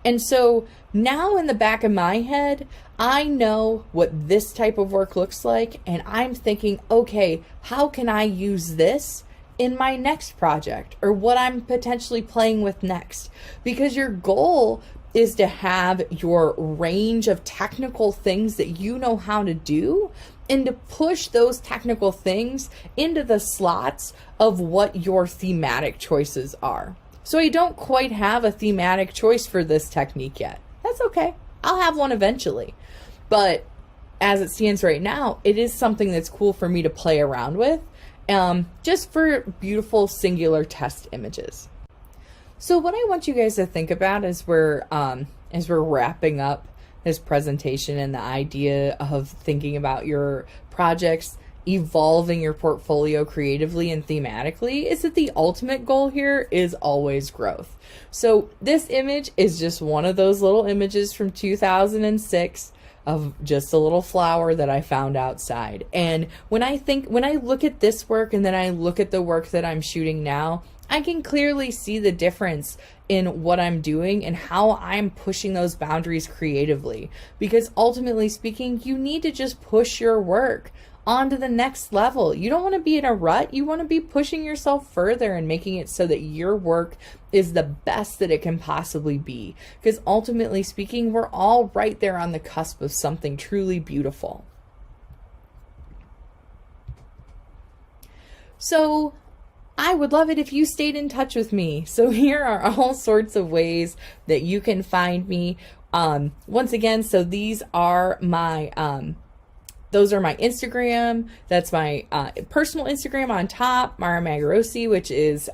And so now in the back of my head, I know what this type of work looks like, and I'm thinking, okay, how can I use this in my next project, or what I'm potentially playing with next? Because your goal is to have your range of technical things that you know how to do, and to push those technical things into the slots of what your thematic choices are. So I don't quite have a thematic choice for this technique yet. That's okay. I'll have one eventually. But as it stands right now, it is something that's cool for me to play around with, just for beautiful singular test images. So what I want you guys to think about as we're wrapping up this presentation and the idea of thinking about your projects, evolving your portfolio creatively and thematically, is that the ultimate goal here is always growth. So this image is just one of those little images from 2006 of just a little flower that I found outside. And when I look at this work and then I look at the work that I'm shooting now, I can clearly see the difference in what I'm doing and how I'm pushing those boundaries creatively. Because ultimately speaking, you need to just push your work on to the next level. You don't want to be in a rut. You want to be pushing yourself further and making it so that your work is the best that it can possibly be. Because ultimately speaking, we're all right there on the cusp of something truly beautiful. So I would love it if you stayed in touch with me. So here are all sorts of ways that you can find me. Once again, so these are my those are my Instagram. That's my personal Instagram on top, Mara Magarosi, which is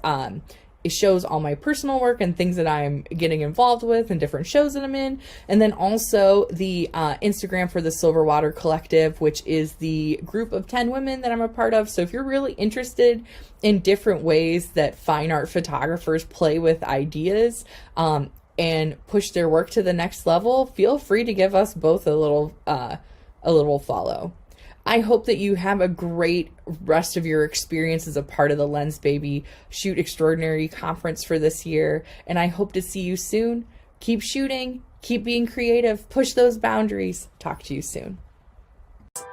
it shows all my personal work and things that I'm getting involved with and different shows that I'm in. And then also the Instagram for the Silver Water Collective, which is the group of 10 women that I'm a part of. So if you're really interested in different ways that fine art photographers play with ideas and push their work to the next level, feel free to give us both a little follow. I hope that you have a great rest of your experience as a part of the Lens Baby Shoot Extraordinary Conference for this year. And I hope to see you soon. Keep shooting, keep being creative, push those boundaries. Talk to you soon.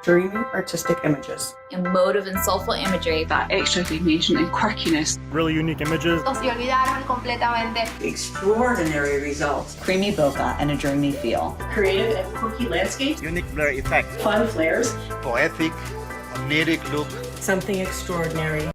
Dreamy artistic images. Emotive and soulful imagery. That extra definition and quirkiness. Really unique images. Y olvidaron completamente. Extraordinary results. Creamy bokeh and a dreamy feel. Creative and quirky landscapes. Unique blur effect. Fun flares. Poetic, oniric look. Something extraordinary.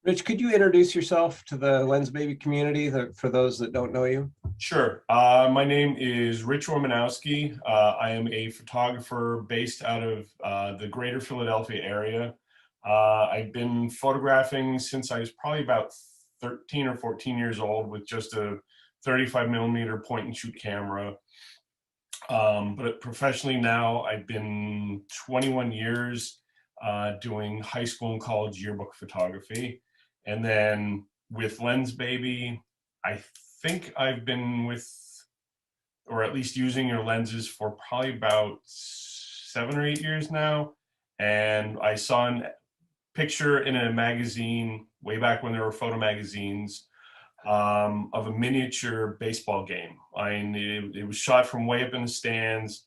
Rich, could you introduce yourself to the Lens Baby community for those that don't know you? Sure. My name is Rich Ormanowski. I am a photographer based out of the greater Philadelphia area. I've been photographing since I was probably about 13 or 14 years old with just a 35mm point and shoot camera. But professionally now, I've been 21 years doing high school and college yearbook photography. And then with Lens Baby, I think I've been with, or at least using your lenses for probably about 7 or 8 years now. And I saw a picture in a magazine way back when there were photo magazines of a miniature baseball game. It was shot from way up in the stands.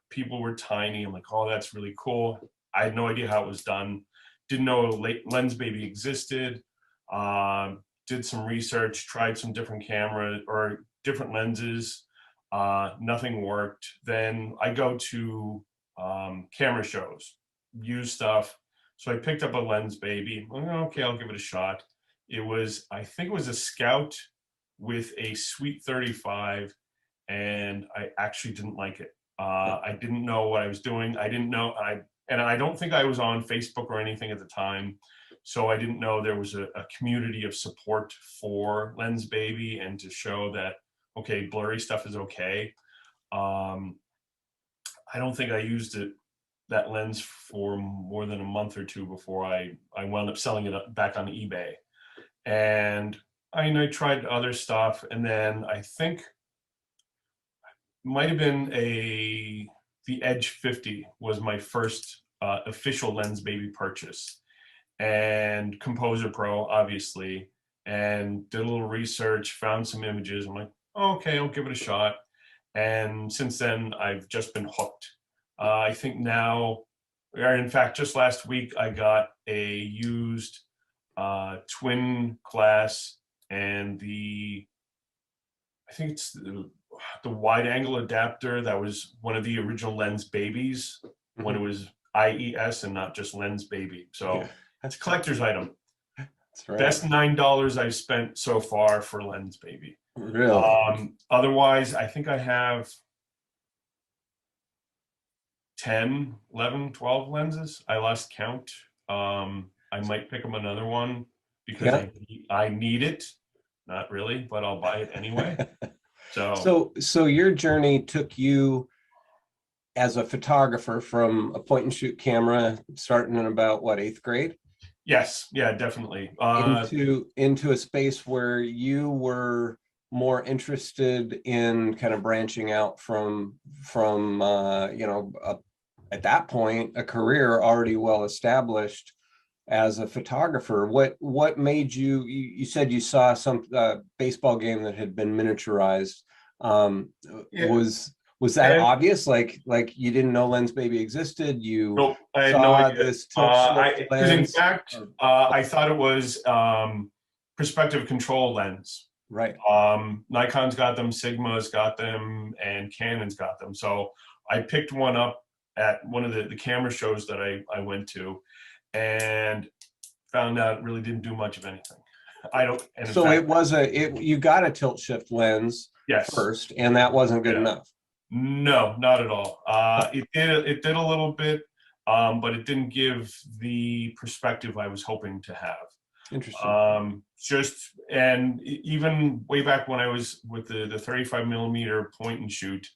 People were tiny. I'm like, oh, that's really cool. I had no idea how it was done. Didn't know Lens Baby existed. Did some research, tried some different cameras or different lenses. Nothing worked. Then I go to camera shows, use stuff. So I picked up a Lens Baby. I'm like, okay, I'll give it a shot. I think it was a Scout with a Sweet 35, and I actually didn't like it. I didn't know what I was doing. I didn't know, and I don't think I was on Facebook or anything at the time. So I didn't know there was a community of support for Lens Baby and to show that, okay, blurry stuff is okay. I don't think I used that lens for more than a month or two before I wound up selling it back on eBay. And I tried other stuff, and then I think might have been the Edge 50 was my first official Lens Baby purchase, and Composer Pro, obviously, and did a little research, found some images. I'm like, oh, okay, I'll give it a shot. And since then, I've just been hooked. I think now, or in fact, just last week, I got a used twin glass and I think it's the wide angle adapter that was one of the original Lens Babies when it was IES and not just Lens Baby. So yeah, that's a collector's item. That's right. Best $9 I've spent so far for Lens Baby. Really? Otherwise, I think I have 10, 11, 12 lenses. I lost count. I might pick up another one because I need it. Not really, but I'll buy it anyway. So your journey took you as a photographer from a point and shoot camera starting in about what, 8th grade? Yes, yeah, definitely. Into a space where you were more interested in kind of branching out from at that point a career already well established as a photographer. What made you said you saw some baseball game that had been miniaturized. Was that obvious? Like you didn't know Lens Baby existed? Nope, I had saw no idea. This tilt-shift lens? In fact, I thought it was perspective control lens. Right. Nikon's got them, Sigma's got them, and Canon's got them. So I picked one up at one of the camera shows that I went to, and found out it really didn't do much of anything. So it was you got a tilt shift lens first, and that wasn't good enough. No, not at all. It did a little bit, but it didn't give the perspective I was hoping to have. Interesting. And even way back when I was with the 35mm point and shoot,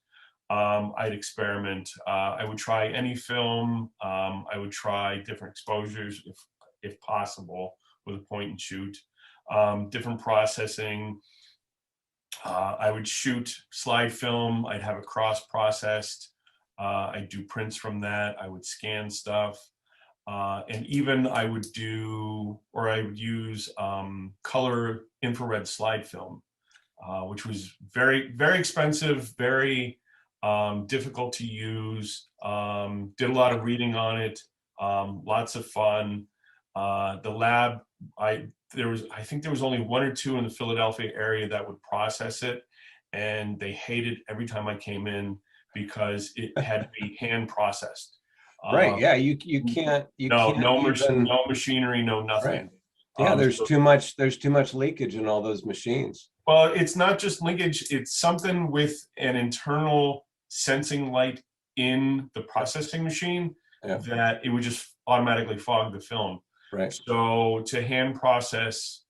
I'd experiment. I would try any film. I would try different exposures if possible with a point and shoot, different processing. I would shoot slide film. I'd have it cross-processed. I'd do prints from that. I would scan stuff. And even I would use color infrared slide film, which was very, very expensive, very difficult to use. Did a lot of reading on it, lots of fun. The lab, I think there was only 1 or 2 in the Philadelphia area that would process it, and they hated every time I came in because it had to be hand processed. Right. Yeah. You can't. No machinery, no nothing. Right. Yeah. There's too much leakage in all those machines. Well, it's not just linkage. It's something with an internal sensing light in the processing machine that it would just automatically fog the film. Right. So to hand process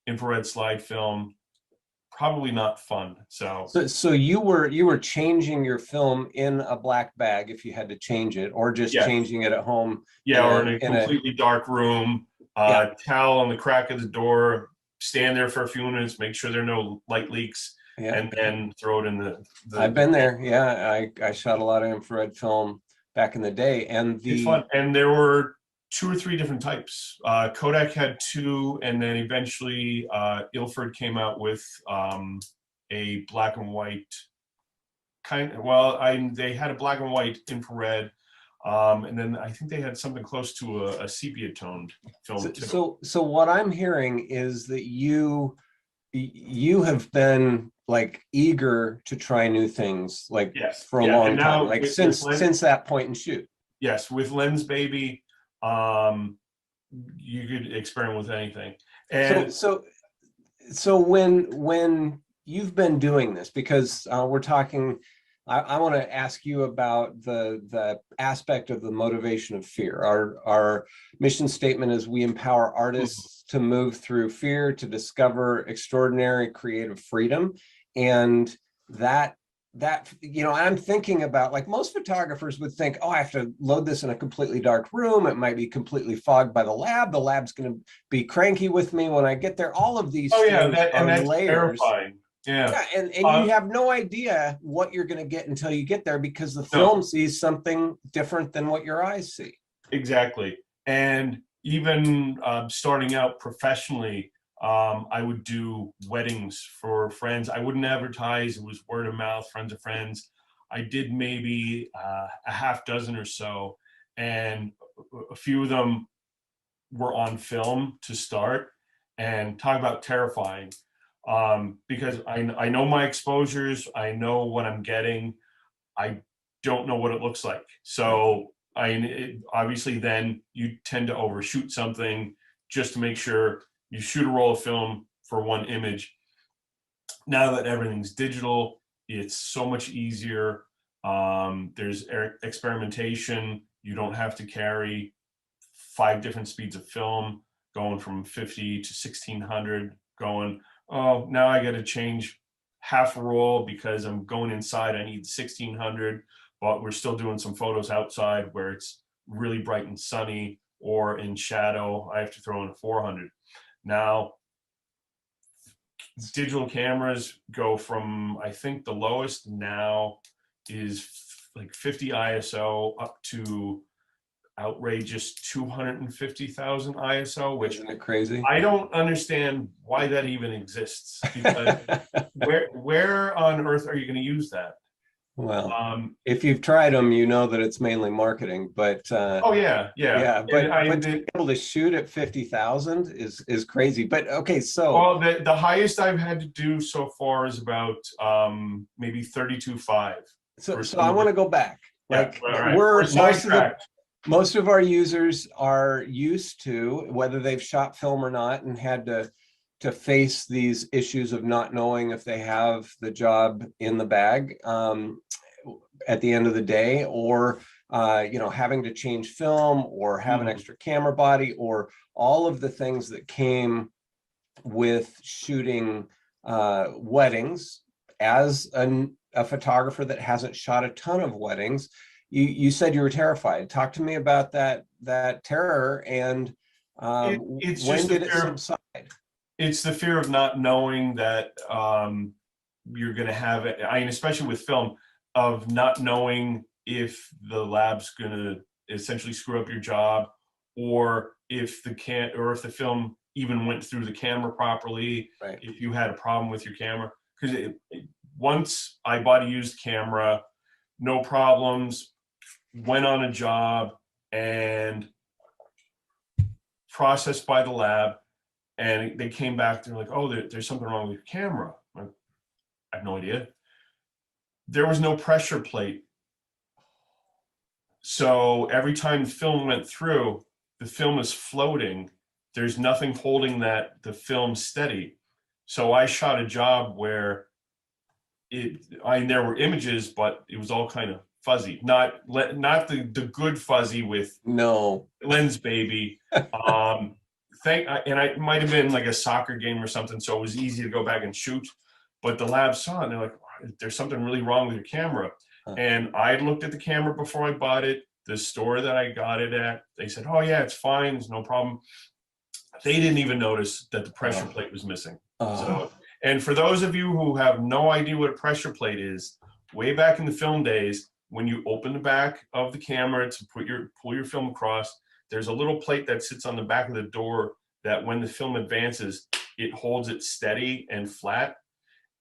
infrared slide film, probably not fun. So you were changing your film in a black bag if you had to change it, or just changing it at home. Yeah, or in a completely dark room, towel on the crack of the door, stand there for a few minutes, make sure there are no light leaks, and then throw it in the I've been there. Yeah, I shot a lot of infrared film back in the day, and it's fun. And there were 2 or 3 different types. Kodak had 2, and then eventually Ilford came out with a black and white they had a black and white infrared, and then I think they had something close to a sepia toned film too. So what I'm hearing is that you have been like eager to try new things, like for a long time, like since that point and shoot. Yes, with Lens Baby, you could experiment with anything. And so when you've been doing this, because we're talking, I want to ask you about the aspect of the motivation of fear. Our mission statement is we empower artists to move through fear to discover extraordinary creative freedom. And that I'm thinking about, like, most photographers would think, oh, I have to load this in a completely dark room. It might be completely fogged by the lab. The lab's going to be cranky with me when I get there. All of these things are layers. Terrifying. Yeah, and you have no idea what you're going to get until you get there, because the film sees something different than what your eyes see. Exactly. And even starting out professionally, I would do weddings for friends. I wouldn't advertise. It was word of mouth, friends of friends. I did maybe a half dozen or so, and a few of them were on film to start. And talk about terrifying. Because I know my exposures, I know what I'm getting, I don't know what it looks like. So obviously then you tend to overshoot something just to make sure you shoot a roll of film for one image. Now that everything's digital, it's so much easier. There's experimentation. You don't have to carry 5 different speeds of film, going from 50 to 1600, going, oh, now I got to change half a roll because I'm going inside. I need 1600, but we're still doing some photos outside where it's really bright and sunny, or in shadow, I have to throw in a 400. Now, digital cameras go from, I think the lowest now is like 50 ISO up to outrageous 250,000 ISO, which isn't it crazy? I don't understand why that even exists, because where on earth are you going to use that? Well, if you've tried them, you know that it's mainly marketing. But But to be able to shoot at 50,000 is crazy. But okay, so the highest I've had to do so far is about maybe 32.5. So I want to go back. Like most of our users are used to, whether they've shot film or not, and had to face these issues of not knowing if they have the job in the bag at the end of the day, or having to change film, or have an extra camera body, or all of the things that came with shooting weddings. As a photographer that hasn't shot a ton of weddings, you said you were terrified. Talk to me about that terror, and it's when just did it subside? It's the fear of not knowing that you're going to have it. I mean, especially with film, of not knowing if the lab's going to essentially screw up your job, or if the film even went through the camera properly. Right. If you had a problem with your camera, because once I bought a used camera, no problems, went on a job and processed by the lab, and they came back, they're like, oh, there's something wrong with your camera. I have no idea. There was no pressure plate. So every time the film went through, the film is floating. There's nothing holding the film steady. So I shot a job where there were images, but it was all kind of fuzzy. Not the good fuzzy with no lens baby. And I might have been like a soccer game or something, so it was easy to go back and shoot. But the lab saw it, and they're like, there's something really wrong with your camera. And I looked at the camera before I bought it. The store that I got it at, they said, oh yeah, it's fine, there's no problem. They didn't even notice that the pressure plate was missing. So, and for those of you who have no idea what a pressure plate is, way back in the film days, when you open the back of the camera to pull your film across, there's a little plate that sits on the back of the door that when the film advances, it holds it steady and flat.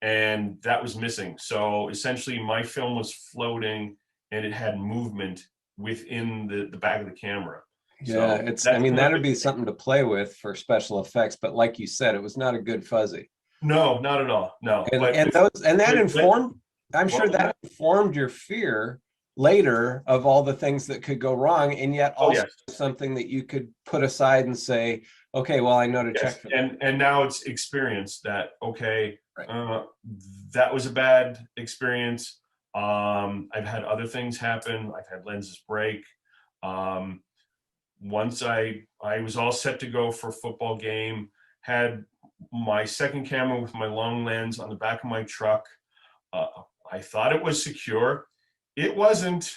And that was missing. So essentially my film was floating and it had movement within the back of the camera. Yeah, I mean, that'd be something to play with for special effects, but like you said, it was not a good fuzzy. No, not at all. No. And that informed, I'm sure that informed your fear later of all the things that could go wrong, and yet also something that you could put aside and say, okay, well, I know to check for that. And now it's experience that, okay, right. That was a bad experience. I've had other things happen. I've had lenses break. Once I was all set to go for a football game, had my second camera with my long lens on the back of my truck. I thought it was secure. It wasn't.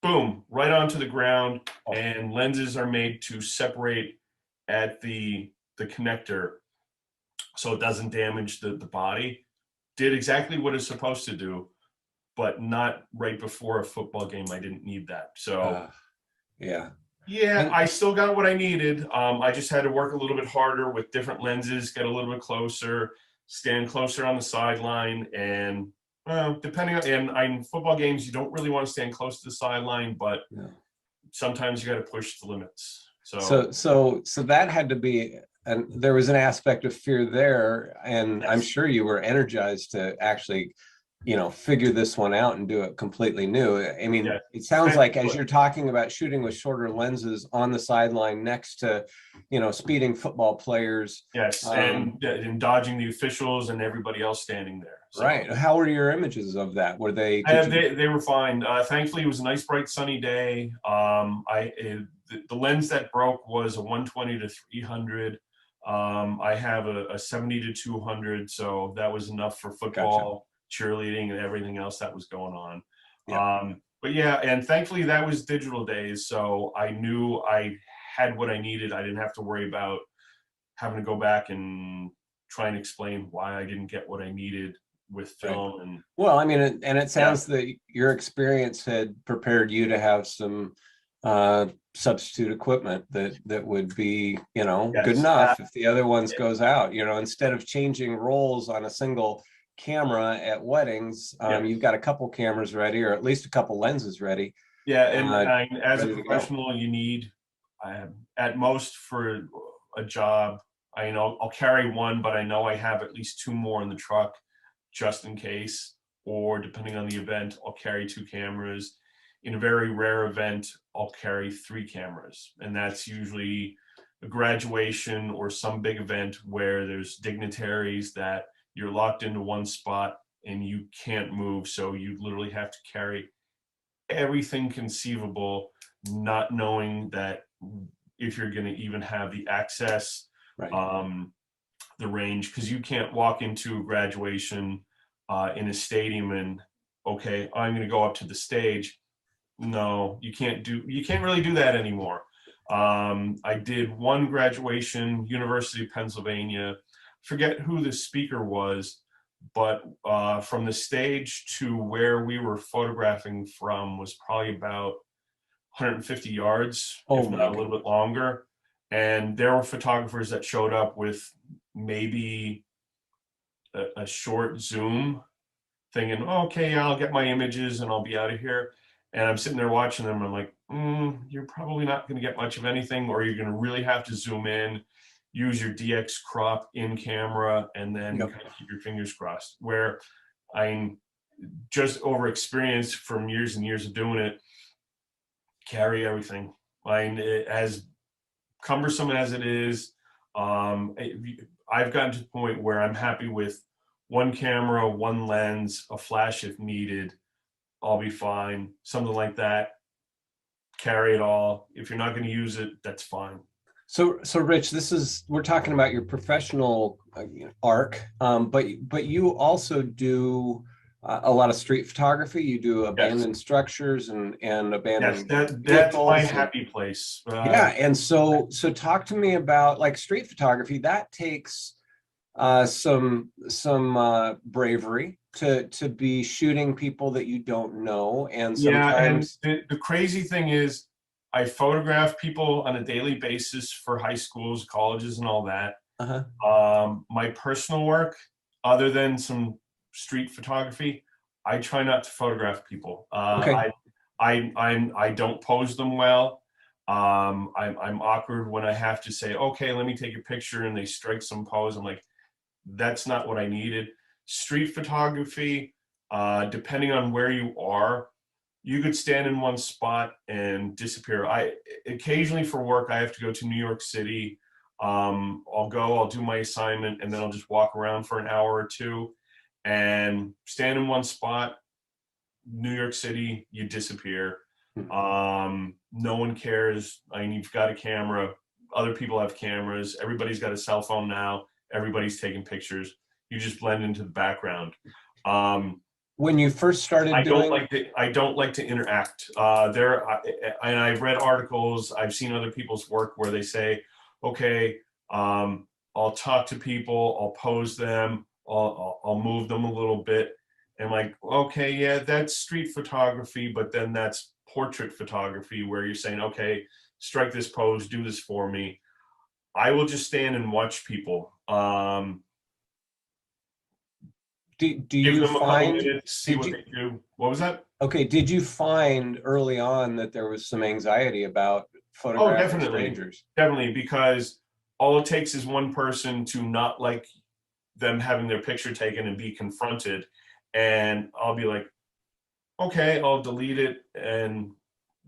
Boom, right onto the ground, and lenses are made to separate at the connector so it doesn't damage the body. Did exactly what it's supposed to do, but not right before a football game. I didn't need that. So yeah, I still got what I needed. I just had to work a little bit harder with different lenses, get a little bit closer, stand closer on the sideline, and depending on, in football games, you don't really want to stand close to the sideline, but sometimes you got to push the limits. So that had to be, and there was an aspect of fear there, and I'm sure you were energized to actually, figure this one out and do it completely new. I mean, it sounds like as you're talking about shooting with shorter lenses on the sideline next to, speeding football players. Yes, and dodging the officials and everybody else standing there. So. Right. How were your images of that? Were they? They were fine. Thankfully, it was a nice, bright, sunny day. The lens that broke was a 120 to 300. I have a 70 to 200, so that was enough for football, cheerleading, and everything else that was going on. But yeah, and thankfully that was digital days, so I knew I had what I needed. I didn't have to worry about having to go back and try and explain why I didn't get what I needed with film. And well, I mean, and it sounds that your experience had prepared you to have some substitute equipment that would be, good enough if the other ones goes out. Instead of changing rolls on a single camera at weddings, you've got a couple cameras ready, or at least a couple lenses ready. Yeah, and as a professional, you need, at most for a job, I'll carry one, but I know I have at least two more in the truck just in case, or depending on the event, I'll carry 2 cameras. In a very rare event, I'll carry 3 cameras, and that's usually a graduation or some big event where there's dignitaries that you're locked into one spot and you can't move, so you literally have to carry everything conceivable, not knowing that if you're going to even have the access, the range, because you can't walk into a graduation in a stadium and, okay, I'm going to go up to the stage. No, you can't really do that anymore. I did one graduation, University of Pennsylvania. Forget who the speaker was, but from the stage to where we were photographing from was probably about 150 yards, if not a little bit longer. And there were photographers that showed up with maybe a short Zoom thinking, oh, okay, I'll get my images and I'll be out of here. And I'm sitting there watching them. And I'm like, you're probably not going to get much of anything, or you're going to really have to zoom in, use your DX crop in camera, and then kind of keep your fingers crossed. Where I'm just over experienced from years and years of doing it, carry everything. As cumbersome as it is, I've gotten to the point where I'm happy with one camera, one lens, a flash if needed. I'll be fine. Something like that. Carry it all. If you're not going to use it, that's fine. So Rich, we're talking about your professional arc, but you also do a lot of street photography. You do abandoned structures and abandoned. Yes, that's my happy place. Yeah, and so talk to me about like street photography. That takes some bravery to be shooting people that you don't know, and sometimes the crazy thing is, I photograph people on a daily basis for high schools, colleges, and all that. My personal work, other than some street photography, I try not to photograph people. I don't pose them well. I'm awkward when I have to say, okay, let me take a picture, and they strike some pose. I'm like, that's not what I needed. Street photography, depending on where you are, you could stand in one spot and disappear. Occasionally for work, I have to go to New York City. I'll do my assignment, and then I'll just walk around for an hour or two and stand in one spot. New York City, you disappear. No one cares. You've got a camera. Other people have cameras. Everybody's got a cell phone now. Everybody's taking pictures. You just blend into the background. When you first started I don't like to interact. And I've read articles, I've seen other people's work where they say, okay, I'll talk to people, I'll pose them, I'll move them a little bit. And like, okay, yeah, that's street photography, but then that's portrait photography where you're saying, okay, strike this pose, do this for me. I will just stand and watch people. Do you find, see what they do? What was that? Okay, did you find early on that there was some anxiety about photographing strangers? Definitely, because all it takes is one person to not like them having their picture taken and be confronted, and I'll be like, okay, I'll delete it, and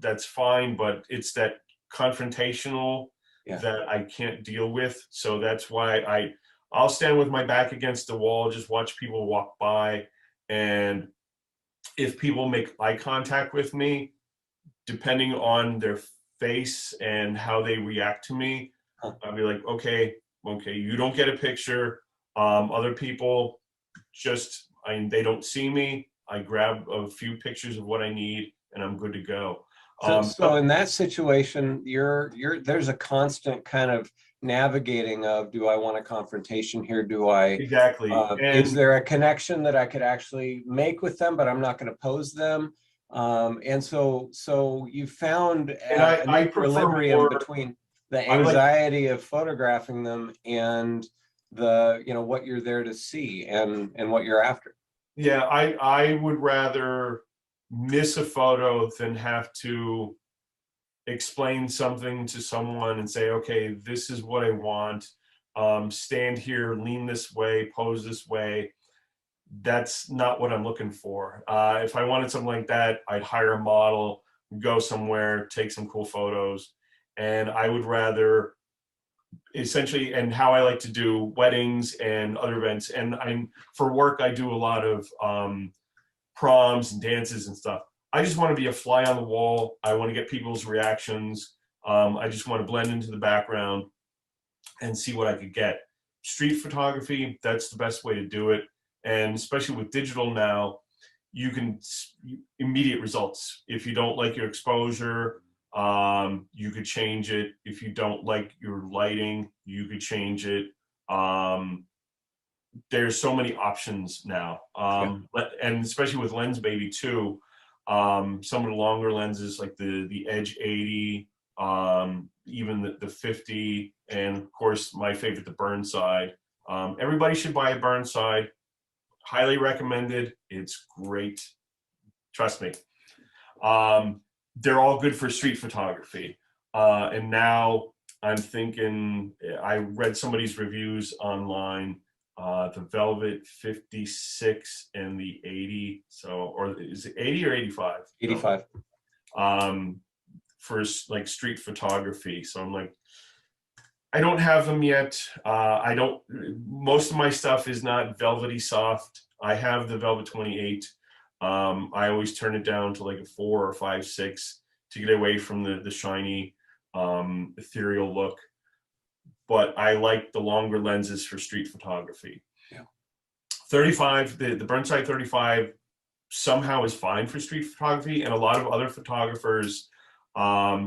that's fine. But it's that confrontational that I can't deal with. So that's why I'll stand with my back against the wall, just watch people walk by. And if people make eye contact with me, depending on their face and how they react to me, I'll be like, okay, you don't get a picture. Other people they don't see me. I grab a few pictures of what I need, and I'm good to go. So in that situation, there's a constant kind of navigating of, do I want a confrontation here? Do I exactly? Is there a connection that I could actually make with them, but I'm not going to pose them? And so you found an equilibrium between the anxiety of photographing them and the what you're there to see and what you're after. Yeah, I would rather miss a photo than have to explain something to someone and say, okay, this is what I want. Stand here, lean this way, pose this way. That's not what I'm looking for. If I wanted something like that, I'd hire a model, go somewhere, take some cool photos. And I would rather essentially, and how I like to do weddings and other events. And for work, I do a lot of proms and dances and stuff. I just want to be a fly on the wall. I want to get people's reactions. I just want to blend into the background and see what I could get. Street photography, that's the best way to do it. And especially with digital now, you can immediate results. If you don't like your exposure, You could change it. If you don't like your lighting, you could change it. There's so many options now. And especially with Lens Baby too, some of the longer lenses like the Edge 80, even the 50, and of course my favorite, the Burnside. Everybody should buy a Burnside. Highly recommended. It's great. Trust me. They're all good for street photography. And now I'm thinking, I read somebody's reviews online, the Velvet 56 and the 80. So, or is it 80 or 85? 85. For like street photography. So I'm like, I don't have them yet. Most of my stuff is not velvety soft. I have the Velvet 28. I always turn it down to like a 4 or 5, 6 to get away from the shiny, ethereal look. But I like the longer lenses for street photography. Yeah. 35, the Burnside 35 somehow is fine for street photography, and a lot of other photographers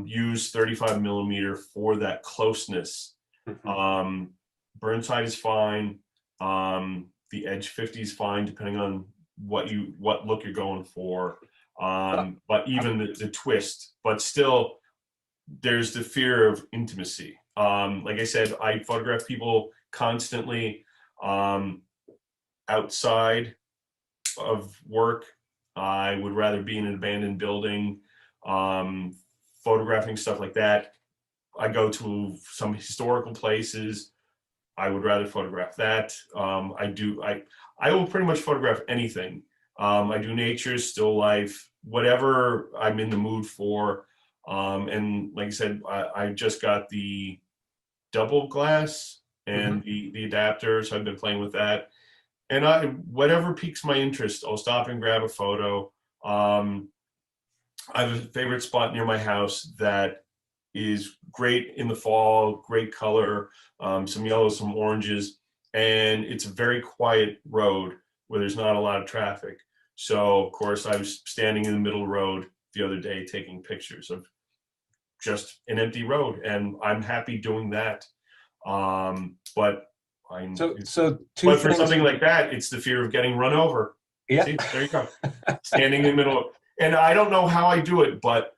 use 35 millimeter for that closeness. Burnside is fine. The Edge 50 is fine, depending on what look you're going for. But even the twist, but still there's the fear of intimacy. Like I said, I photograph people constantly outside of work. I would rather be in an abandoned building, photographing stuff like that. I go to some historical places. I would rather photograph that. I will pretty much photograph anything. I do nature, still life, whatever I'm in the mood for. And like I said, I just got the double glass and the adapter, so I've been playing with that. And whatever piques my interest, I'll stop and grab a photo. I have a favorite spot near my house that is great in the fall, great color, some yellows, some oranges, and it's a very quiet road where there's not a lot of traffic. So of course I was standing in the middle of the road the other day taking pictures of just an empty road, and I'm happy doing that. But for something like that, it's the fear of getting run over. Yeah. See, there you go. Standing in the middle. And I don't know how I do it, but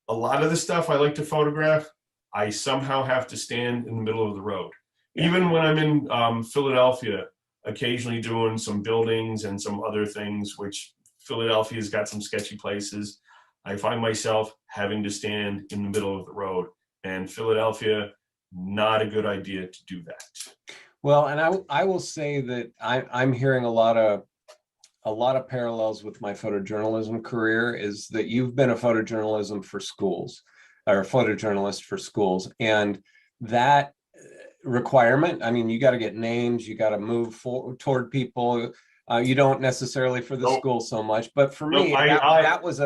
a lot of the stuff I like to photograph, I somehow have to stand in the middle of the road. Yeah. Even when I'm in Philadelphia, occasionally doing some buildings and some other things, which Philadelphia's got some sketchy places, I find myself having to stand in the middle of the road. And Philadelphia, not a good idea to do that. Well, and I will say that I'm hearing a lot of parallels with my photojournalism career, is that you've been a photojournalism for schools, or a photojournalist for schools, and that requirement, I mean, you got to get names, you got to move toward people. You don't necessarily for the school so much, but for me, that was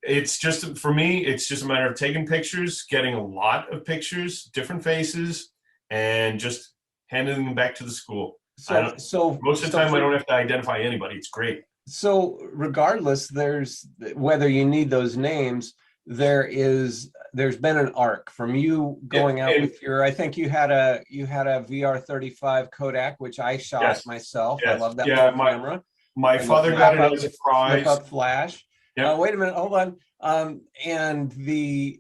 it's just, for me, it's just a matter of taking pictures, getting a lot of pictures, different faces, and just handing them back to the school. So most of the time I don't have to identify anybody. It's great. So regardless, there's, whether you need those names, there's been an arc from you going out with your, I think you had a VR35 Kodak, which I shot myself. I love that little camera. My father got it as a prize. Flip up flash. Wait a minute, hold on. And the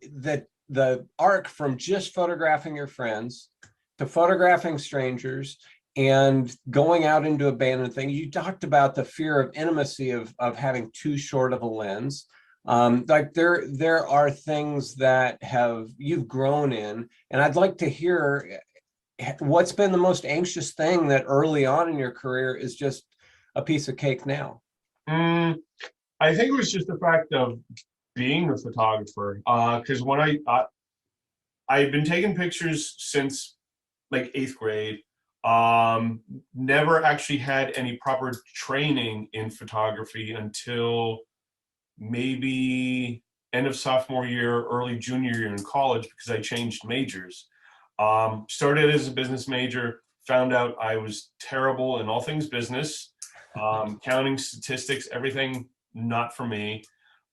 arc from just photographing your friends to photographing strangers and going out into abandoned things. You talked about the fear of intimacy of having too short of a lens. Like there are things that you've grown in, and I'd like to hear what's been the most anxious thing that early on in your career is just a piece of cake now. I think it was just the fact of being a photographer, because when I've been taking pictures since like 8th grade. Never actually had any proper training in photography until maybe end of sophomore year, early junior year in college, because I changed majors. Started as a business major, found out I was terrible in all things business, counting, statistics, everything not for me.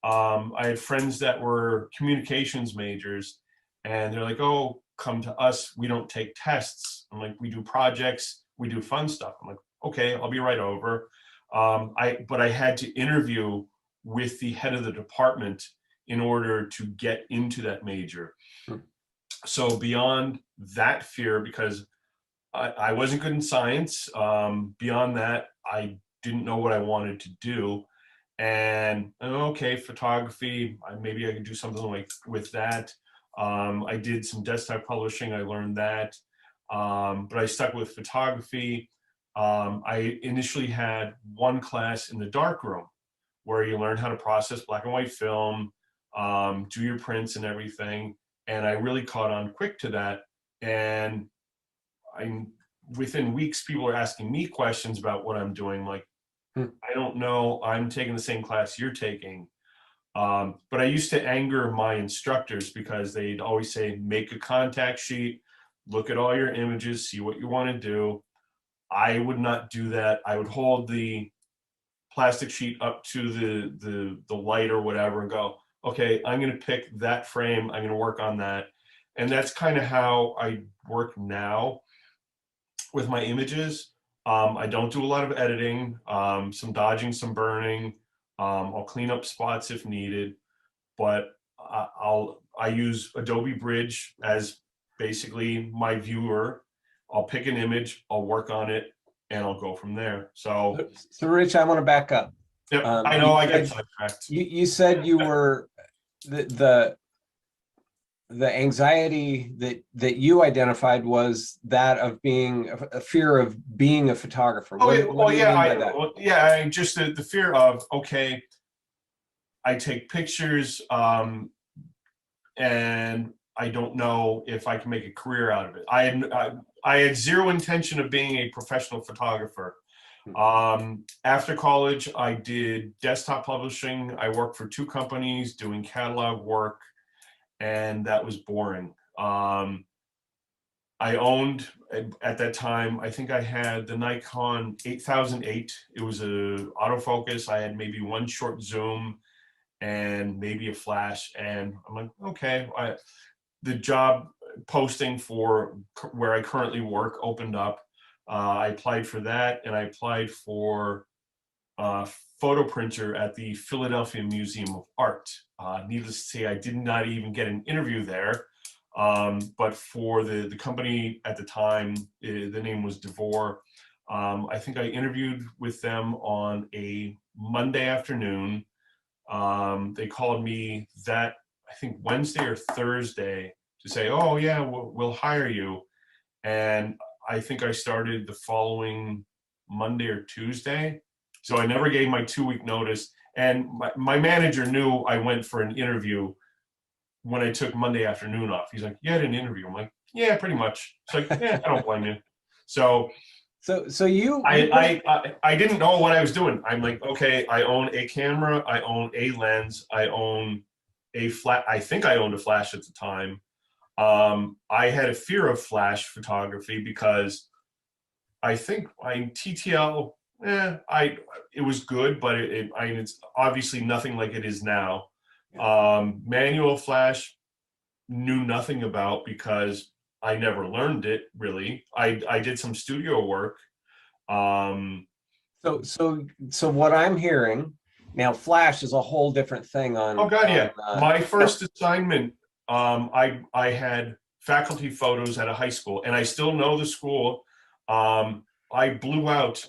I had friends that were communications majors, and they're like, oh, come to us, we don't take tests. I'm like, we do projects, we do fun stuff. I'm like, okay, I'll be right over. But I had to interview with the head of the department in order to get into that major. So beyond that fear, because I wasn't good in science, beyond that, I didn't know what I wanted to do. And okay, photography, maybe I could do something like with that. I did some desktop publishing, I learned that. But I stuck with photography. I initially had one class in the darkroom where you learn how to process black and white film, do your prints and everything. And I really caught on quick to that. And within weeks, people are asking me questions about what I'm doing. Like, I don't know, I'm taking the same class you're taking. But I used to anger my instructors because they'd always say, make a contact sheet, look at all your images, see what you want to do. I would not do that. I would hold the plastic sheet up to the light or whatever and go, okay, I'm going to pick that frame. I'm going to work on that. And that's kind of how I work now with my images. I don't do a lot of editing, some dodging, some burning. I'll clean up spots if needed, but I use Adobe Bridge as basically my viewer. I'll pick an image, I'll work on it, and I'll go from there. So Rich, I want to back up. Yep, I know I get sidetracked. You said you were the anxiety that you identified was that of being a fear of being a photographer. Just the fear of, okay, I take pictures and I don't know if I can make a career out of it. I had zero intention of being a professional photographer. After college, I did desktop publishing. I worked for 2 companies doing catalog work, and that was boring. I owned, at that time, I think I had the Nikon 8008. It was a autofocus. I had maybe one short zoom and maybe a flash. And I'm like, okay, the job posting for where I currently work opened up. I applied for that, and I applied for photo printer at the Philadelphia Museum of Art. Needless to say, I did not even get an interview there, but for the company at the time, the name was DeVore. I think I interviewed with them on a Monday afternoon. They called me that, I think, Wednesday or Thursday to say, oh yeah, we'll hire you. And I think I started the following Monday or Tuesday. So I never gave my 2-week notice. And my manager knew I went for an interview when I took Monday afternoon off. He's like, you had an interview? I'm like, yeah, pretty much. It's like, yeah, I don't blame you. So you I didn't know what I was doing. I'm like, okay, I own a camera, I own a lens, I own a flash. I think I owned a flash at the time. I had a fear of flash photography because I think TTL, it was good, but it's obviously nothing like it is now. Manual flash, knew nothing about because I never learned it really. I did some studio work. So what I'm hearing now, flash is a whole different thing on. Oh God, yeah. My first assignment, I had faculty photos at a high school, and I still know the school. I blew out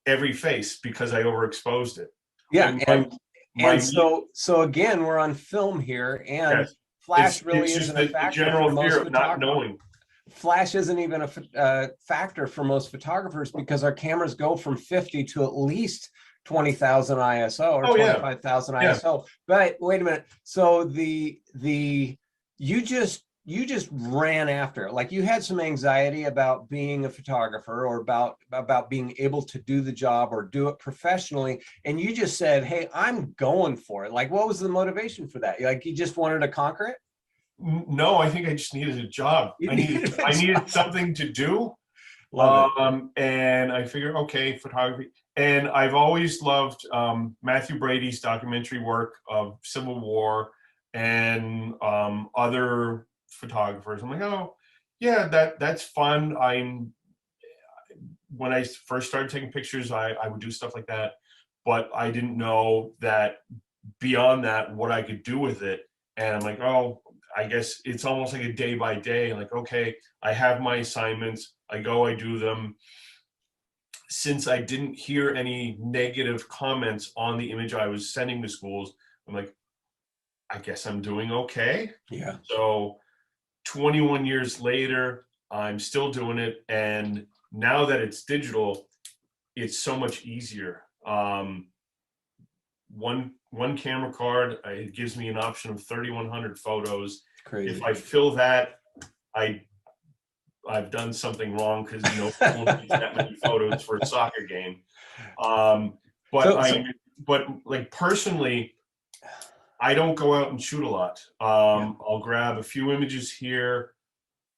every face because I overexposed it. Yeah, and so again, we're on film here, and yes. Flash really isn't a factor. The general fear of not knowing. Flash isn't even a factor for most photographers because our cameras go from 50 to at least 20,000 ISO or 25,000 ISO. But wait a minute. So you just ran after it. Like you had some anxiety about being a photographer or about being able to do the job or do it professionally. And you just said, hey, I'm going for it. Like, what was the motivation for that? Like you just wanted to conquer it? No, I think I just needed a job. I needed something to do. Love it. And I figured, okay, photography. And I've always loved Matthew Brady's documentary work of Civil War and other photographers. I'm like, oh, yeah, that's fun. When I first started taking pictures, I would do stuff like that, but I didn't know that beyond that, what I could do with it. And I'm like, oh, I guess it's almost like a day by day. Like, okay, I have my assignments. I go, I do them. Since I didn't hear any negative comments on the image I was sending to schools, I'm like, I guess I'm doing okay. Yeah. So 21 years later, I'm still doing it. And now that it's digital, it's so much easier. One camera card, it gives me an option of 3,100 photos. Crazy. If I fill that, I've done something wrong, because no one needs that many photos for a soccer game. But like personally, I don't go out and shoot a lot. I'll grab a few images here.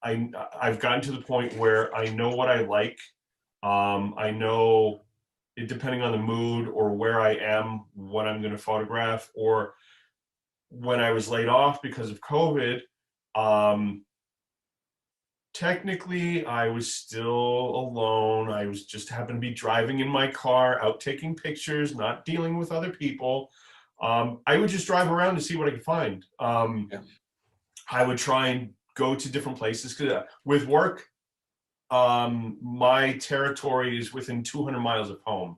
I've gotten to the point where I know what I like. I know, depending on the mood or where I am, what I'm going to photograph. Or when I was laid off because of COVID, technically I was still alone. I was just happened to be driving in my car, out taking pictures, not dealing with other people. I would just drive around to see what I could find. I would try and go to different places, because with work, my territory is within 200 miles of home.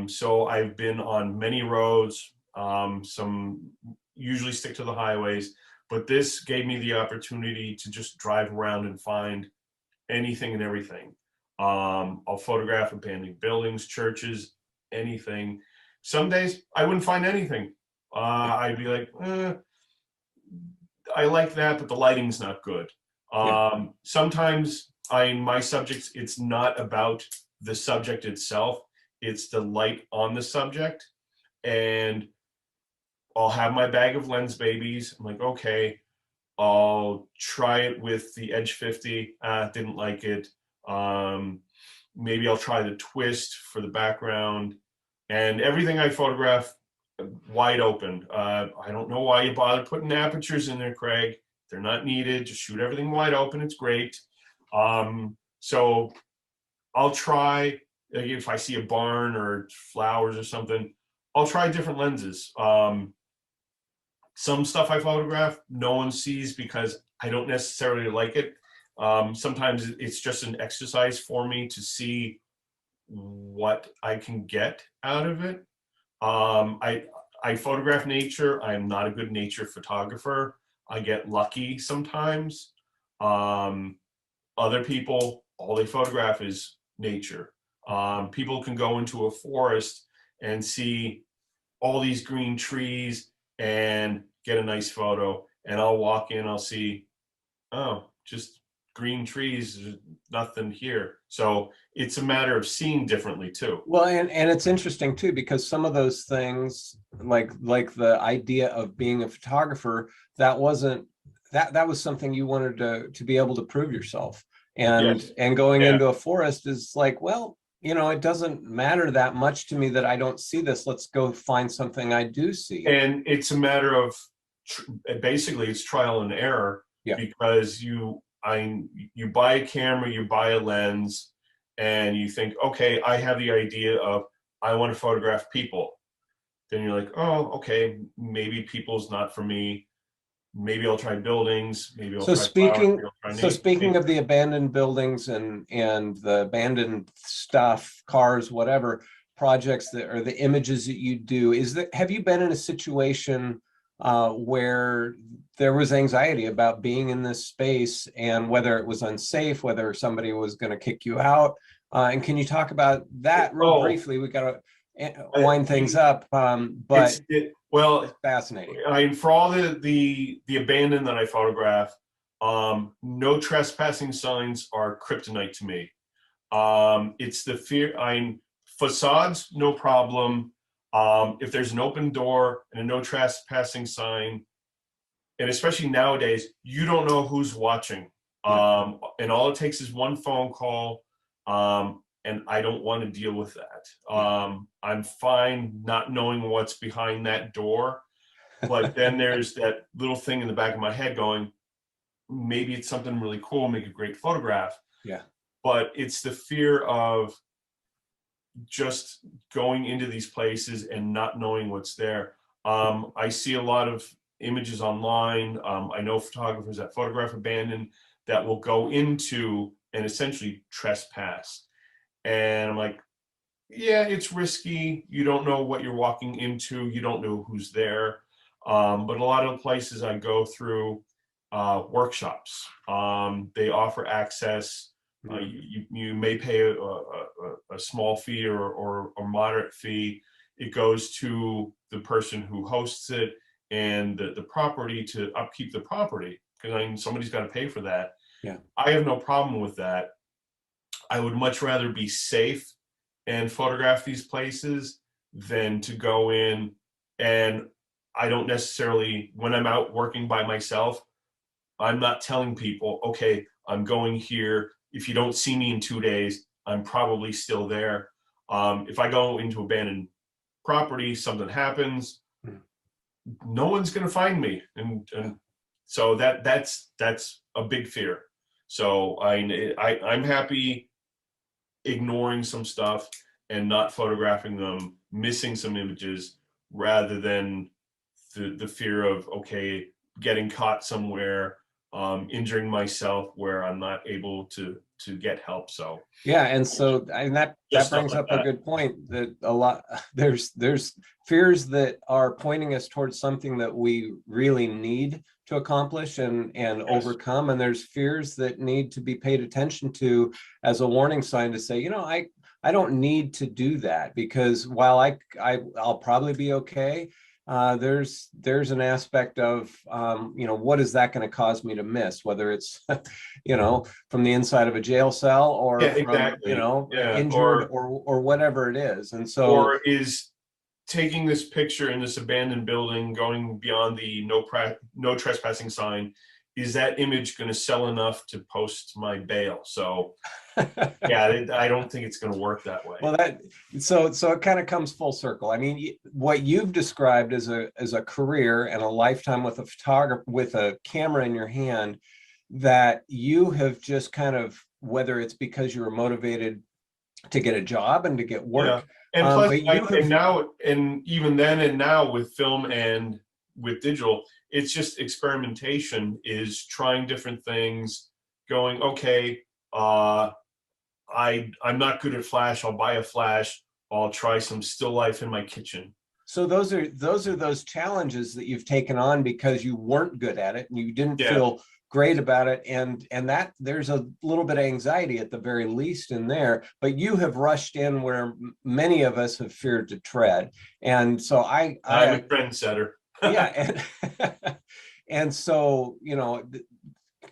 So I've been on many roads, some usually stick to the highways, but this gave me the opportunity to just drive around and find anything and everything. I'll photograph abandoned buildings, churches, anything. Some days I wouldn't find anything. I'd be like, I like that, but the lighting's not good. Sometimes my subjects, it's not about the subject itself, it's the light on the subject. And I'll have my bag of lens babies. I'm like, okay, I'll try it with the Edge 50. Didn't like it. Maybe I'll try the twist for the background. And everything I photograph, wide open. I don't know why you bother putting apertures in there, Craig. They're not needed. Just shoot everything wide open. It's great. So I'll try, if I see a barn or flowers or something, I'll try different lenses. Some stuff I photograph, no one sees because I don't necessarily like it. Sometimes it's just an exercise for me to see what I can get out of it. I photograph nature. I'm not a good nature photographer. I get lucky sometimes. Other people, all they photograph is nature. People can go into a forest and see all these green trees and get a nice photo. And I'll walk in, I'll see, oh, just green trees, nothing here. So it's a matter of seeing differently too. Well, and it's interesting too, because some of those things, like the idea of being a photographer, that was something you wanted to be able to prove yourself. And Yes. And going into a forest is like, well, it doesn't matter that much to me that I don't see this. Let's go find something I do see. And it's a matter of basically it's trial and error. Because you buy a camera, you buy a lens, and you think, okay, I have the idea of I want to photograph people. Then you're like, oh, okay, maybe people's not for me. Maybe I'll try buildings. Maybe I'll try flowers, speaking of the abandoned buildings and the abandoned stuff, cars, whatever projects that are the images that you do, have you been in a situation where there was anxiety about being in this space and whether it was unsafe, whether somebody was going to kick you out? And can you talk about that real briefly? We got to wind things up, but it's fascinating. For all the abandoned that I photograph, no trespassing signs are kryptonite to me. It's the fear. Facades, no problem. If there's an open door and a no trespassing sign, and especially nowadays, you don't know who's watching. And all it takes is one phone call. And I don't want to deal with that. I'm fine not knowing what's behind that door. But then there's that little thing in the back of my head going, maybe it's something really cool, make a great photograph. Yeah. But it's the fear of just going into these places and not knowing what's there. I see a lot of images online. I know photographers that photograph abandoned that will go into and essentially trespass. And I'm like, yeah, it's risky. You don't know what you're walking into. You don't know who's there. But a lot of the places I go through workshops, they offer access. You may pay a small fee or a moderate fee. It goes to the person who hosts it and the property to upkeep the property, because I mean, somebody's got to pay for that. Yeah, I have no problem with that. I would much rather be safe and photograph these places than to go in. And I don't necessarily, when I'm out working by myself, I'm not telling people, okay, I'm going here. If you don't see me in 2 days, I'm probably still there. If I go into abandoned property, something happens, no one's going to find me. And so that's a big fear. So I'm happy ignoring some stuff and not photographing them, missing some images, rather than the fear of, okay, getting caught somewhere, injuring myself where I'm not able to get help. So yeah, and so that brings up a good point, that a lot there's fears that are pointing us towards something that we really need to accomplish and overcome, and there's fears that need to be paid attention to as a warning sign to say, you know, I don't need to do that, because while I'll probably be okay, there's an aspect of you know, what is that going to cause me to miss, whether it's you know, from the inside of a jail cell or from, you know, injured or whatever it is. And so, or is taking this picture in this abandoned building, going beyond the no trespassing sign, is that image going to sell enough to post my bail? So yeah, I don't think it's going to work that way. Well, so it kind of comes full circle. I mean, what you've described as a career and a lifetime with a photographer, with a camera in your hand, that you have just kind of, whether it's because you were motivated to get a job and to get work, and plus, and even then and now with film and with digital, it's just experimentation, is trying different things, going, okay, I'm not good at flash, I'll buy a flash, I'll try some still life in my kitchen. So those are those challenges that you've taken on because you weren't good at it and you didn't feel great about it, and that there's a little bit of anxiety at the very least in there, but you have rushed in where many of us have feared to tread. And so I'm a trendsetter. Yeah, and so, you know,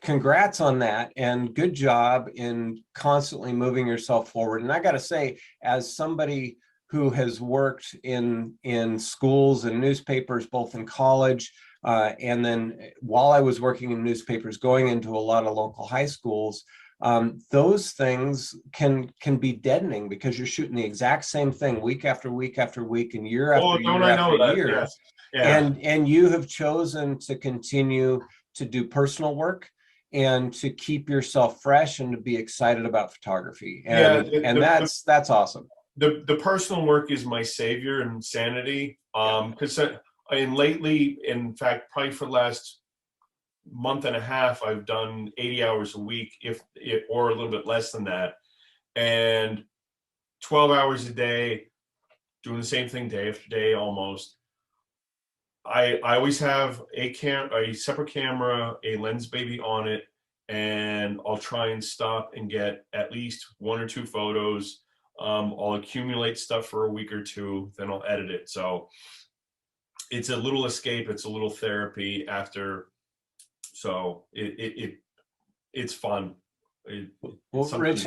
congrats on that, and good job in constantly moving yourself forward. And I got to say, as somebody who has worked in schools and newspapers, both in college and then while I was working in newspapers, going into a lot of local high schools, those things can be deadening, because you're shooting the exact same thing week after week after week and year after year after year. Yes. Yeah. And you have chosen to continue to do personal work and to keep yourself fresh and to be excited about photography. And that's awesome. The personal work is my savior and sanity. Because lately, in fact, probably for the last month and a half, I've done 80 hours a week, or a little bit less than that, and 12 hours a day, doing the same thing day after day almost. I always have a separate camera, a lens baby on it, and I'll try and stop and get at least 1 or 2 photos. I'll accumulate stuff for a week or two, then I'll edit it. So it's a little escape, it's a little therapy after. So it's fun. Well, Rich,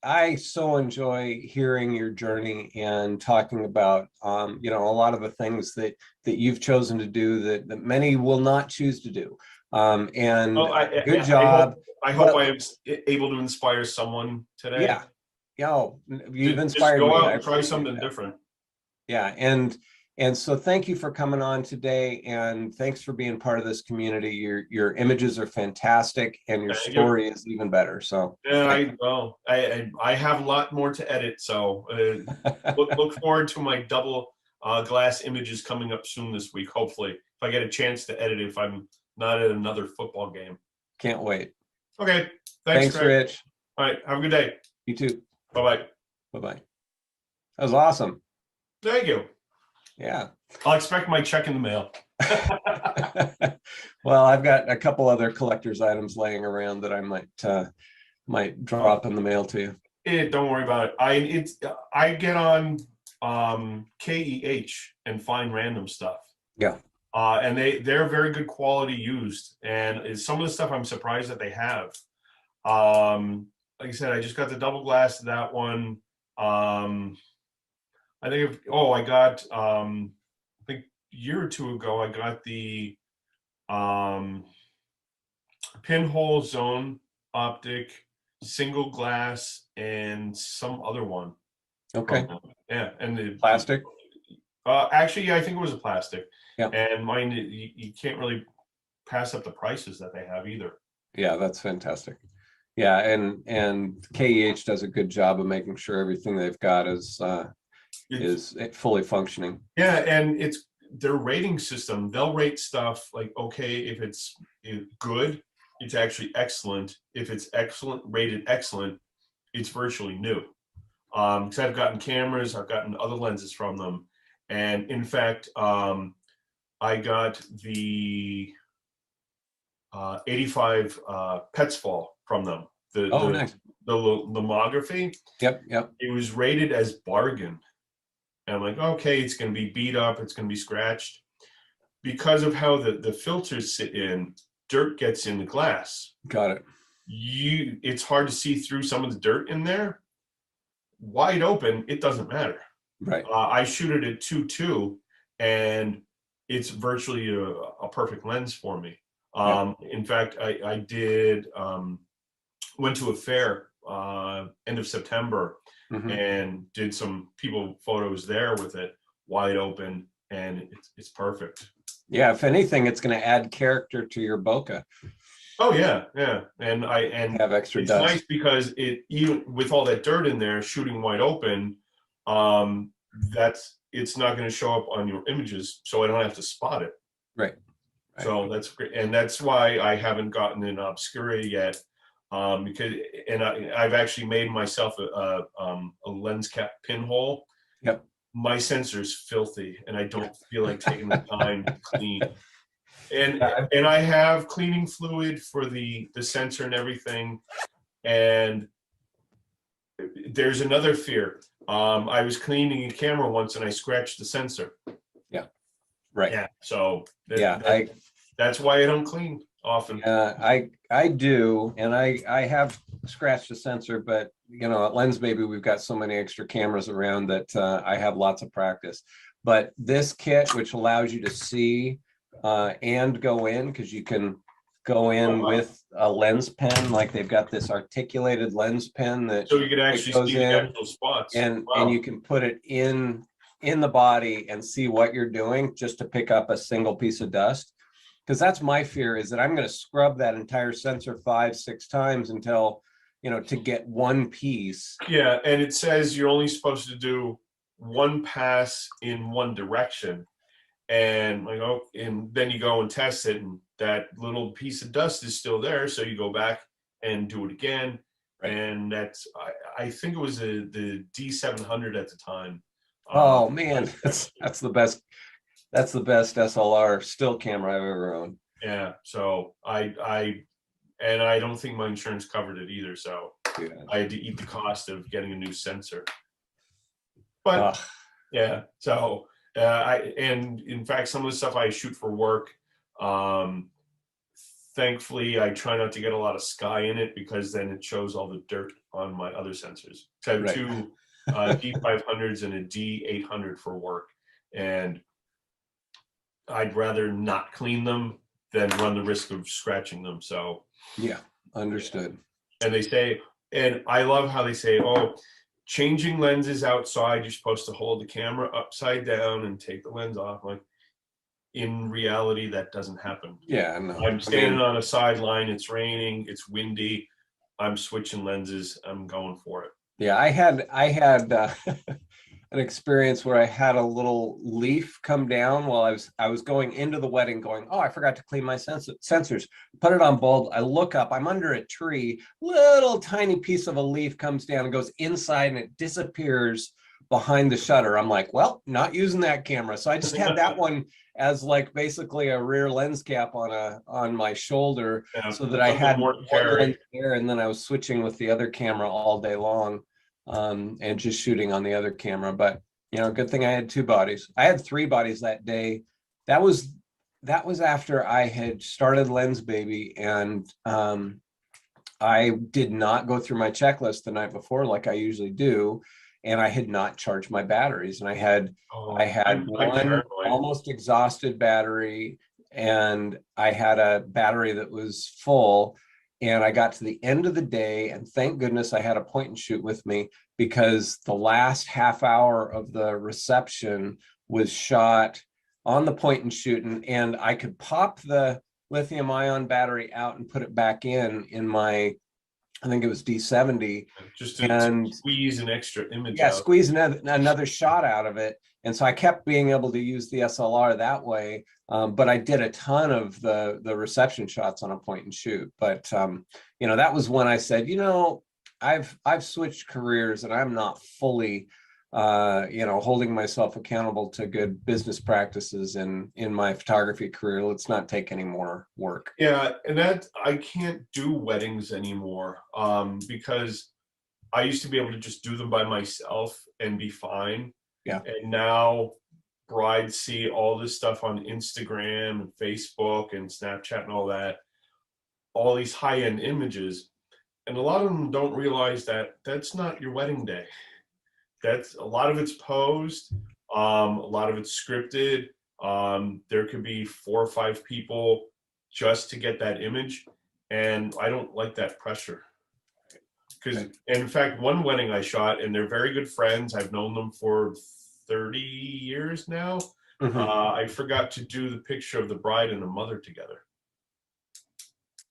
I so enjoy hearing your journey and talking about you know, a lot of the things that you've chosen to do that many will not choose to do. And good I job. hope I was able to inspire someone today. Yeah. Yeah. You've Just inspired go me. out I and try appreciate something that. different. Yeah. And so thank you for coming on today, and thanks for being part of this community. Your images are fantastic, and your story is even better. So yeah, I have a lot more to edit. So look forward to my double glass images coming up soon this week. Hopefully, if I get a chance to edit, if I'm not at another football game. Can't wait. Okay. Thanks, Greg. Rich. All right. Have a good day. You too. Bye-bye. Bye-bye. That was awesome. Thank you. Yeah. I'll expect my check in the mail. Well, I've got a couple other collector's items laying around that I might drop in the mail to you. Don't worry about it. I get on KEH and find random stuff. Yeah. And they're very good quality used, and some of the stuff I'm surprised that they have. Like I said, I just got the double glass to that one. I think I got I think a year or two ago I got the pinhole zone optic, single glass, and some other one. Okay. Yeah, and the plastic. Actually, yeah, I think it was a plastic. Yeah. And mine, you can't really pass up the prices that they have either. Yeah, that's fantastic. Yeah, and KEH does a good job of making sure everything they've got is fully functioning. Yeah, and it's their rating system. They'll rate stuff like, okay, if it's good, it's actually excellent. If it's excellent, rated excellent, it's virtually new. Because I've gotten cameras, I've gotten other lenses from them, and in fact, I got the 85 Petsfall from them. Nice. The lomography. Yep. It was rated as bargain. And I'm like, okay, it's going to be beat up, it's going to be scratched. Because of how the filters sit in, dirt gets in the glass. Got it. It's hard to see through some of the dirt in there. Wide open, it doesn't matter. Right. I shoot it at 2.2, and it's virtually a perfect lens for me. In fact, I did went to a fair end of September and did some people photos there with it wide open, and it's perfect. Yeah, if anything, it's going to add character to your bokeh. Oh yeah, and have extra it's dust. nice because even with all that dirt in there, shooting wide open, it's not going to show up on your images, so I don't have to spot it. Right. So that's great, and that's why I haven't gotten in obscura yet, because I've actually made myself a lens cap pinhole. Yep. My sensor's filthy, and I don't feel like taking the time to clean. And I have cleaning fluid for the sensor and everything. And there's another fear. I was cleaning a camera once and I scratched the sensor. Yeah. Right. Yeah. So that's why I don't clean often. I do, and I have scratched the sensor, but at Lens Baby we've got so many extra cameras around that I have lots of practice. But this kit, which allows you to see and go in, because you can go in with a lens pen, like they've got this articulated lens pen that so you can actually see the actual spots, and you can put it in the body and see what you're doing just to pick up a single piece of dust. Because that's my fear, is that I'm going to scrub that entire sensor 5-6 times until to get one piece. Yeah, and it says you're only supposed to do one pass in one direction. And and then you go and test it, and that little piece of dust is still there. So you go back and do it again. Right. And that's, I think it was the D700 at the time. Oh man, that's the best. That's the best SLR still camera I've ever owned. Yeah. So I don't think my insurance covered it either. So I had to eat the cost of getting a new sensor. But yeah, so. And in fact, some of the stuff I shoot for work, thankfully, I try not to get a lot of sky in it, because then it shows all the dirt on my other sensors. So I have two D500s and a D800 for work, and I'd rather not clean them than run the risk of scratching them. So Yeah, understood. and they say, and I love how they say, oh, changing lenses outside, you're supposed to hold the camera upside down and take the lens off. Like, in reality, that doesn't happen. Yeah, no. I'm standing on a sideline, it's raining, it's windy, I'm switching lenses, I'm going for it. Yeah, I had an experience where I had a little leaf come down while I was going into the wedding, going, oh, I forgot to clean my sensors. Put it on bulb. I look up, I'm under a tree, little tiny piece of a leaf comes down and goes inside and it disappears behind the shutter. I'm like, well, not using that camera. So I just had that one as like basically a rear lens cap on my shoulder, so that I had one lens there, and then I was switching with the other camera all day long, and just shooting on the other camera. But good thing I had 2 bodies. I had 3 bodies that day. That was after I had started Lens Baby, and I did not go through my checklist the night before like I usually do. And I had not charged my batteries, and I had one almost exhausted battery, and I had a battery that was full. And I got to the end of the day, and thank goodness I had a point and shoot with me, because the last half hour of the reception was shot on the point and shoot, and I could pop the lithium ion battery out and put it back in my, I think it was D70, just to squeeze an extra image out. Squeeze another shot out of it. And so I kept being able to use the SLR that way, but I did a ton of the reception shots on a point and shoot. But that was when I said, I've switched careers, and I'm not fully holding myself accountable to good business practices in my photography career. Let's not take any more work. Yeah, and that I can't do weddings anymore, because I used to be able to just do them by myself and be fine. Yeah. And now brides see all this stuff on Instagram and Facebook and Snapchat and all these high-end images, and a lot of them don't realize that that's not your wedding day. That's a lot of it's posed, a lot of it's scripted. There could be 4 or 5 people just to get that image, and I don't like that pressure. Because, in fact, one wedding I shot, and they're very good friends. I've known them for 30 years now. Mm-hmm. I forgot to do the picture of the bride and the mother together.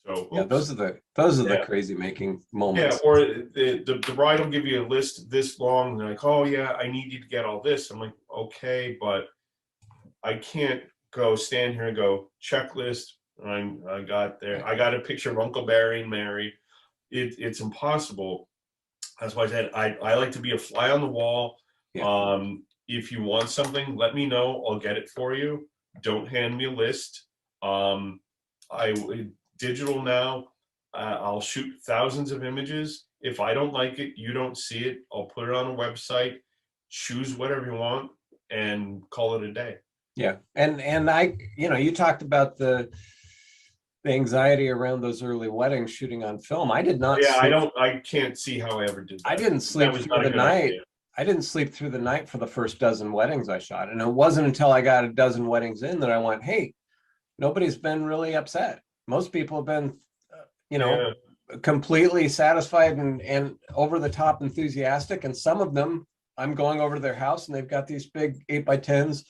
So yeah, those are the crazy making moments. Yeah, or the bride will give you a list this long, and they're like, oh yeah, I need you to get all this. I'm like, okay, but I can't go stand here and go checklist. I got a picture of Uncle Barry and Mary. It's impossible. That's why I said I like to be a fly on the wall. Yeah. If you want something, let me know. I'll get it for you. Don't hand me a list. Digital now, I'll shoot thousands of images. If I don't like it, you don't see it, I'll put it on a website, choose whatever you want, and call it a day. Yeah, and I, you talked about the anxiety around those early weddings shooting on film. I did not. Yeah, I can't see how I ever did that. I didn't sleep through the night. Idea. I didn't sleep through the night for the first dozen weddings I shot, and it wasn't until I got a dozen weddings in that I went, hey, nobody's been really upset. Most people have been, completely satisfied and over the top enthusiastic. And some of them, I'm going over to their house and they've got these big 8x10s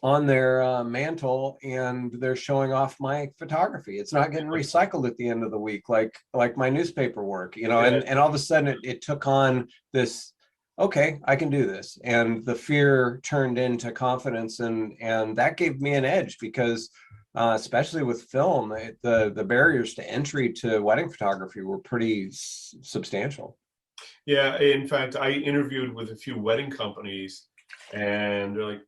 on their mantle, and they're showing off my photography. It's not getting recycled at the end of the week, like my newspaper work, and all of a sudden it took on this, okay, I can do this. And the fear turned into confidence, and that gave me an edge, because especially with film, the barriers to entry to wedding photography were pretty substantial. Yeah, in fact, I interviewed with a few wedding companies, and they're like,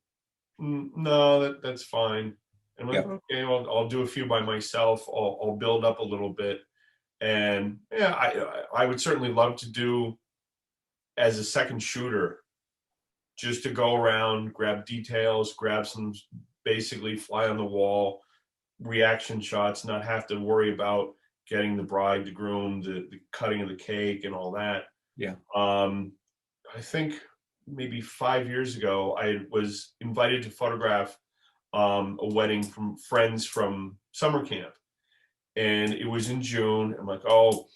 no, that's fine. And I'm like, okay, I'll do a few by myself. I'll build up a little bit. And yeah, I would certainly love to do as a second shooter, just to go around, grab details, grab some basically fly on the wall reaction shots, not have to worry about getting the bride, the groom, the cutting of the cake and all that. Yeah. I think maybe 5 years ago, I was invited to photograph a wedding from friends from summer camp. And it was in June. I'm like, oh,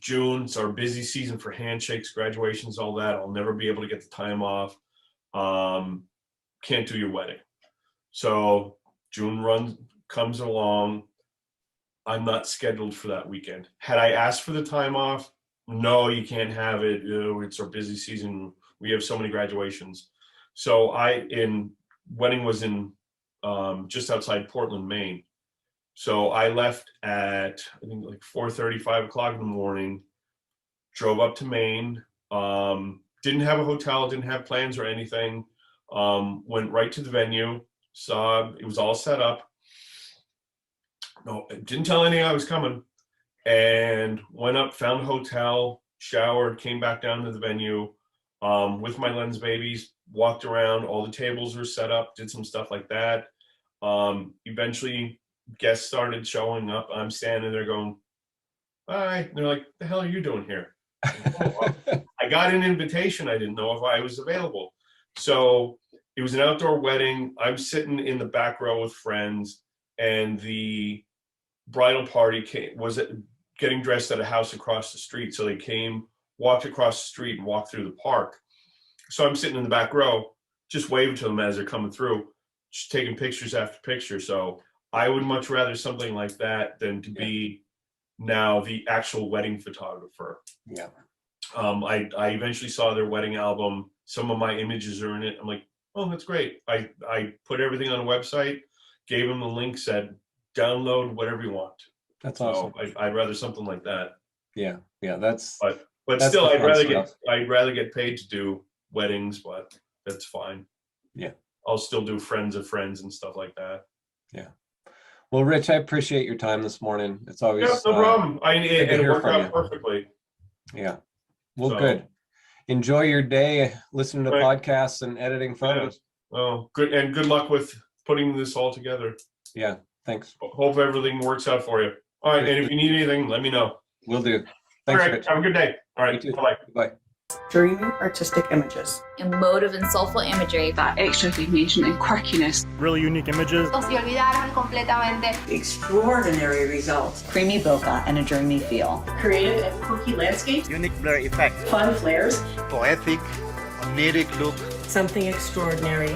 June, it's our busy season for handshakes, graduations, all that. I'll never be able to get the time off. Can't do your wedding. So June comes along. I'm not scheduled for that weekend. Had I asked for the time off, no, you can't have it. It's our busy season. We have so many graduations. So wedding was in just outside Portland, Maine. So I left at, I think, like 4:30, 5 o'clock in the morning, drove up to Maine, didn't have a hotel, didn't have plans or anything, went right to the venue, saw it was all set up. No, didn't tell anyone I was coming, and went up, found a hotel, showered, came back down to the venue with my lens babies, walked around, all the tables were set up, did some stuff like that. Eventually, guests started showing up. I'm standing there going, "Hi." And they're like, "The hell are you doing here?" I got an invitation. I didn't know if I was available. So it was an outdoor wedding. I'm sitting in the back row with friends, and the bridal party was getting dressed at a house across the street. So they came, walked across the street, and walked through the park. So I'm sitting in the back row, just waving to them as they're coming through, just taking pictures after picture. So I would much rather something like that than to be now the actual wedding photographer. Yeah. I eventually saw their wedding album. Some of my images are in it. I'm like, oh, that's great. I put everything on a website, gave them the link, said, download whatever you want. That's awesome. I'd rather something like that. Yeah. That's. But that's still, I'd rather get paid to do weddings, but that's fine. Yeah. I'll still do friends of friends and stuff like that. Yeah. Well, Rich, I appreciate your time this morning. It's always no problem. It worked out perfectly. Yeah. Well, good. Enjoy your day listening to podcasts and editing photos. Yeah. Oh, good. And good luck with putting this all together. Yeah. Thanks. Hope everything works out for you. All right. And if you need anything, let me know. Will do. Thanks, all right. Rich. Have a good day. All right. Bye-bye. Bye. Dreamy artistic images. Emotive and soulful imagery. That extra recognition and quirkiness. Really unique images. Se olvidaron completamente. Extraordinary results. Creamy bokeh and a dreamy feel. Creative and quirky landscapes. Unique blur effect. Fun flares. Poetic, oniric look. Something extraordinary.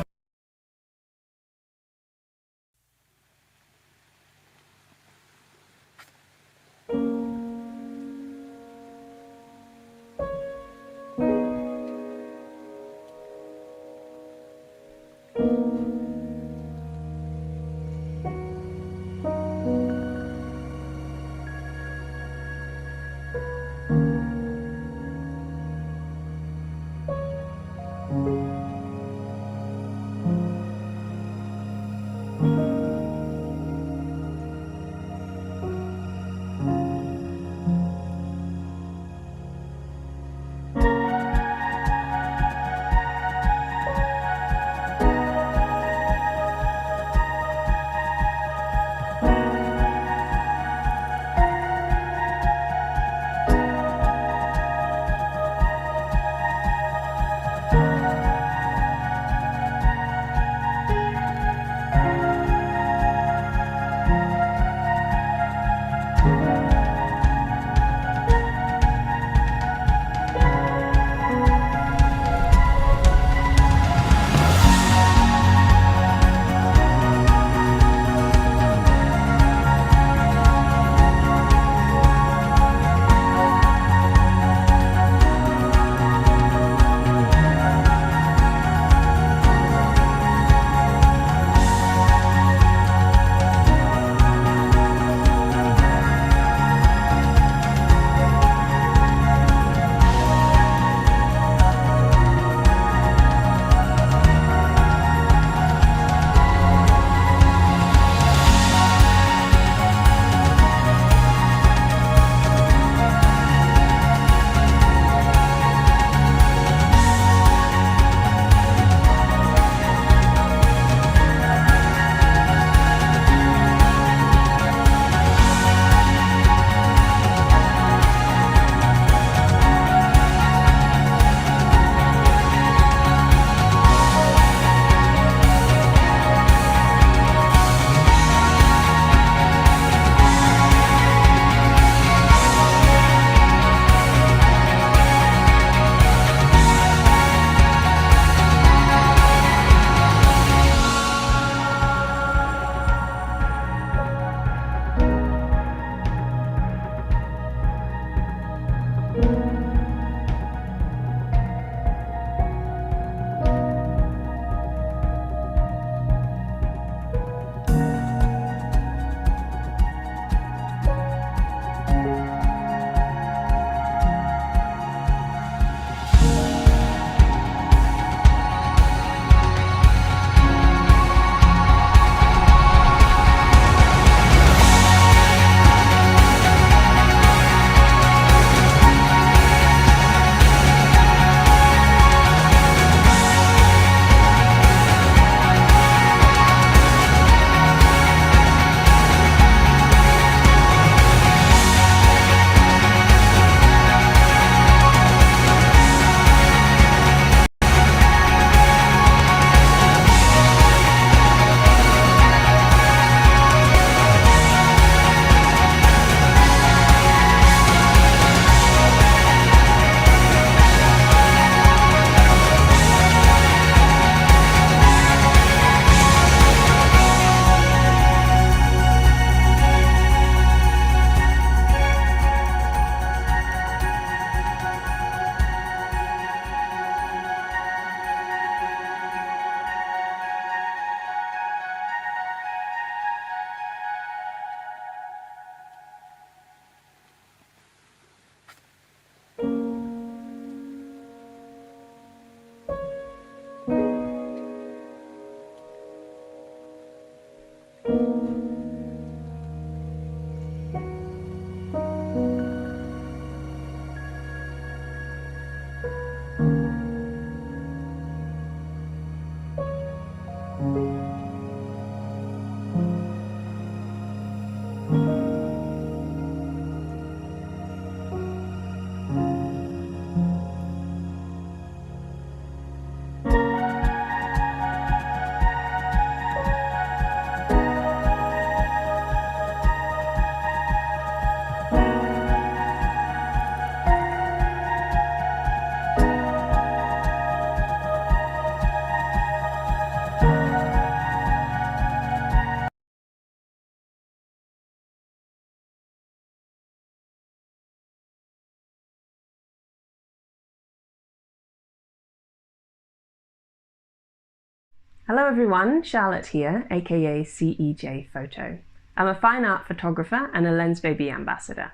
Hello everyone, Charlotte here, aka CEJ Photo. I'm a fine art photographer and a Lens Baby ambassador.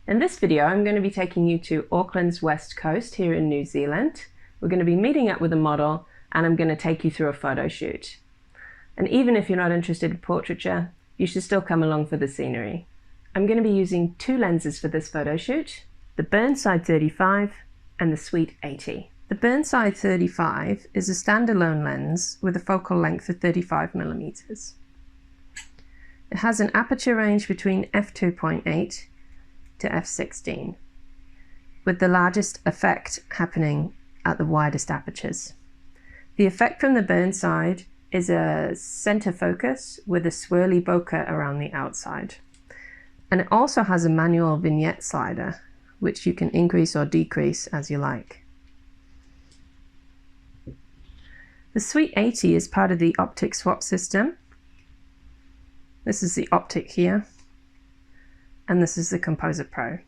In this video I'm going to be taking you to Auckland's west coast here in New Zealand. We're going to be meeting up with a model and I'm going to take you through a photo shoot. And even if you're not interested in portraiture, you should still come along for the scenery. I'm going to be using two lenses for this photo shoot, the Burnside 35 and the Sweet 80. The Burnside 35 is a standalone lens with a focal length of 35mm. It has an aperture range between f2.8 to f16, with the largest effect happening at the widest apertures. The effect from the Burnside is a center focus with a swirly bokeh around the outside. And it also has a manual vignette slider, which you can increase or decrease as you like. The Sweet 80 is part of the optic swap system. This is the optic here, and this is the Composer Pro.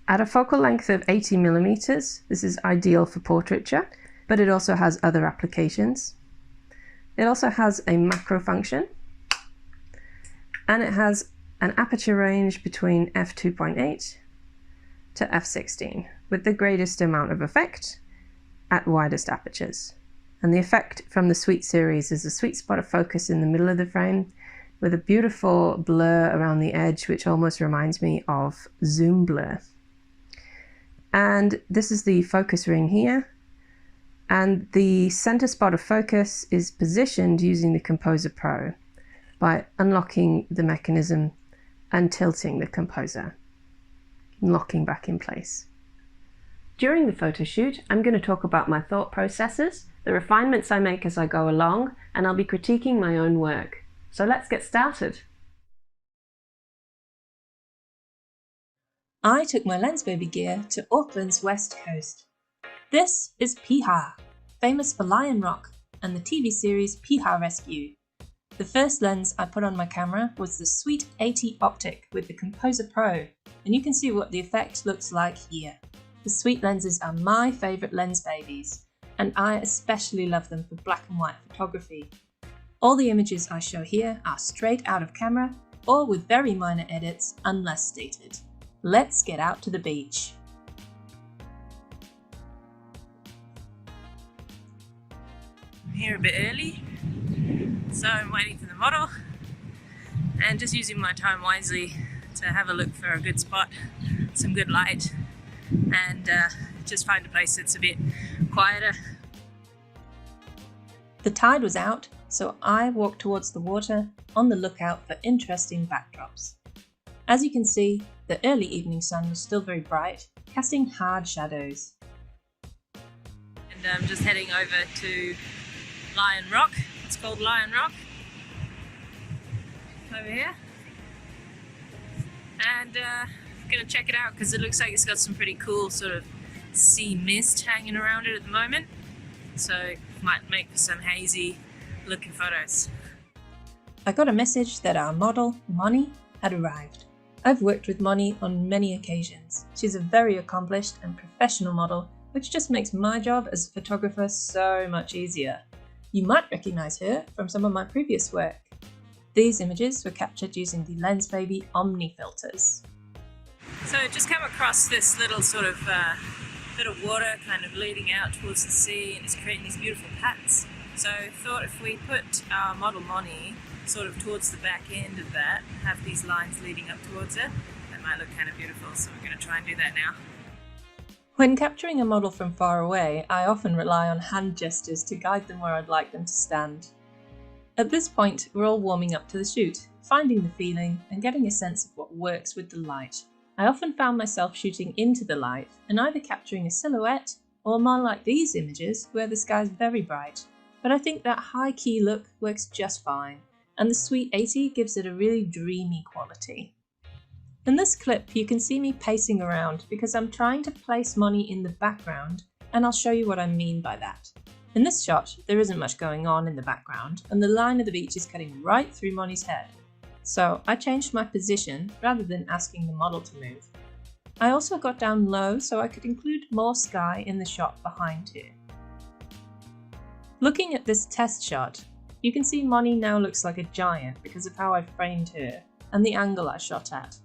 At a focal length of 80mm, this is ideal for portraiture, but it also has other applications. It also has a macro function, and it has an aperture range between f2.8 to f16, with the greatest amount of effect at widest apertures. And the effect from the Sweet series is a sweet spot of focus in the middle of the frame with a beautiful blur around the edge, which almost reminds me of zoom blur. And this is the focus ring here, and the center spot of focus is positioned using the Composer Pro by unlocking the mechanism and tilting the composer, and locking back in place. During the photo shoot, I'm going to talk about my thought processes, the refinements I make as I go along, and I'll be critiquing my own work. So let's get started. I took my Lens Baby gear to Auckland's west coast. This is Piha, famous for Lion Rock and the TV series Piha Rescue. The first lens I put on my camera was the Sweet 80 optic with the Composer Pro, and you can see what the effect looks like here. The Sweet lenses are my favourite Lens Babies, and I especially love them for black and white photography. All the images I show here are straight out of camera or with very minor edits unless stated. Let's get out to the beach. I'm here a bit early, so I'm waiting for the model and just using my time wisely to have a look for a good spot, some good light, and just find a place that's a bit quieter. The tide was out, so I walked towards the water on the lookout for interesting backdrops. As you can see, the early evening sun was still very bright, casting hard shadows. And I'm just heading over to Lion Rock. It's called Lion Rock. Over here. And I'm gonna check it out because it looks like it's got some pretty cool sort of sea mist hanging around it at the moment. So it might make for some hazy looking photos. I got a message that our model, Moni, had arrived. I've worked with Moni on many occasions. She's a very accomplished and professional model, which just makes my job as a photographer so much easier. You might recognize her from some of my previous work. These images were captured using the Lens Baby OMNI filters. So I just came across this little sort of bit of water kind of leading out towards the sea, and it's creating these beautiful patterns. So I thought if we put our model Moni sort of towards the back end of that, have these lines leading up towards it, that might look kind of beautiful, so we're going to try and do that now. When capturing a model from far away, I often rely on hand gestures to guide them where I'd like them to stand. At this point, we're all warming up to the shoot, finding the feeling and getting a sense of what works with the light. I often found myself shooting into the light and either capturing a silhouette or more like these images where the sky's very bright. But I think that high key look works just fine, and the Sweet 80 gives it a really dreamy quality. In this clip, you can see me pacing around because I'm trying to place Moni in the background, and I'll show you what I mean by that. In this shot, there isn't much going on in the background, and the line of the beach is cutting right through Moni's head. So I changed my position rather than asking the model to move. I also got down low so I could include more sky in the shot behind her. Looking at this test shot, you can see Moni now looks like a giant because of how I framed her and the angle I shot at.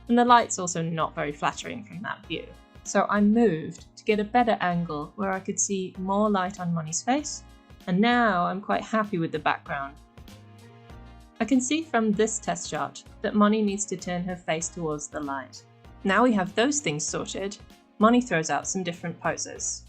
And the light's also not very flattering from that view. So I moved to get a better angle where I could see more light on Moni's face, and now I'm quite happy with the background. I can see from this test shot that Moni needs to turn her face towards the light. Now we have those things sorted, Moni throws out some different poses.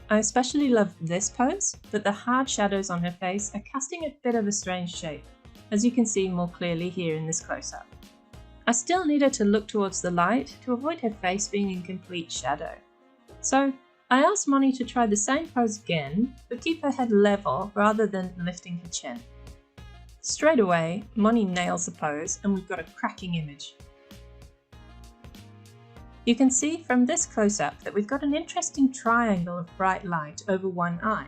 I especially love this pose, but the hard shadows on her face are casting a bit of a strange shape, as you can see more clearly here in this close-up. I still need her to look towards the light to avoid her face being in complete shadow. So I asked Moni to try the same pose again, but keep her head level rather than lifting her chin. Straight away, Moni nails the pose and we've got a cracking image. You can see from this close-up that we've got an interesting triangle of bright light over one eye.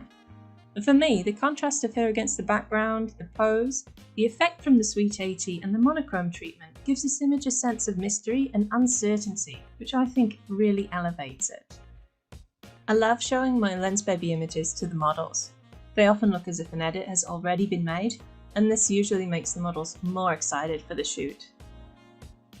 And for me, the contrast of her against the background, the pose, the effect from the Sweet 80 and the monochrome treatment gives this image a sense of mystery and uncertainty, which I think really elevates it. I love showing my Lensbaby images to the models. They often look as if an edit has already been made, and this usually makes the models more excited for the shoot.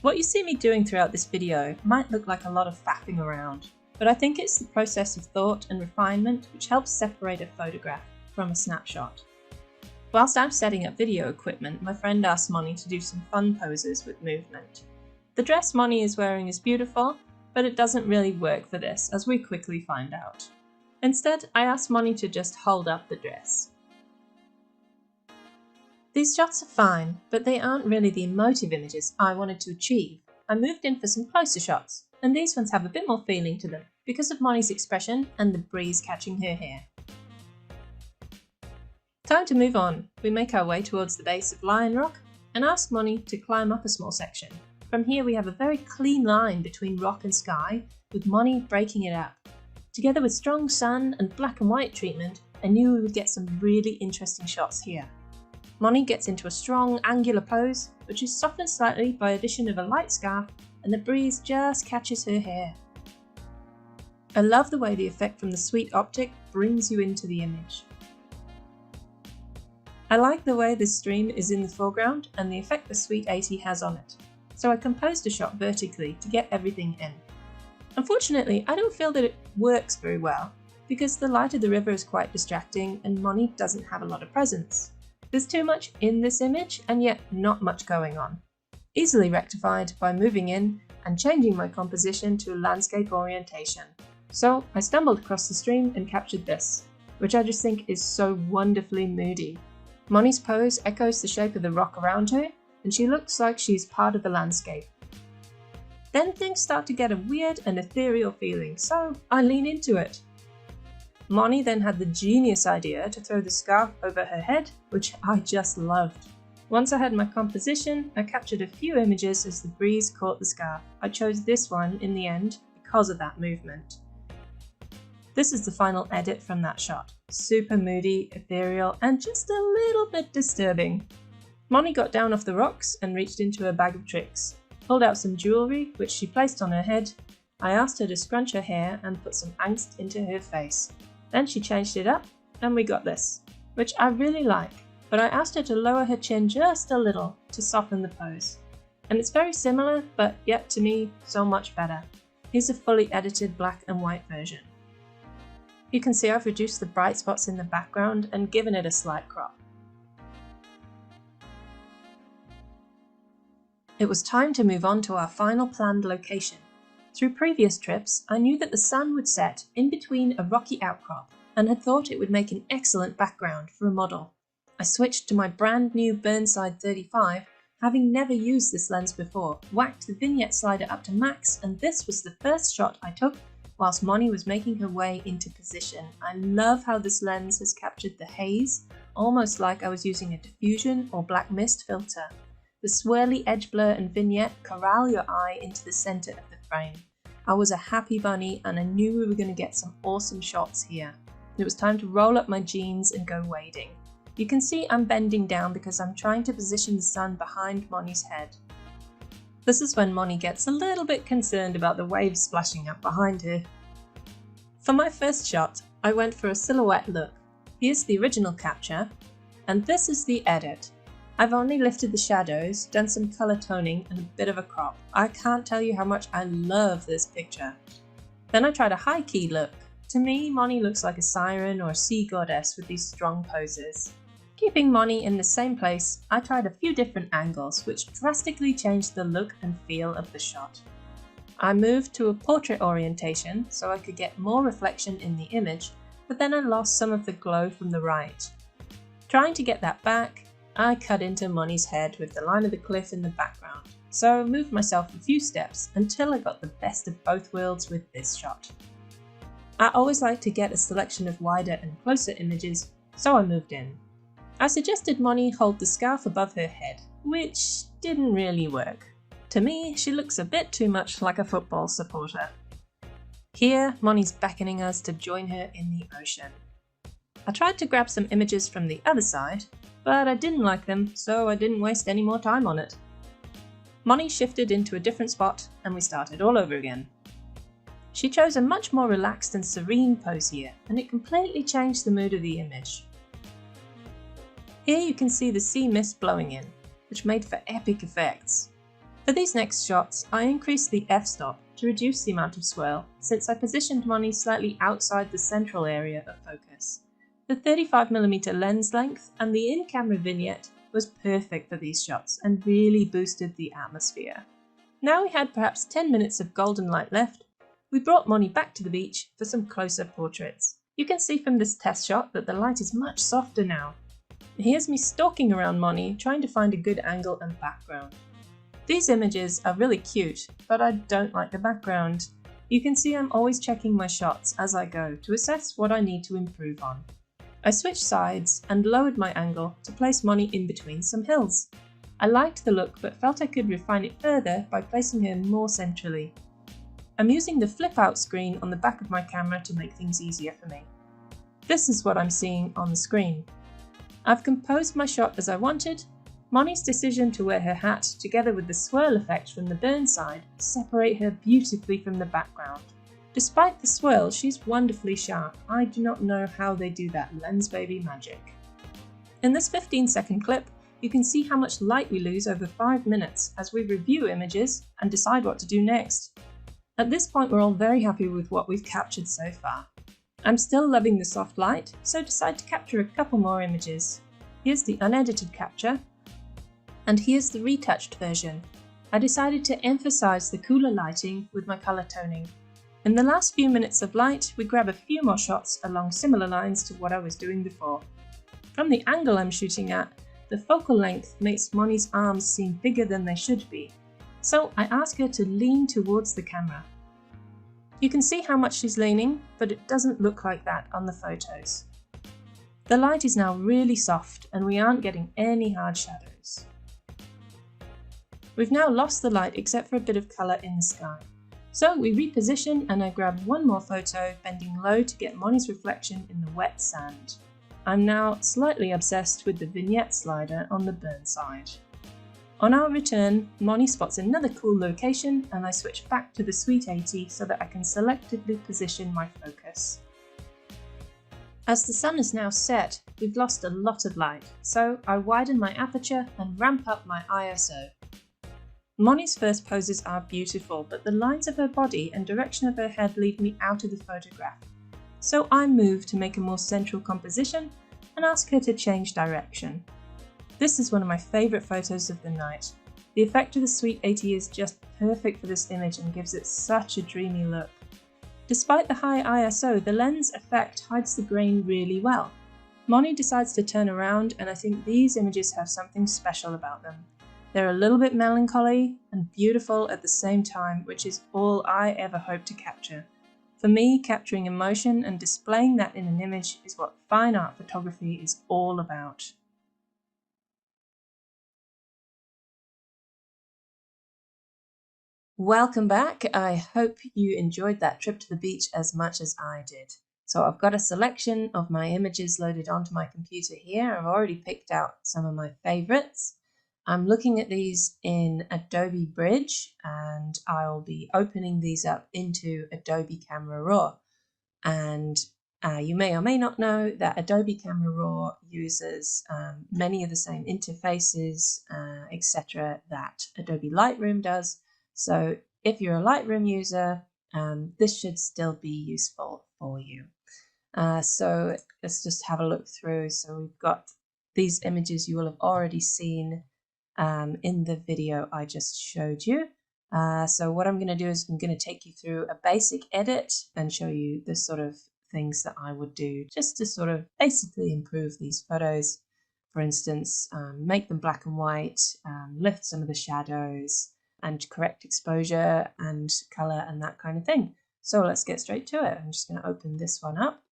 What you see me doing throughout this video might look like a lot of faffing around, but I think it's the process of thought and refinement which helps separate a photograph from a snapshot. Whilst I'm setting up video equipment, my friend asked Moni to do some fun poses with movement. The dress Moni is wearing is beautiful, but it doesn't really work for this, as we quickly find out. Instead, I asked Moni to just hold up the dress. These shots are fine, but they aren't really the emotive images I wanted to achieve. I moved in for some closer shots, and these ones have a bit more feeling to them because of Moni's expression and the breeze catching her hair. Time to move on. We make our way towards the base of Lion Rock and ask Moni to climb up a small section. From here we have a very clean line between rock and sky, with Moni breaking it up. Together with strong sun and black and white treatment, I knew we would get some really interesting shots here. Moni gets into a strong angular pose, which is softened slightly by addition of a light scarf, and the breeze just catches her hair. I love the way the effect from the sweet optic brings you into the image. I like the way this stream is in the foreground and the effect the Sweet 80 has on it, so I composed a shot vertically to get everything in. Unfortunately, I don't feel that it works very well, because the light of the river is quite distracting and Moni doesn't have a lot of presence. There's too much in this image and yet not much going on. Easily rectified by moving in and changing my composition to a landscape orientation. So I stumbled across the stream and captured this, which I just think is so wonderfully moody. Moni's pose echoes the shape of the rock around her, and she looks like she's part of the landscape. Then things start to get a weird and ethereal feeling, so I lean into it. Moni then had the genius idea to throw the scarf over her head, which I just loved. Once I had my composition, I captured a few images as the breeze caught the scarf. I chose this one in the end because of that movement. This is the final edit from that shot. Super moody, ethereal, and just a little bit disturbing. Moni got down off the rocks and reached into her bag of tricks, pulled out some jewellery which she placed on her head. I asked her to scrunch her hair and put some angst into her face. Then she changed it up and we got this, which I really like, but I asked her to lower her chin just a little to soften the pose. And it's very similar, but yet to me, so much better. Here's a fully edited black and white version. You can see I've reduced the bright spots in the background and given it a slight crop. It was time to move on to our final planned location. Through previous trips, I knew that the sun would set in between a rocky outcrop and had thought it would make an excellent background for a model. I switched to my brand new Burnside 35, having never used this lens before, whacked the vignette slider up to max, and this was the first shot I took whilst Moni was making her way into position. I love how this lens has captured the haze, almost like I was using a diffusion or black mist filter. The swirly edge blur and vignette corral your eye into the center of the frame. I was a happy bunny and I knew we were going to get some awesome shots here. It was time to roll up my jeans and go wading. You can see I'm bending down because I'm trying to position the sun behind Moni's head. This is when Moni gets a little bit concerned about the waves splashing up behind her. For my first shot, I went for a silhouette look. Here's the original capture, and this is the edit. I've only lifted the shadows, done some color toning and a bit of a crop. I can't tell you how much I love this picture. Then I tried a high key look. To me, Moni looks like a siren or a sea goddess with these strong poses. Keeping Moni in the same place, I tried a few different angles which drastically changed the look and feel of the shot. I moved to a portrait orientation so I could get more reflection in the image, but then I lost some of the glow from the right. Trying to get that back, I cut into Moni's head with the line of the cliff in the background, so I moved myself a few steps until I got the best of both worlds with this shot. I always like to get a selection of wider and closer images, so I moved in. I suggested Moni hold the scarf above her head, which didn't really work. To me, she looks a bit too much like a football supporter. Here, Moni's beckoning us to join her in the ocean. I tried to grab some images from the other side, but I didn't like them, so I didn't waste any more time on it. Moni shifted into a different spot and we started all over again. She chose a much more relaxed and serene pose here, and it completely changed the mood of the image. Here you can see the sea mist blowing in, which made for epic effects. For these next shots, I increased the f-stop to reduce the amount of swirl, since I positioned Moni slightly outside the central area of focus. The 35mm lens length and the in-camera vignette was perfect for these shots and really boosted the atmosphere. Now we had perhaps 10 minutes of golden light left, we brought Moni back to the beach for some closer portraits. You can see from this test shot that the light is much softer now. Here's me stalking around Moni, trying to find a good angle and background. These images are really cute, but I don't like the background. You can see I'm always checking my shots as I go to assess what I need to improve on. I switched sides and lowered my angle to place Moni in between some hills. I liked the look but felt I could refine it further by placing her more centrally. I'm using the flip out screen on the back of my camera to make things easier for me. This is what I'm seeing on the screen. I've composed my shot as I wanted. Moni's decision to wear her hat together with the swirl effect from the Burnside separate her beautifully from the background. Despite the swirl, she's wonderfully sharp. I do not know how they do that lens baby magic. In this 15-second clip, you can see how much light we lose over 5 minutes as we review images and decide what to do next. At this point, we're all very happy with what we've captured so far. I'm still loving the soft light, so decide to capture a couple more images. Here's the unedited capture, and here's the retouched version. I decided to emphasize the cooler lighting with my color toning. In the last few minutes of light, we grab a few more shots along similar lines to what I was doing before. From the angle I'm shooting at, the focal length makes Moni's arms seem bigger than they should be, so I ask her to lean towards the camera. You can see how much she's leaning, but it doesn't look like that on the photos. The light is now really soft and we aren't getting any hard shadows. We've now lost the light except for a bit of colour in the sky. So we reposition and I grab one more photo, bending low to get Moni's reflection in the wet sand. I'm now slightly obsessed with the vignette slider on the Burnside. On our return, Moni spots another cool location and I switch back to the Sweet 80 so that I can selectively position my focus. As the sun is now set, we've lost a lot of light, so I widen my aperture and ramp up my ISO. Moni's first poses are beautiful, but the lines of her body and direction of her head leave me out of the photograph. So I move to make a more central composition and ask her to change direction. This is one of my favourite photos of the night. The effect of the Sweet 80 is just perfect for this image and gives it such a dreamy look. Despite the high ISO, the lens effect hides the grain really well. OMNI decides to turn around, and I think these images have something special about them. They're a little bit melancholy and beautiful at the same time, which is all I ever hope to capture. For me, capturing emotion and displaying that in an image is what fine art photography is all about. Welcome back. I hope you enjoyed that trip to the beach as much as I did. So I've got a selection of my images loaded onto my computer here. I've already picked out some of my favorites. I'm looking at these in Adobe Bridge, and I'll be opening these up into Adobe Camera Raw. And you may or may not know that Adobe Camera Raw uses many of the same interfaces, etc. that Adobe Lightroom does. So if you're a Lightroom user, this should still be useful for you. So let's just have a look through. So we've got these images you will have already seen in the video I just showed you. So what I'm going to do is I'm going to take you through a basic edit and show you the sort of things that I would do just to sort of basically improve these photos. For instance, make them black and white, lift some of the shadows, and correct exposure and color and that kind of thing. So let's get straight to it. I'm just going to open this one up.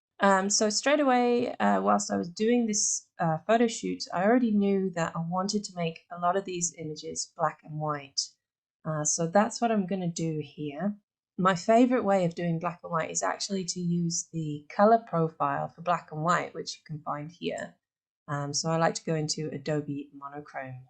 So straight away, whilst I was doing this photo shoot, I already knew that I wanted to make a lot of these images black and white. So that's what I'm going to do here. My favorite way of doing black and white is actually to use the color profile for black and white, which you can find here. So I like to go into Adobe Monochrome.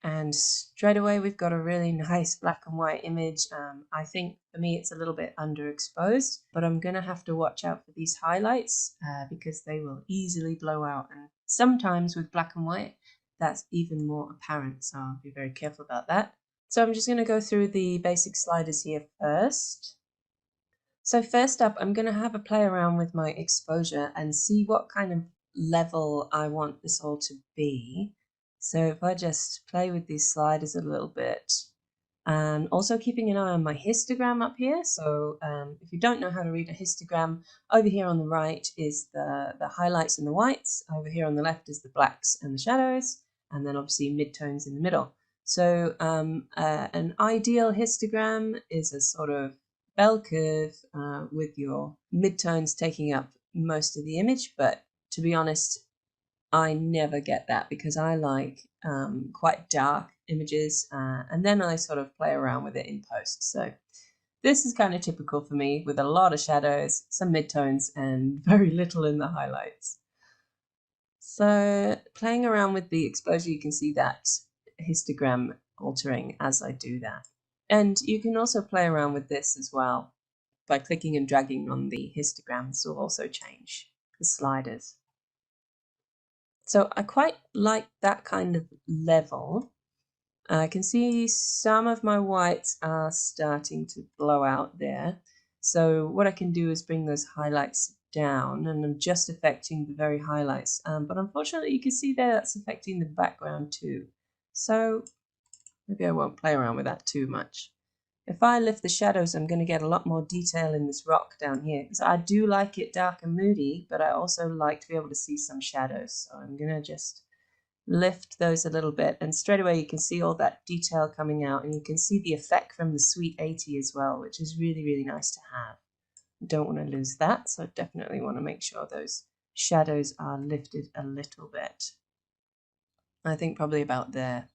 And straight away we've got a really nice black and white image. I think for me it's a little bit underexposed, but I'm going to have to watch out for these highlights because they will easily blow out. And sometimes with black and white, that's even more apparent, so I'll be very careful about that. So I'm just going to go through the basic sliders here first. So first up, I'm going to have a play around with my exposure and see what kind of level I want this all to be. So if I just play with these sliders a little bit, and also keeping an eye on my histogram up here. So if you don't know how to read a histogram, over here on the right is the highlights and the whites, over here on the left is the blacks and the shadows, and then obviously midtones in the middle. So an ideal histogram is a sort of bell curve with your midtones taking up most of the image, but to be honest, I never get that because I like quite dark images and then I sort of play around with it in post. So this is kind of typical for me with a lot of shadows, some midtones, and very little in the highlights. So playing around with the exposure, you can see that histogram altering as I do that. And you can also play around with this as well by clicking and dragging on the histogram. This will also change the sliders. So I quite like that kind of level. I can see some of my whites are starting to blow out there. So what I can do is bring those highlights down, and I'm just affecting the very highlights. But unfortunately, you can see there that's affecting the background too. So maybe I won't play around with that too much. If I lift the shadows, I'm going to get a lot more detail in this rock down here, because I do like it dark and moody, but I also like to be able to see some shadows. So I'm going to just lift those a little bit, and straight away you can see all that detail coming out, and you can see the effect from the Sweet 80 as well, which is really, really nice to have. I don't want to lose that, so I definitely want to make sure those shadows are lifted a little bit. I think probably about there.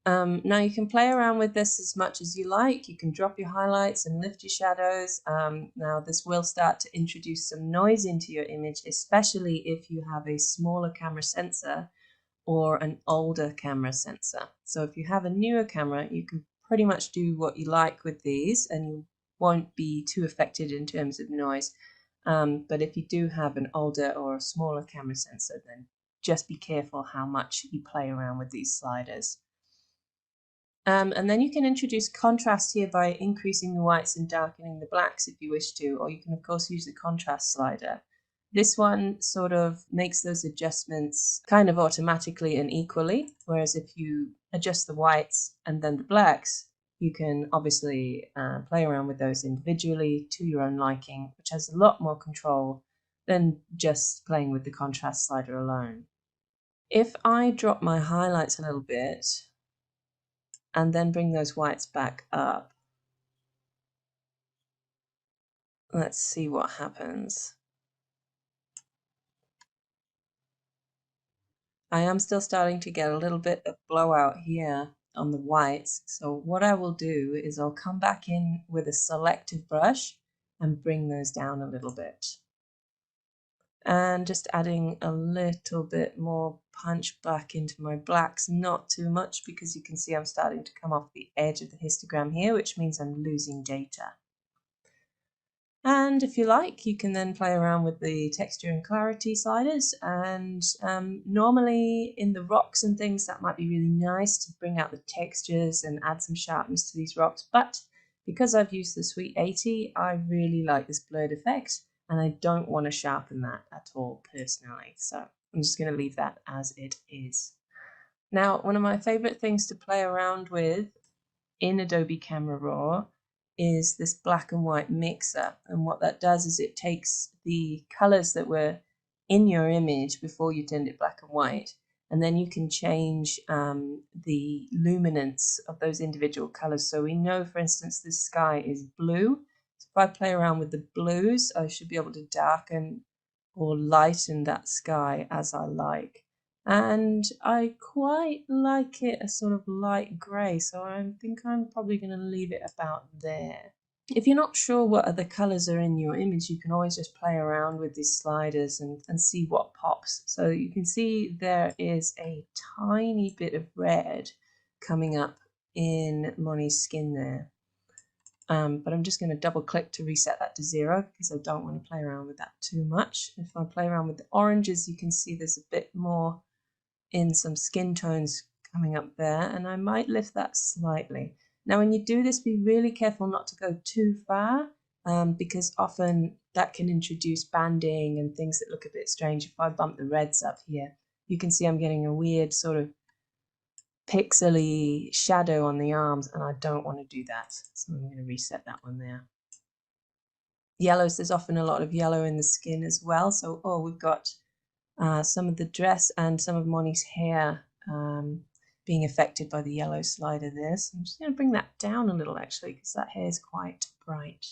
Now you can play around with this as much as you like. You can drop your highlights and lift your shadows. Now this will start to introduce some noise into your image, especially if you have a smaller camera sensor or an older camera sensor. So if you have a newer camera, you can pretty much do what you like with these and you won't be too affected in terms of noise. But if you do have an older or a smaller camera sensor, then just be careful how much you play around with these sliders. And then you can introduce contrast here by increasing the whites and darkening the blacks if you wish to, or you can of course use the contrast slider. This one sort of makes those adjustments kind of automatically and equally, whereas if you adjust the whites and then the blacks, you can obviously play around with those individually to your own liking, which has a lot more control than just playing with the contrast slider alone. If I drop my highlights a little bit and then bring those whites back up, let's see what happens. I am still starting to get a little bit of blowout here on the whites. So what I will do is I'll come back in with a selective brush and bring those down a little bit. And just adding a little bit more punch back into my blacks, not too much, because you can see I'm starting to come off the edge of the histogram here, which means I'm losing data. And if you like, you can then play around with the texture and clarity sliders. And normally in the rocks and things, that might be really nice to bring out the textures and add some sharpness to these rocks. But because I've used the Sweet 80, I really like this blurred effect, and I don't want to sharpen that at all personally. So I'm just going to leave that as it is. Now, one of my favorite things to play around with in Adobe Camera Raw is this black and white mixer, and what that does is it takes the colors that were in your image before you turned it black and white, and then you can change the luminance of those individual colors. So we know, for instance, this sky is blue. So if I play around with the blues, I should be able to darken or lighten that sky as I like. And I quite like it a sort of light grey, so I think I'm probably going to leave it about there. If you're not sure what other colours are in your image, you can always just play around with these sliders and see what pops. So you can see there is a tiny bit of red coming up in Moni's skin there. But I'm just going to double click to reset that to 0 because I don't want to play around with that too much. If I play around with the oranges, you can see there's a bit more in some skin tones coming up there, and I might lift that slightly. Now when you do this, be really careful not to go too far, because often that can introduce banding and things that look a bit strange. If I bump the reds up here, you can see I'm getting a weird sort of pixely shadow on the arms, and I don't want to do that, so I'm going to reset that one there. Yellows, there's often a lot of yellow in the skin as well, so we've got some of the dress and some of Moni's hair being affected by the yellow slider there. So I'm just going to bring that down a little actually, because that hair is quite bright.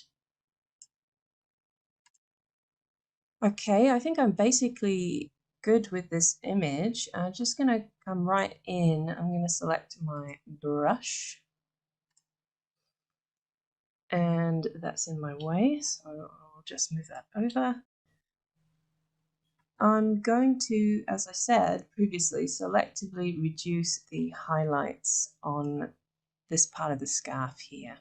Okay, I think I'm basically good with this image. I'm just going to come right in. I'm going to select my brush. And that's in my way, so I'll just move that over. I'm going to, as I said previously, selectively reduce the highlights on this part of the scarf here.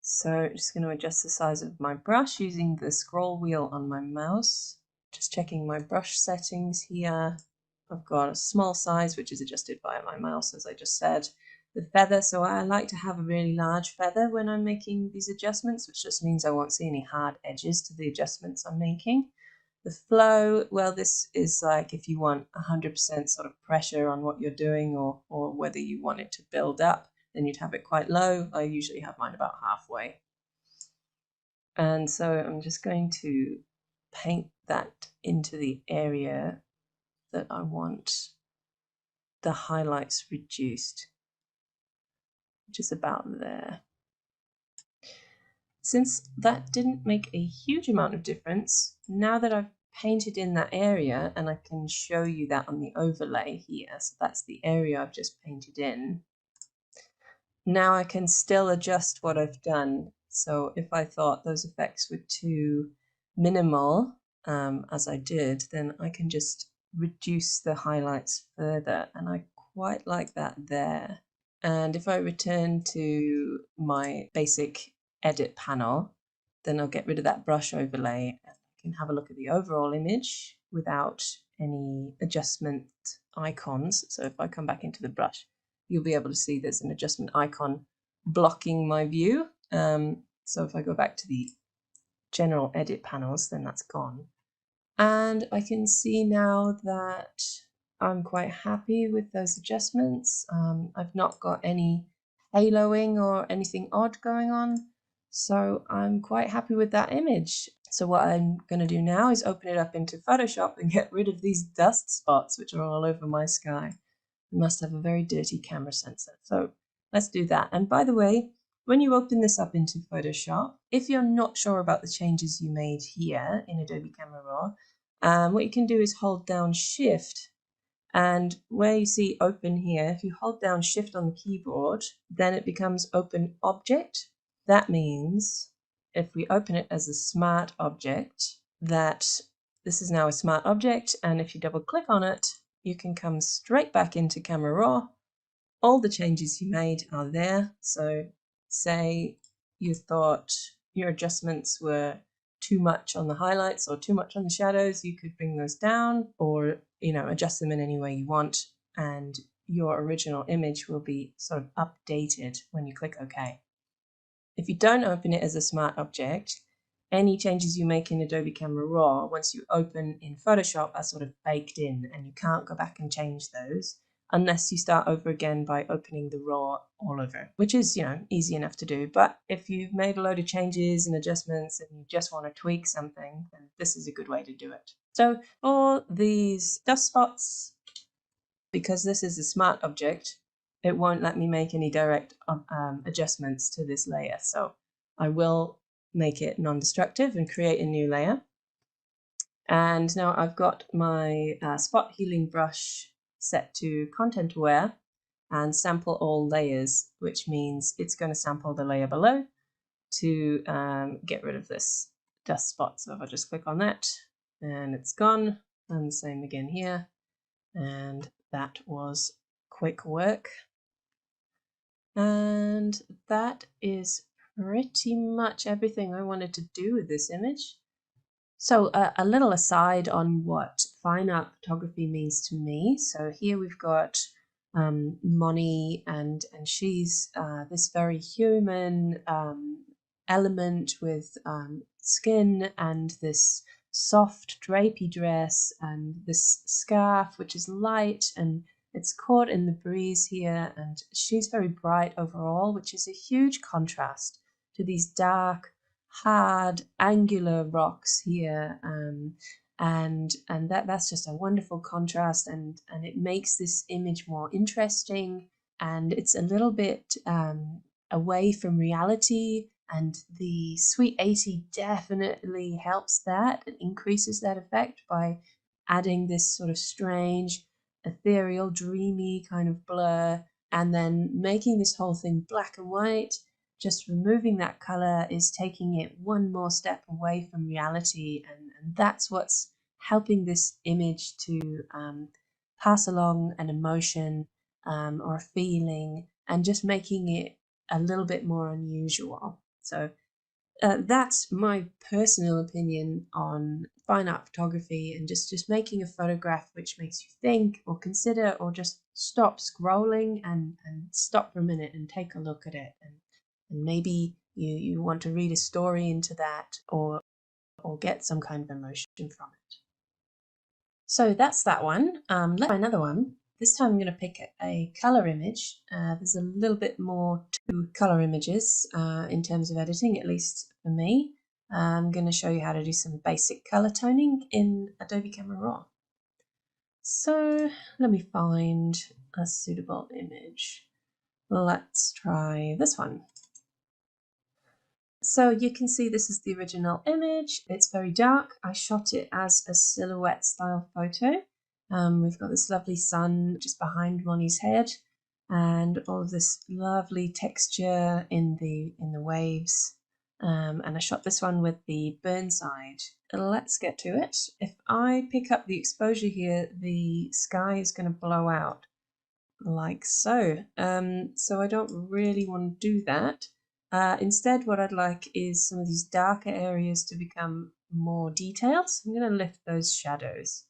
So I'm just going to adjust the size of my brush using the scroll wheel on my mouse. Just checking my brush settings here. I've got a small size, which is adjusted via my mouse, as I just said. The feather, so I like to have a really large feather when I'm making these adjustments, which just means I won't see any hard edges to the adjustments I'm making. The flow, well, this is like if you want 100% sort of pressure on what you're doing, or whether you want it to build up, then you'd have it quite low. I usually have mine about halfway. And so I'm just going to paint that into the area that I want the highlights reduced, which is about there. Since that didn't make a huge amount of difference, now that I've painted in that area, and I can show you that on the overlay here, so that's the area I've just painted in. Now I can still adjust what I've done. So if I thought those effects were too minimal, as I did, then I can just reduce the highlights further, and I quite like that there. And if I return to my basic edit panel, then I'll get rid of that brush overlay and I can have a look at the overall image without any adjustment icons. So if I come back into the brush, you'll be able to see there's an adjustment icon blocking my view. So if I go back to the general edit panels, then that's gone. And I can see now that I'm quite happy with those adjustments. I've not got any haloing or anything odd going on, so I'm quite happy with that image. So what I'm going to do now is open it up into Photoshop and get rid of these dust spots which are all over my sky. I must have a very dirty camera sensor. So let's do that. And by the way, when you open this up into Photoshop, if you're not sure about the changes you made here in Adobe Camera Raw, what you can do is hold down Shift, and where you see open here, if you hold down Shift on the keyboard, then it becomes Open Object. That means if we open it as a smart object, that this is now a smart object, and if you double click on it, you can come straight back into Camera Raw. All the changes you made are there. So say you thought your adjustments were too much on the highlights or too much on the shadows, you could bring those down, or adjust them in any way you want, and your original image will be sort of updated when you click OK. If you don't open it as a smart object, any changes you make in Adobe Camera Raw, once you open in Photoshop, are sort of baked in, and you can't go back and change those unless you start over again by opening the RAW all over, which is, easy enough to do. But if you've made a load of changes and adjustments and you just want to tweak something, then this is a good way to do it. So for these dust spots, because this is a smart object, it won't let me make any direct adjustments to this layer. So I will make it non-destructive and create a new layer. And now I've got my spot healing brush set to content aware and sample all layers, which means it's going to sample the layer below to get rid of this dust spot. So if I just click on that and it's gone, and the same again here, and that was quick work. And that is pretty much everything I wanted to do with this image. So a little aside on what fine art photography means to me. So here we've got Moni, and she's this very human element with skin and this soft drapey dress and this scarf which is light and it's caught in the breeze here, and she's very bright overall, which is a huge contrast to these dark, hard, angular rocks here, and that's just a wonderful contrast, and it makes this image more interesting, and it's a little bit away from reality, and the Sweet 80 definitely helps that. It increases that effect by adding this sort of strange, ethereal, dreamy kind of blur, and then making this whole thing black and white. Just removing that color is taking it one more step away from reality, and that's what's helping this image to pass along an emotion or a feeling, and just making it a little bit more unusual. So that's my personal opinion on fine art photography, and just making a photograph which makes you think or consider, or just stop scrolling and stop for a minute and take a look at it, and maybe you want to read a story into that, or get some kind of emotion from it. So that's that one. Let's try another one. This time I'm going to pick a color image. There's a little bit more to color images in terms of editing, at least for me. I'm going to show you how to do some basic color toning in Adobe Camera Raw. So let me find a suitable image. Let's try this one. So you can see this is the original image. It's very dark. I shot it as a silhouette style photo. We've got this lovely sun just behind Moni's head, and all of this lovely texture in the waves. And I shot this one with the Burnside. Let's get to it. If I pick up the exposure here, the sky is going to blow out like so. So I don't really want to do that. Instead, what I'd like is some of these darker areas to become more detailed. So I'm going to lift those shadows.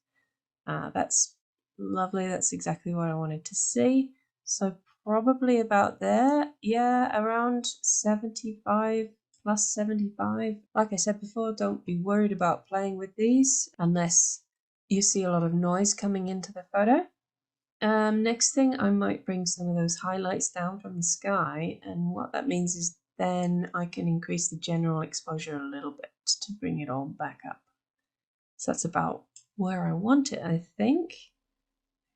That's lovely. That's exactly what I wanted to see. So probably about there. Yeah, around 75% plus 75. Like I said before, don't be worried about playing with these unless you see a lot of noise coming into the photo. Next thing, I might bring some of those highlights down from the sky, and what that means is then I can increase the general exposure a little bit to bring it all back up. So that's about where I want it, I think.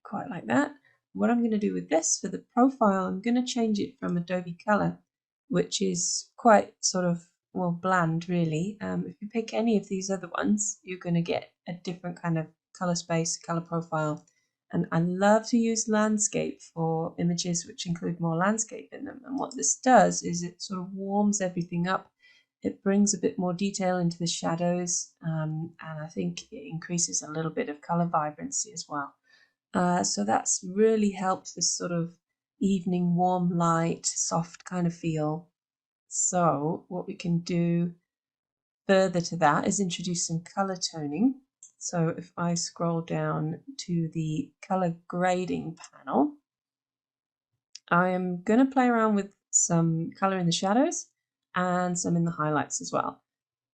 Quite like that. What I'm going to do with this for the profile, I'm going to change it from Adobe Color, which is quite sort of, well, bland really. If you pick any of these other ones, you're going to get a different kind of color space, color profile. And I love to use landscape for images which include more landscape in them. And what this does is it sort of warms everything up. It brings a bit more detail into the shadows, and I think it increases a little bit of color vibrancy as well. So that's really helped this sort of evening warm light, soft kind of feel. So what we can do further to that is introduce some color toning. So if I scroll down to the color grading panel, I am going to play around with some color in the shadows and some in the highlights as well.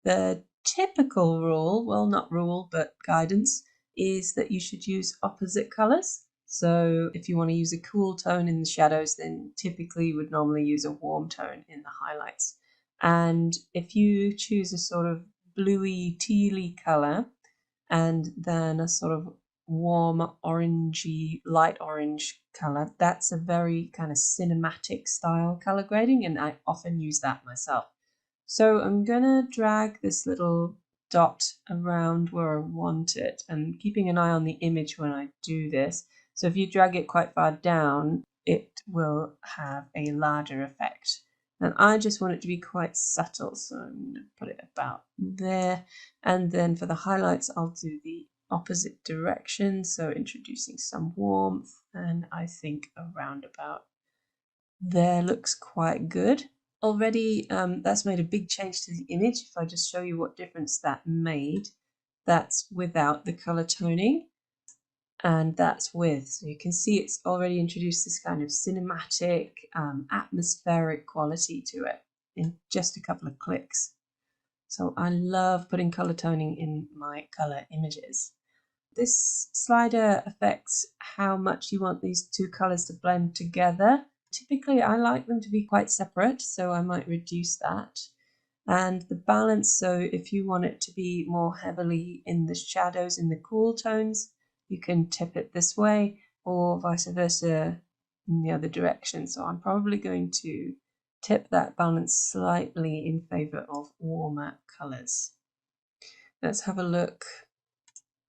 The typical rule, well, not rule, but guidance, is that you should use opposite colors. So if you want to use a cool tone in the shadows, then typically you would normally use a warm tone in the highlights. And if you choose a sort of bluey, tealy color, and then a sort of warm orangey, light orange color, that's a very kind of cinematic style color grading, and I often use that myself. So I'm gonna drag this little dot around where I want it, and keeping an eye on the image when I do this. So if you drag it quite far down, it will have a larger effect. And I just want it to be quite subtle, so I'm going to put it about there. And then for the highlights, I'll do the opposite direction, so introducing some warmth, and I think around about there looks quite good. Already that's made a big change to the image. If I just show you what difference that made, that's without the color toning, and that's with. So you can see it's already introduced this kind of cinematic, atmospheric quality to it in just a couple of clicks. So I love putting color toning in my color images. This slider affects how much you want these two colors to blend together. Typically I like them to be quite separate, so I might reduce that. And the balance, so if you want it to be more heavily in the shadows, in the cool tones, you can tip it this way, or vice versa in the other direction. So I'm probably going to tip that balance slightly in favor of warmer colors. Let's have a look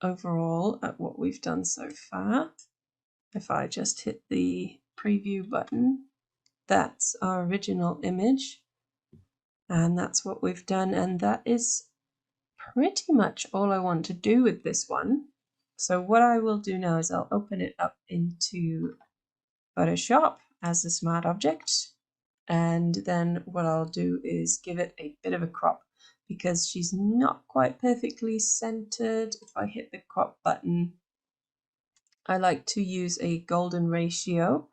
overall at what we've done so far. If I just hit the preview button, that's our original image, and that's what we've done, and that is pretty much all I want to do with this one. So what I will do now is I'll open it up into Photoshop as a smart object, and then what I'll do is give it a bit of a crop because she's not quite perfectly centered. If I hit the crop button, I like to use a golden ratio,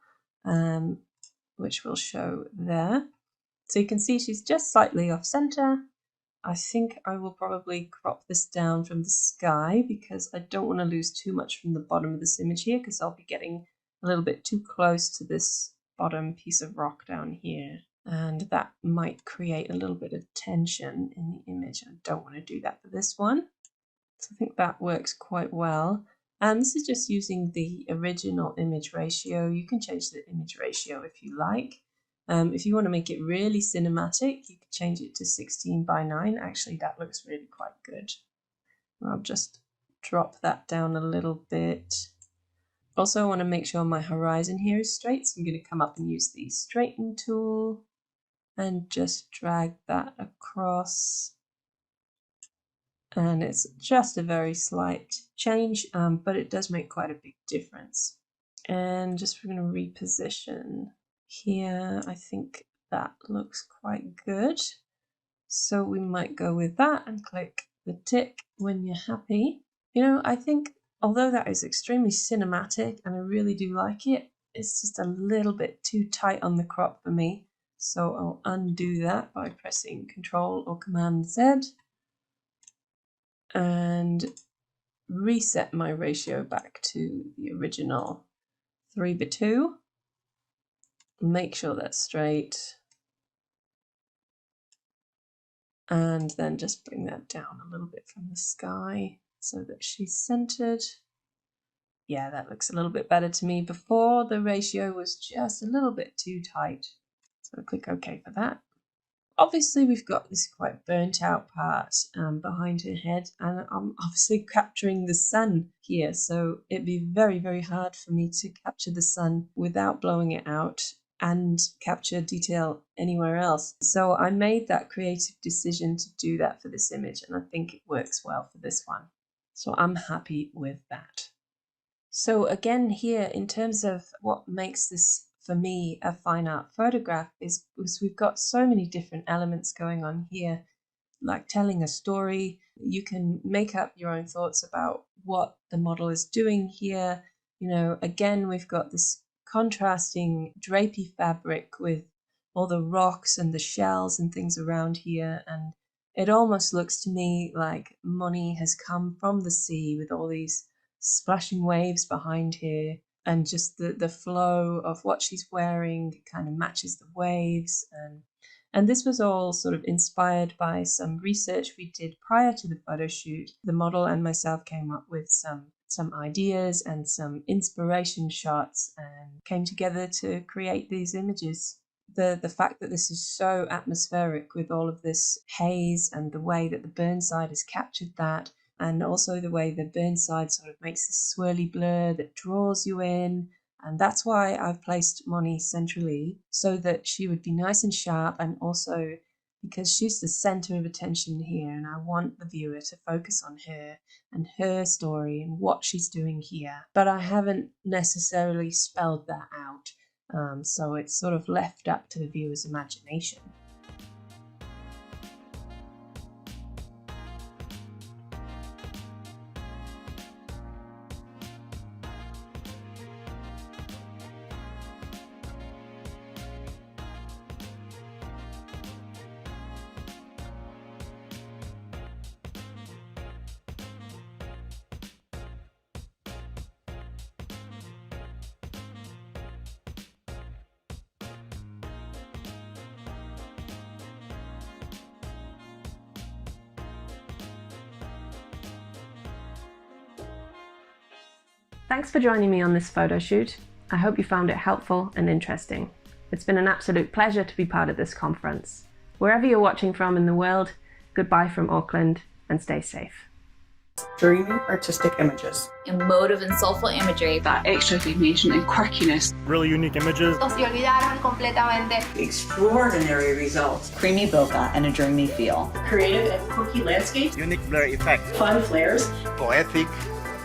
which will show there. So you can see she's just slightly off center. I think I will probably crop this down from the sky because I don't want to lose too much from the bottom of this image here, because I'll be getting a little bit too close to this bottom piece of rock down here, and that might create a little bit of tension in the image. I don't want to do that for this one. So I think that works quite well. And this is just using the original image ratio. You can change the image ratio if you like. If you want to make it really cinematic, you can change it to 16:9. Actually, that looks really quite good. I'll just drop that down a little bit. Also, I want to make sure my horizon here is straight, so I'm going to come up and use the straighten tool and just drag that across. And it's just a very slight change, but it does make quite a big difference. And just we're going to reposition here. I think that looks quite good. So we might go with that and click the tick when you're happy. You know, I think although that is extremely cinematic and I really do like it, it's just a little bit too tight on the crop for me. So I'll undo that by pressing Control or Command Z and reset my ratio back to the original 3:2. Make sure that's straight. And then just bring that down a little bit from the sky so that she's centered. Yeah, that looks a little bit better to me. Before, the ratio was just a little bit too tight. So click OK for that. Obviously, we've got this quite burnt out part behind her head, and I'm obviously capturing the sun here, so it'd be very, very hard for me to capture the sun without blowing it out and capture detail anywhere else. So I made that creative decision to do that for this image, and I think it works well for this one. So I'm happy with that. So again here, in terms of what makes this for me a fine art photograph is because we've got so many different elements going on here, like telling a story. You can make up your own thoughts about what the model is doing here. You know, again, we've got this contrasting drapey fabric with all the rocks and the shells and things around here, and it almost looks to me like money has come from the sea with all these splashing waves behind here, and just the flow of what she's wearing kind of matches the waves. And this was all sort of inspired by some research we did prior to the photo shoot. The model and myself came up with some ideas and some inspiration shots and came together to create these images. The fact that this is so atmospheric with all of this haze and the way that the Burnside has captured that, and also the way the Burnside sort of makes this swirly blur that draws you in. And that's why I've placed Moni centrally, so that she would be nice and sharp, and also because she's the center of attention here, and I want the viewer to focus on her and her story and what she's doing here. But I haven't necessarily spelled that out, so it's sort of left up to the viewer's imagination. Thanks for joining me on this photo shoot. I hope you found it helpful and interesting. It's been an absolute pleasure to be part of this conference. Wherever you're watching from in the world, goodbye from Auckland and stay safe. Dreamy artistic images. Emotive and soulful imagery. That extra definition and quirkiness. Really unique images. Se olvidaron completamente. Extraordinary results. Creamy bokeh and a dreamy feel. Creative and quirky landscapes. Unique blur effect. Fun flares. Poetic,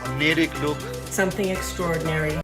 oniric look. Something extraordinary.